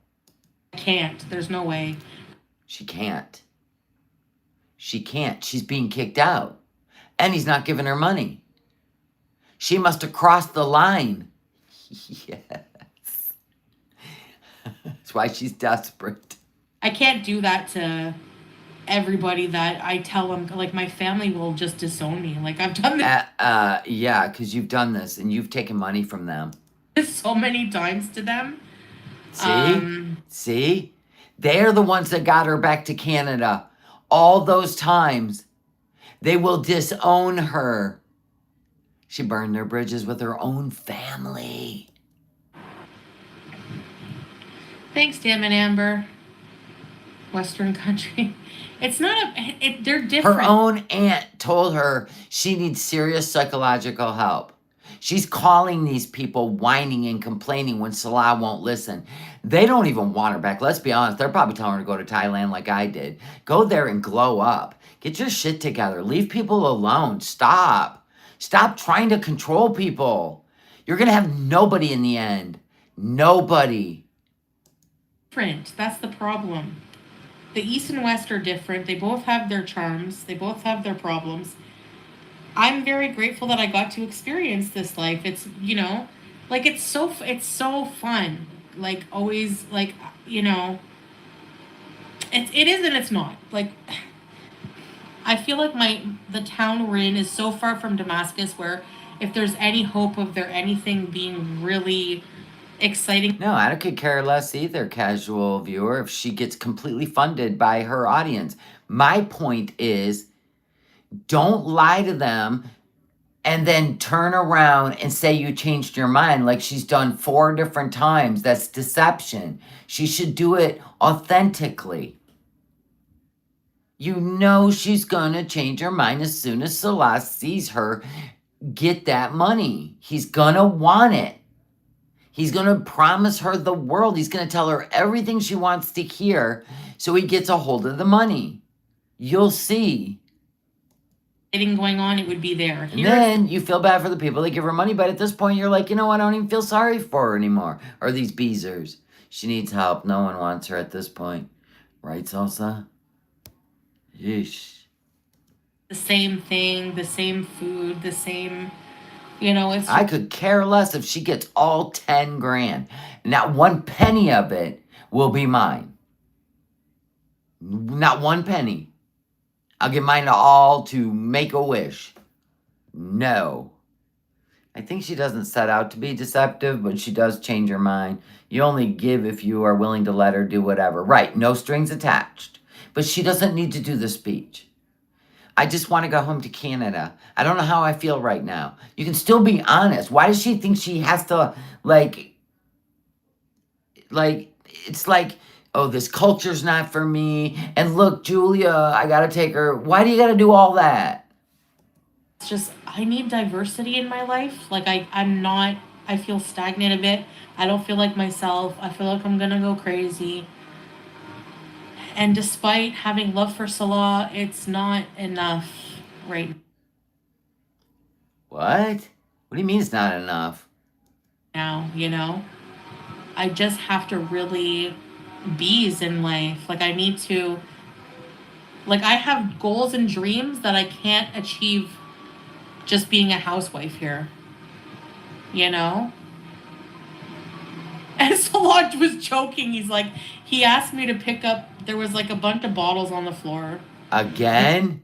I can't. There's no way. She can't. She can't. She's being kicked out. And he's not giving her money. She must have crossed the line. Yes. That's why she's desperate. I can't do that to everybody that I tell them. Like, my family will just disown me. Like, I've done this. Yeah, because you've done this and you've taken money from them. So many times to them. See? They're the ones that got her back to Canada. All those times. They will disown her. She burned their bridges with her own family. Thanks, Damn and Amber. Western country. It's not they're Her different. own aunt told her she needs serious psychological help. She's calling these people whining and complaining when Salah won't listen. They don't even want her back. Let's be honest. They're probably telling her to go to Thailand like I did. Go there and glow up. Get your shit together. Leave people alone. Stop. Stop trying to control people. You're going to have nobody in the end. Nobody. Different. That's the problem. The East and West are different. They both have their charms. They both have their problems. I'm very grateful that I got to experience this life. It's, like it's so fun. Like always, like, it is and it's not. Like I feel like the town we're in is so far from Damascus where if there's any hope of there anything being really exciting. No, I could care less either, casual viewer, if she gets completely funded by her audience. My point is, don't lie to them and then turn around and say you changed your mind like she's done 4 different times. That's deception. She should do it authentically. You know she's gonna change her mind as soon as Salah sees her get that money. He's gonna want it. He's going to promise her the world. He's going to tell her everything she wants to hear so he gets a hold of the money. You'll see. Anything going on, it would be there. And then you feel bad for the people that give her money, but at this point you're like, you know, I don't even feel sorry for her anymore. Or these beezers. She needs help. No one wants her at this point. Right, Salsa? Yeesh. The same thing, the same food, the same... it's... I could care less if she gets all 10 grand. Not 1 penny of it will be mine. Not 1 penny. I'll give mine all to Make-A-Wish. No. I think she doesn't set out to be deceptive, but she does change her mind. You only give if you are willing to let her do whatever. Right, no strings attached. But she doesn't need to do the speech. I just want to go home to Canada. I don't know how I feel right now. You can still be honest. Why does she think she has to, it's like, oh, this culture's not for me. And look, Julia, I got to take her. Why do you got to do all that? It's just, I need diversity in my life. Like, I feel stagnant a bit. I don't feel like myself. I feel like I'm going to go crazy. And despite having love for Salah, it's not enough right What? What do you mean it's not enough? now, I just have to really bees in life. Like, I need to... Like, I have goals and dreams that I can't achieve just being a housewife here. And Salah was joking. He's like, he asked me to pick up... There was like a bunch of bottles on the floor. Again?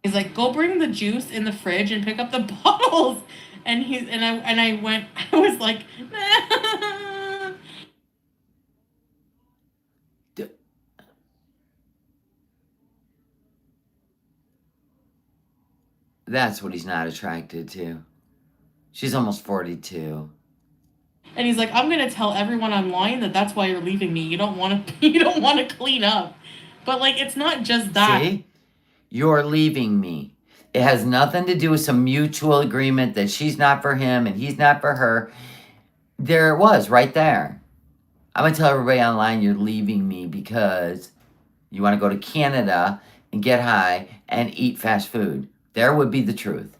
He's like, go bring the juice in the fridge and pick up the bottles. And I went, I was like, nah. That's what he's not attracted to. She's almost 42. And he's like, I'm gonna tell everyone online that's why you're leaving me. You don't want to clean up. But like, it's not just that. See? You're leaving me. It has nothing to do with some mutual agreement that she's not for him and he's not for her. There it was, right there. I'm going to tell everybody online you're leaving me because you want to go to Canada and get high and eat fast food. There would be the truth.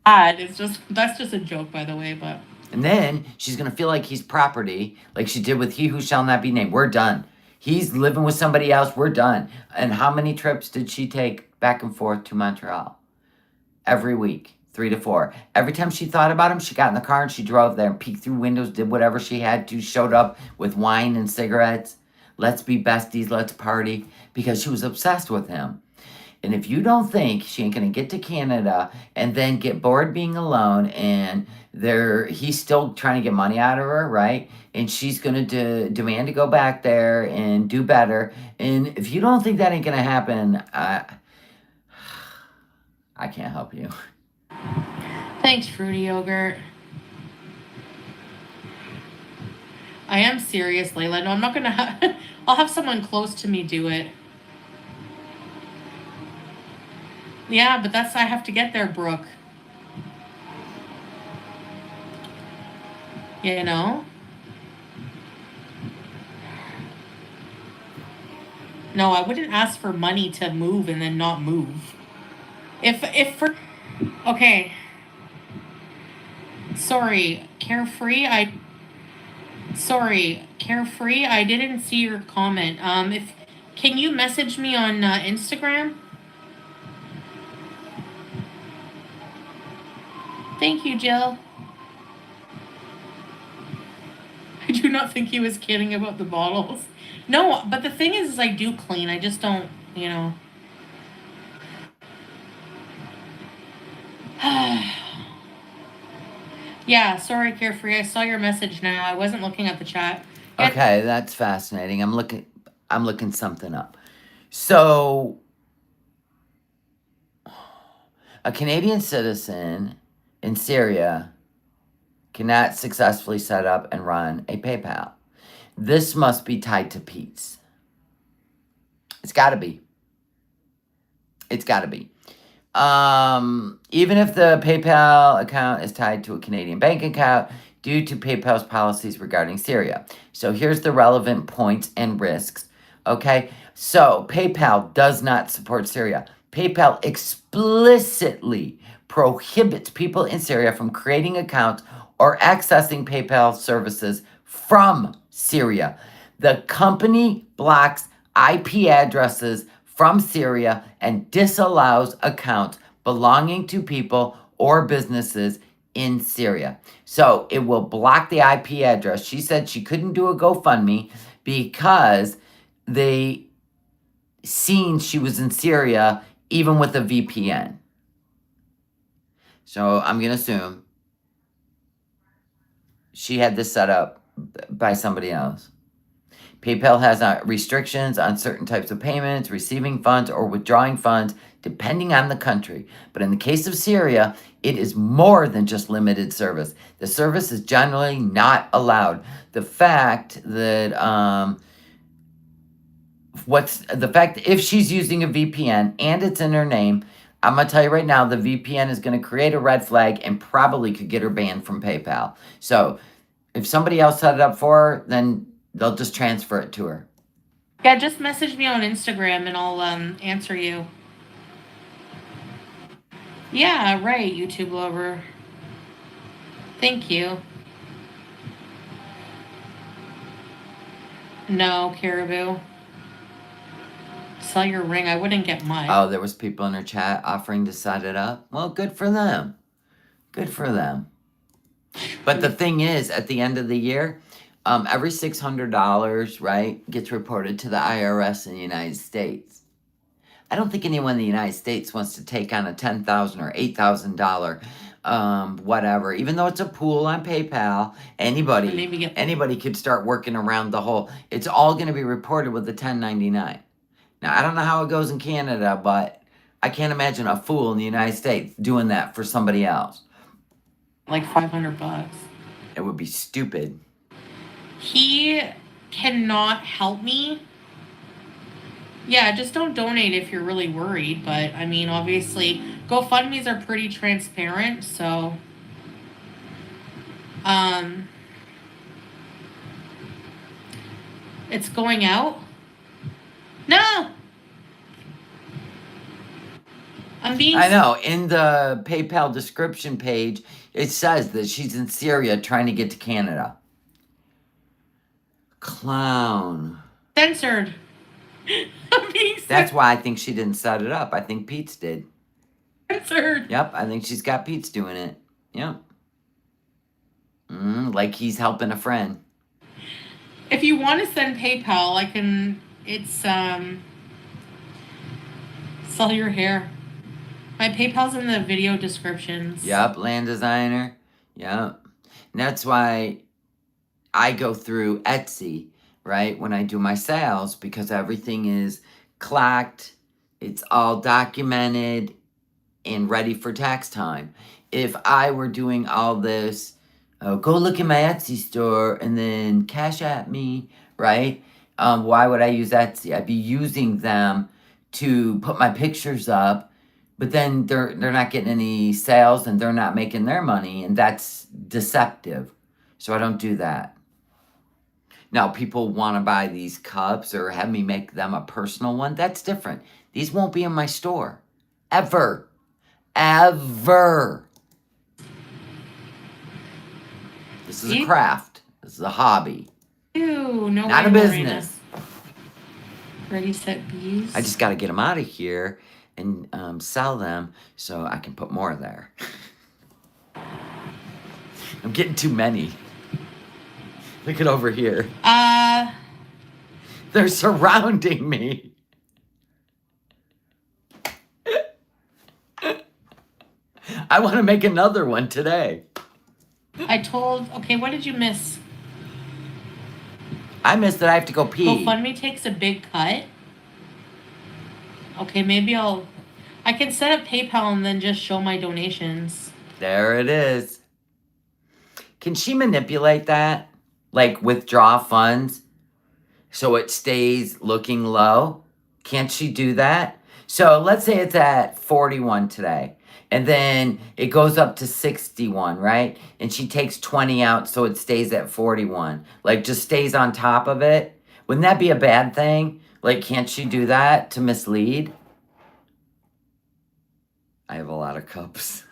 That's just a joke, by the way, but... And then she's going to feel like he's property, like she did with He Who Shall Not Be Named. We're done. He's living with somebody else. We're done. And how many trips did she take back and forth to Montreal? Every week, 3 to 4. Every time she thought about him, she got in the car and she drove there and peeked through windows, did whatever she had to, showed up with wine and cigarettes. Let's be besties, let's party. Because she was obsessed with him. And if you don't think she ain't going to get to Canada and then get bored being alone and he's still trying to get money out of her, right? And she's going to demand to go back there and do better. And if you don't think that ain't going to happen, I can't help you. Thanks, Fruity Yogurt. I am serious, Layla. No, I'm not gonna I'll have someone close to me do it. Yeah, but I have to get there, Brooke. You know? No, I wouldn't ask for money to move and then not move. If for okay. Sorry, Carefree, I didn't see your comment. If can you message me on Instagram? Thank you, Jill. I do not think he was kidding about the bottles. No, but the thing is I do clean. I just don't, you know. Yeah, sorry, Carefree. I saw your message now. I wasn't looking at the chat. Okay, that's fascinating. I'm looking something up. So, a Canadian citizen in Syria cannot successfully set up and run a PayPal. This must be tied to Pete's. It's got to be. It's got to be. Even if the PayPal account is tied to a Canadian bank account due to PayPal's policies regarding Syria. So here's the relevant points and risks. Okay, so PayPal does not support Syria. PayPal explicitly prohibits people in Syria from creating accounts or accessing PayPal services from Syria. The company blocks IP addresses from Syria and disallows accounts belonging to people or businesses in Syria. So it will block the IP address. She said she couldn't do a GoFundMe because they seen she was in Syria even with a VPN. So I'm going to assume she had this set up by somebody else. PayPal has restrictions on certain types of payments, receiving funds, or withdrawing funds, depending on the country. But in the case of Syria, it is more than just limited service. The service is generally not allowed. The fact that if she's using a VPN and it's in her name, I'm going to tell you right now, the VPN is going to create a red flag and probably could get her banned from PayPal. So if somebody else set it up for her, then they'll just transfer it to her. Yeah, just message me on Instagram and I'll answer you. Yeah, right, YouTube lover. Thank you. No, Caribou. Sell your ring. I wouldn't get much. Oh, there was people in her chat offering to set it up. Well, good for them. Good for them. But the thing is, at the end of the year, every $600, right, gets reported to the IRS in the United States. I don't think anyone in the United States wants to take on a $10,000 or $8,000 whatever. Even though it's a pool on PayPal, anybody could start working around the whole. It's all going to be reported with the 1099. Now, I don't know how it goes in Canada, but I can't imagine a fool in the United States doing that for somebody else. Like $500. It would be stupid. He cannot help me. Yeah, just don't donate if you're really worried. But, I mean, obviously, GoFundMes are pretty transparent, so... It's going out? No! I know. In the PayPal description page, it says that she's in Syria trying to get to Canada. Clown. Censored. That's why I think she didn't set it up. I think Pete's did. Censored. Yep, I think she's got Pete's doing it. Yep. Like he's helping a friend. If you want to send PayPal, I can... It's, sell your hair. My PayPal's in the video descriptions. Yep, land designer. Yep. And that's why I go through Etsy, right, when I do my sales, because everything is clocked, it's all documented, and ready for tax time. If I were doing all this oh, go look in my Etsy store and then cash at me, right? Why would I use Etsy? I'd be using them to put my pictures up, but then they're not getting any sales and they're not making their money, and that's deceptive. So I don't do that. Now, people want to buy these cups or have me make them a personal one. That's different. These won't be in my store. Ever. Ever. This is a craft. This is a hobby. Ew, no Not way, a business. Ready, set, bees. I just got to get them out of here and sell them so I can put more there. I'm getting too many. Look at over here. They're surrounding me. I want to make another one today. Okay, what did you miss? I missed that I have to go pee. GoFundMe takes a big cut. Okay, maybe I can set up PayPal and then just show my donations. There it is. Can she manipulate that? Like withdraw funds so it stays looking low? Can't she do that? So let's say it's at 41 today. And then it goes up to 61, right? And she takes 20 out so it stays at 41. Like just stays on top of it. Wouldn't that be a bad thing? Like, can't she do that to mislead? I have a lot of cups.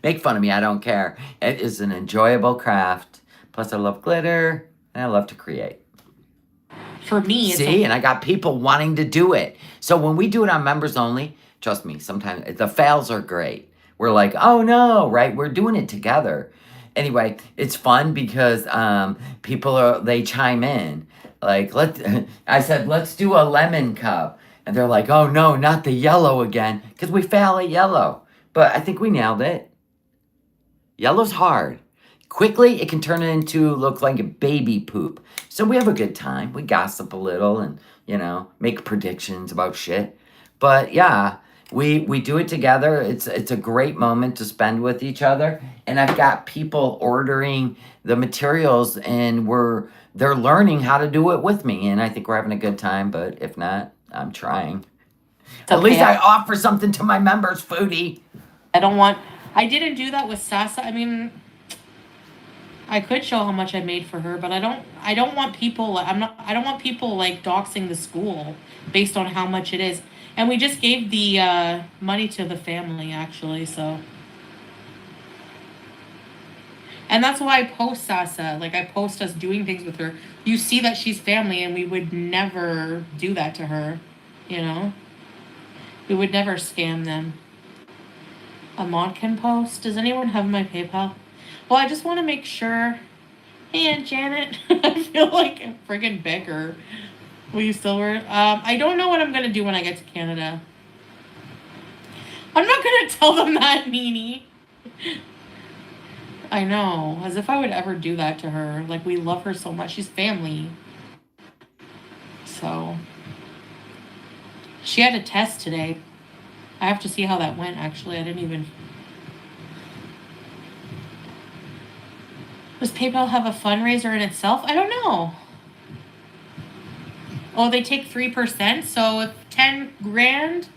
Make fun of me, I don't care. It is an enjoyable craft. Plus I love glitter and I love to create. For me, see, and I got people wanting to do it. So when we do it on members only, trust me, sometimes the fails are great. We're like, oh no, right? We're doing it together. Anyway, it's fun because they chime in. Like, I said, let's do a lemon cup. And they're like, oh no, not the yellow again. Because we fail at yellow. But I think we nailed it. Yellow's hard. Quickly, it can turn into look like a baby poop. So we have a good time. We gossip a little and, make predictions about shit. But yeah, we do it together. It's a great moment to spend with each other. And I've got people ordering the materials and they're learning how to do it with me. And I think we're having a good time. But if not, I'm trying. At least I offer something to my members, Foodie. I didn't do that with Sasa. I mean, I could show how much I made for her, but I don't want people I don't want people like doxing the school based on how much it is. And we just gave the money to the family actually, so. And that's why I post Sasa. Like I post us doing things with her. You see that she's family and we would never do that to her, We would never scam them. A mod can post. Does anyone have my PayPal? Well, I just want to make sure. Hey, Aunt Janet. I feel like a friggin' beggar. Will you still wear it? I don't know what I'm going to do when I get to Canada. I'm not going to tell them that, Nini. I know. As if I would ever do that to her. Like, we love her so much. She's family. So. She had a test today. I have to see how that went, actually. I didn't even... Does PayPal have a fundraiser in itself? I don't know. Oh, they take 3%. So if 10 grand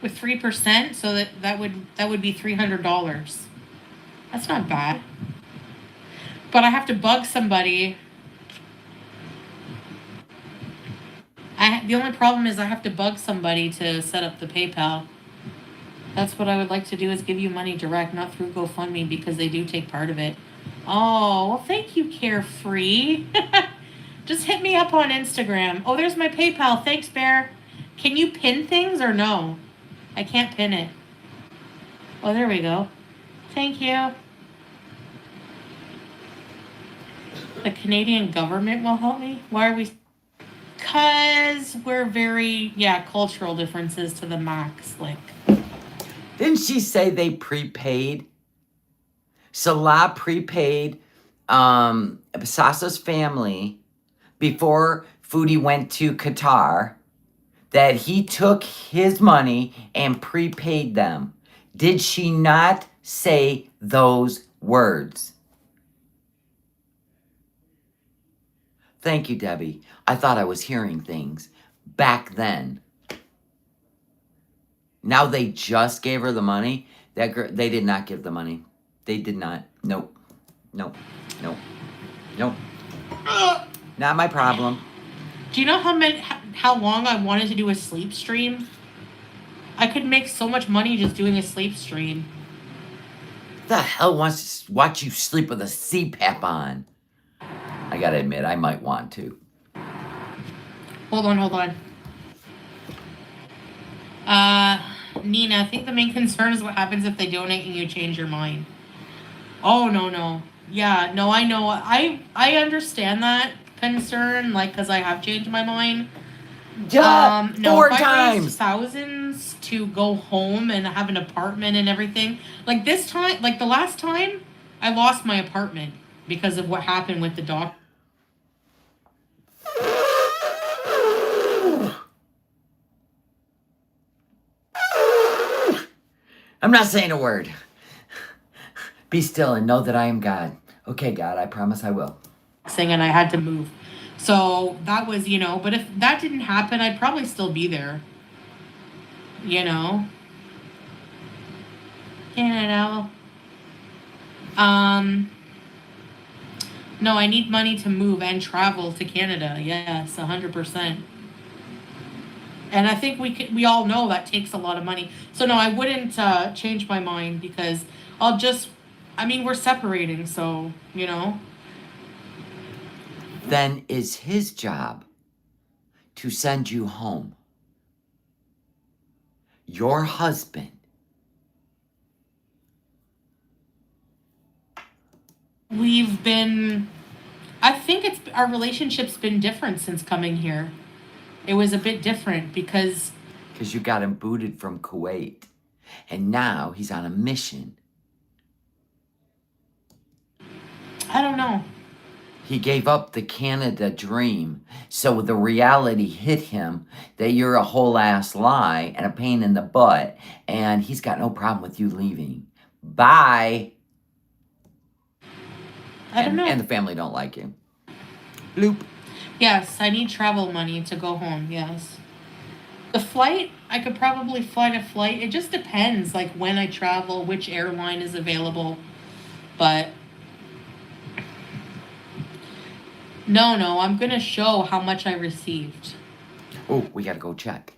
with 3%, so that would be $300. That's not bad. But I have to bug somebody. The only problem is I have to bug somebody to set up the PayPal. That's what I would like to do, is give you money direct, not through GoFundMe, because they do take part of it. Oh, well, thank you, Carefree. Just hit me up on Instagram. Oh, there's my PayPal. Thanks, Bear. Can you pin things or no? I can't pin it. Oh, there we go. Thank you. The Canadian government will help me? Why are we... Because we're very, cultural differences to the max. Like... Didn't she say they prepaid? Salah prepaid Sasa's family before Foodie went to Qatar, that he took his money and prepaid them. Did she not say those words. Thank you, Debbie. I thought I was hearing things back then. Now they just gave her the money. They did not give the money. They did not. Nope. Nope. Nope. Nope. Not my problem. Do you know how long I wanted to do a sleep stream? I could make so much money just doing a sleep stream. The hell wants to watch you sleep with a CPAP on? I gotta admit, I might want to. Hold on. Nina, I think the main concern is what happens if they donate and you change your mind. Oh, no. Yeah, no, I know. I understand that concern, like, because I have changed my mind. Yeah, No, 4 if I times. raised thousands to go home and have an apartment and everything, like this time, like the last time, I lost my apartment because of what happened with the doctor. I'm not saying a word. Be still and know that I am God. Okay, God, I promise I will. And I had to move. So that was, but if that didn't happen, I'd probably still be there. Canada. No, I need money to move and travel to Canada. Yes, 100%. And I think we all know that takes a lot of money. So no, I wouldn't change my mind because we're separating, so, Then it's his job to send you home. Your husband. I think our relationship's been different since coming here. It was a bit different because you got him booted from Kuwait. And now he's on a mission. I don't know. He gave up the Canada dream. So the reality hit him that you're a whole ass lie and a pain in the butt. And he's got no problem with you leaving. Bye. I don't know. And the family don't like you. Bloop. Yes, I need travel money to go home, yes. The flight, I could probably fly a flight. It just depends, like, when I travel, which airline is available. But no, I'm going to show how much I received. Oh, we got to go check.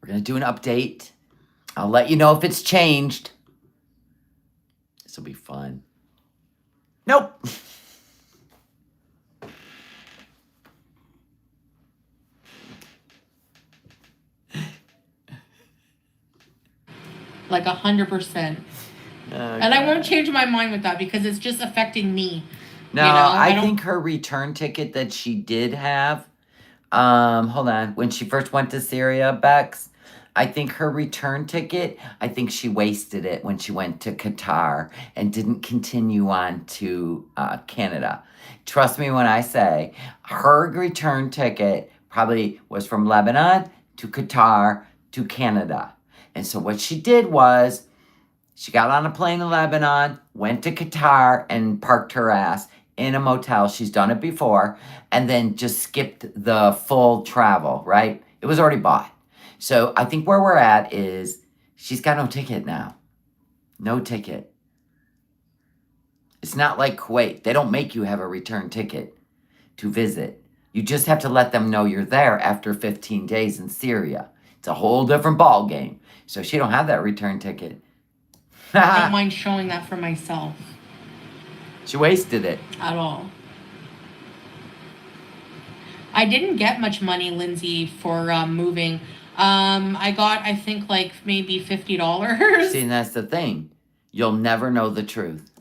We're going to do an update. I'll let you know if it's changed. This will be fun. Nope. Like 100%. And I won't change my mind with that because it's just affecting me. No, I think her return ticket that she did have, hold on, when she first went to Syria, Bex, I think her return ticket, I think she wasted it when she went to Qatar and didn't continue on to Canada. Trust me when I say her return ticket probably was from Lebanon to Qatar to Canada. And so what she did was she got on a plane in Lebanon, went to Qatar, and parked her ass in a motel. She's done it before, and then just skipped the full travel, right? It was already bought. So I think where we're at is she's got no ticket now. No ticket. It's not like Kuwait. They don't make you have a return ticket to visit. You just have to let them know you're there after 15 days in Syria. It's a whole different ball game. So she don't have that return ticket. I don't mind showing that for myself. She wasted it. At all. I didn't get much money, Lindsay, for moving. I got, I think, like maybe $50. See, and that's the thing. You'll never know the truth.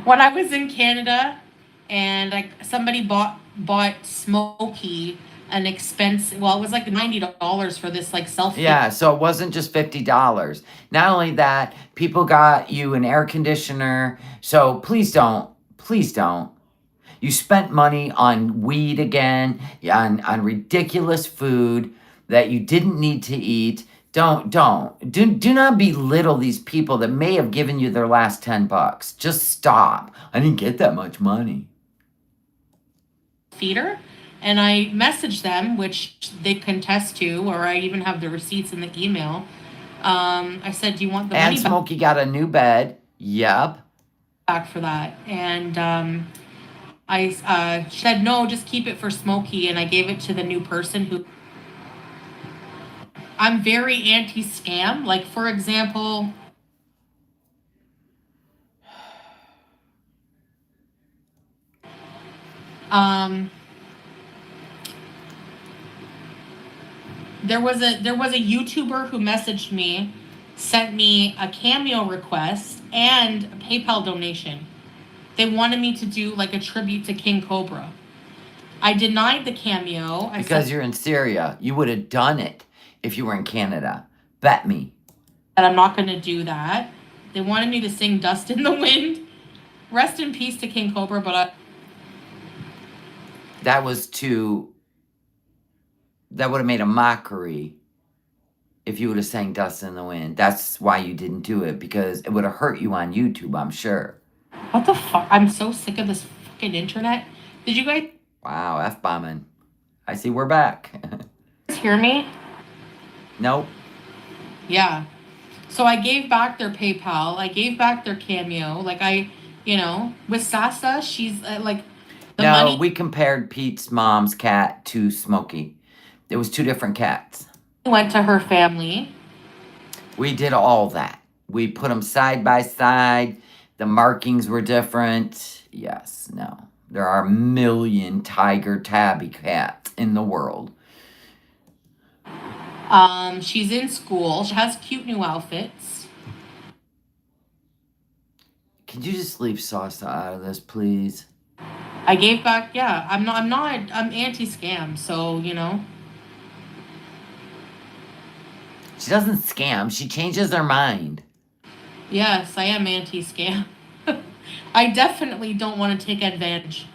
When I was in Canada, and somebody bought Smokey an expensive. Well, it was like $90 for this like self. Yeah, so it wasn't just $50. Not only that, people got you an air conditioner. So please don't. Please don't. You spent money on weed again, on ridiculous food that you didn't need to eat, Do not belittle these people that may have given you their last $10. Just stop. I didn't get that much money. Feeder, and I messaged them, which they contest to, or I even have the receipts in the email. I said, "Do you want the And money Smokey got a new bed. Yep. back for that?" And I said, "No, just keep it for Smokey," and I gave it to the new person who. I'm very anti-scam. Like, for example, there was a YouTuber who messaged me, sent me a Cameo request and a PayPal donation. They wanted me to do like a tribute to King Cobra. I denied the Cameo. Because you're in Syria. You would have done it if you were in Canada. Bet me. That I'm not going to do that. They wanted me to sing Dust in the Wind. Rest in peace to King Cobra, but that would have made a mockery if you would have sang Dust in the Wind. That's why you didn't do it, because it would have hurt you on YouTube, I'm sure. What the fuck? I'm so sick of this fucking internet. Did you guys... Wow, F-bombing. I see we're back. hear me? Nope. Yeah. So I gave back their PayPal. I gave back their Cameo. Like, with Sasa, she's like... No, we compared Pete's mom's cat to Smokey. It was two different cats. Went to her family. We did all that. We put them side by side. The markings were different. Yes, no. There are a million tiger tabby cats in the world. She's in school. She has cute new outfits. Can you just leave Sasa out of this, please? I gave back, yeah. I'm anti-scam, so, She doesn't scam. She changes her mind. Yes, I am anti-scam. I definitely don't want to take advantage.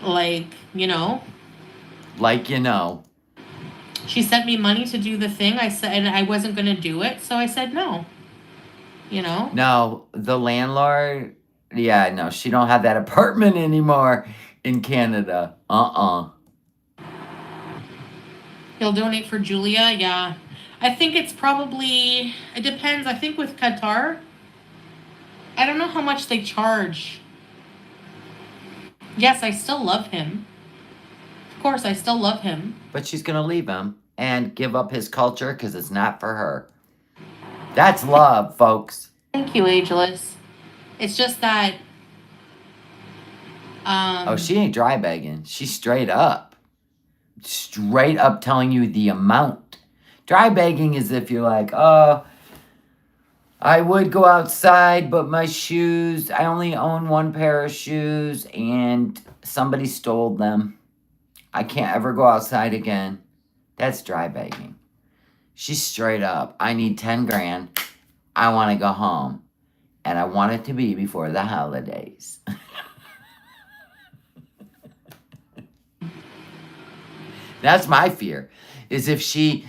Like. She sent me money to do the thing. I said, and I wasn't going to do it, so I said no. No, the landlord... Yeah, no, she don't have that apartment anymore in Canada. He'll donate for Julia, yeah. I think it's probably... It depends. I think with Qatar, I don't know how much they charge. Yes, I still love him. Of course, I still love him. But she's going to leave him and give up his culture because it's not for her. That's love, folks. Thank you, Ageless. It's just that... Oh, she ain't dry begging. She's straight up. Straight up telling you the amount. Dry begging is if you're like, oh, I would go outside, but my shoes, I only own one pair of shoes, and somebody stole them. I can't ever go outside again. That's dry begging. She's straight up. I need 10 grand. I want to go home. And I want it to be before the holidays. That's my fear, is if she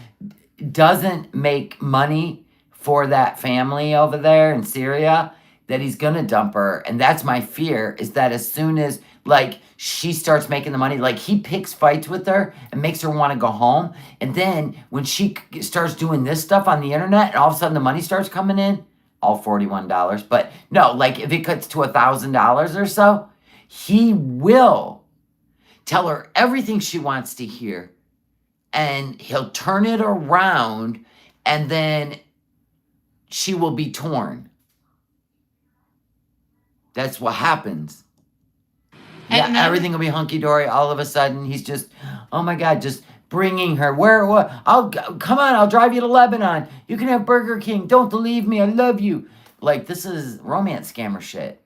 doesn't make money for that family over there in Syria, that he's going to dump her. And that's my fear, is that as soon as, like, she starts making the money, like, he picks fights with her and makes her want to go home. And then when she starts doing this stuff on the internet and all of a sudden the money starts coming in, all $41. But no, like, if it cuts to $1,000 or so, he will tell her everything she wants to hear. And he'll turn it around, and then she will be torn. That's what happens. Yeah, everything will be hunky-dory. All of a sudden, he's just, oh my God, just bringing her. Come on, I'll drive you to Lebanon. You can have Burger King. Don't leave me. I love you. Like, this is romance scammer shit.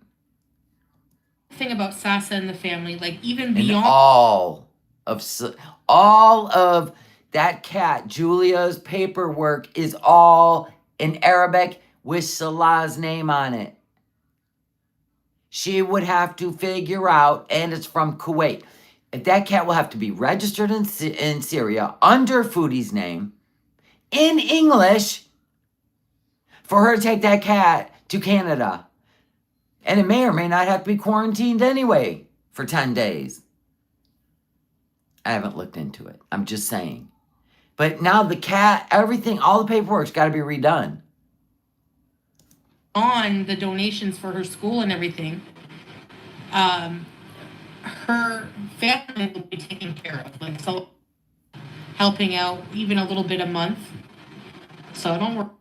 Thing about Sasa and the family, like, even beyond... And all of that cat, Julia's paperwork is all in Arabic with Salah's name on it. She would have to figure out, and it's from Kuwait. If that cat will have to be registered in Syria under Foodie's name, in English for her to take that cat to Canada. And it may or may not have to be quarantined anyway for 10 days. I haven't looked into it. I'm just saying. But now the cat, everything, all the paperwork's got to be redone. On the donations for her school and everything, her family will be taken care of. Like, so helping out even a little bit a month. So I don't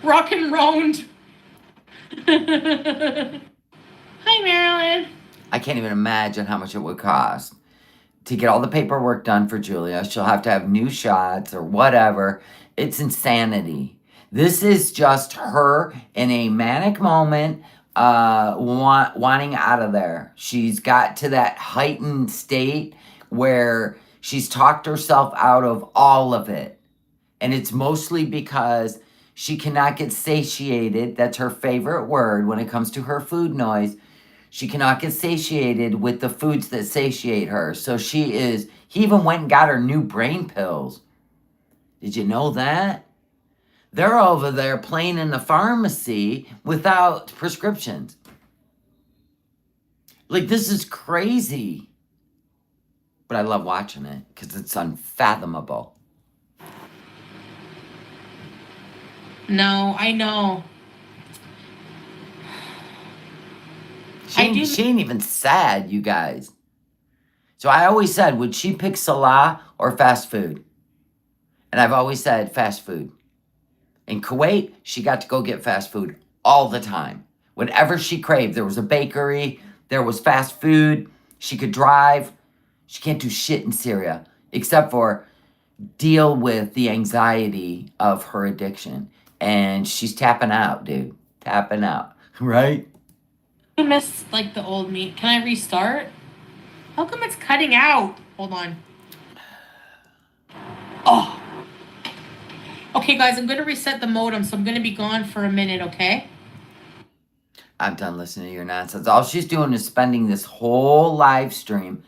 rock and rolled. Hi, Marilyn. I can't even imagine how much it would cost to get all the paperwork done for Julia. She'll have to have new shots or whatever. It's insanity. This is just her in a manic moment, wanting out of there. She's got to that heightened state where she's talked herself out of all of it. And it's mostly because she cannot get satiated. That's her favorite word when it comes to her food noise. She cannot get satiated with the foods that satiate her. So he even went and got her new brain pills. Did you know that? They're over there playing in the pharmacy without prescriptions. Like, this is crazy. But I love watching it because it's unfathomable. No, I know. She ain't even sad, you guys. So I always said, would she pick Salah or fast food? And I've always said fast food. In Kuwait, she got to go get fast food all the time. Whatever she craved, there was a bakery, there was fast food, she could drive. She can't do shit in Syria, except for deal with the anxiety of her addiction. And she's tapping out, dude. Tapping out, right? I miss, like, the old meat. Can I restart? How come it's cutting out? Hold on. Oh. Okay, guys, I'm going to reset the modem, so I'm going to be gone for a minute, okay? I'm done listening to your nonsense. All she's doing is spending this whole live stream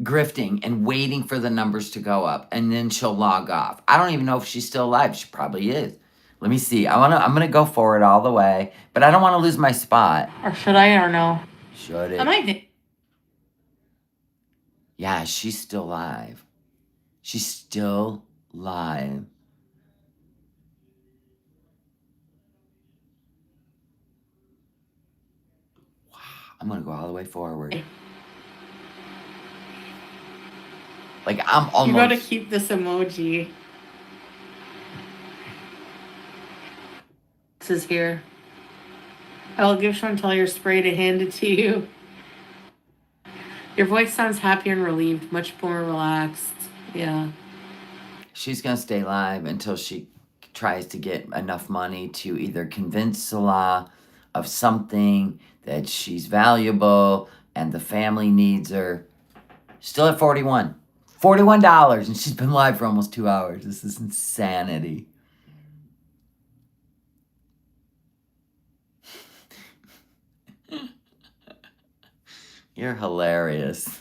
grifting and waiting for the numbers to go up, and then she'll log off. I don't even know if she's still alive. She probably is. Let me see. I'm gonna go for it all the way, but I don't want to lose my spot. Or should I, or no? Should it? Am I? Yeah, she's still live. She's still live. Wow, I'm gonna go all the way forward. Like, I'm almost... You gotta keep this emoji. This is here. I'll give Chantal your spray to hand it to you. Your voice sounds happy and relieved, much more relaxed. Yeah. She's gonna stay live until she tries to get enough money to either convince Salah of something, that she's valuable and the family needs her. Still at $41. $41, and she's been live for almost 2 hours. This is insanity. You're hilarious.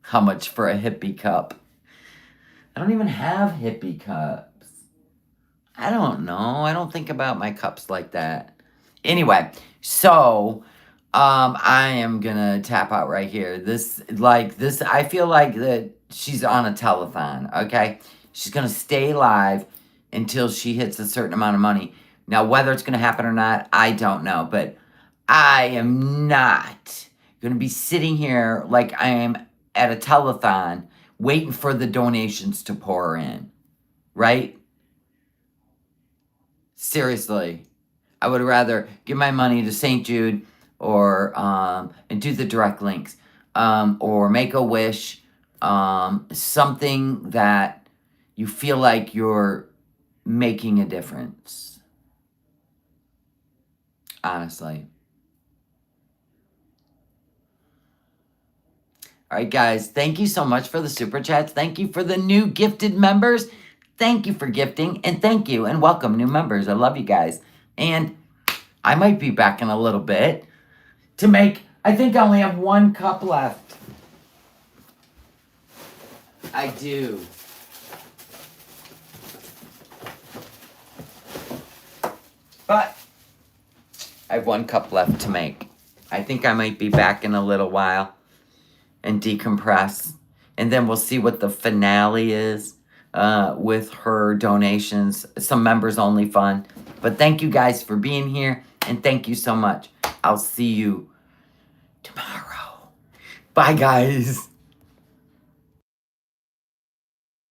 How much for a hippie cup? I don't even have hippie cups. I don't know. I don't think about my cups like that. Anyway, so I am gonna tap out right here. I feel like that she's on a telethon, okay? She's gonna stay live until she hits a certain amount of money. Now, whether it's gonna happen or not, I don't know, but I am not gonna be sitting here like I am at a telethon waiting for the donations to pour in, right? Seriously, I would rather give my money to St. Jude or and do the direct links, or make a wish, something that you feel like you're making a difference. Honestly. All right, guys, thank you so much for the super chats. Thank you for the new gifted members. Thank you for gifting, and thank you and welcome new members. I love you guys. And I might be back in a little bit to make, I think I only have 1 cup left. I do. But I have 1 cup left to make. I think I might be back in a little while and decompress. And then we'll see what the finale is with her donations. Some members only fun. But thank you guys for being here. And thank you so much. I'll see you tomorrow. Bye, guys.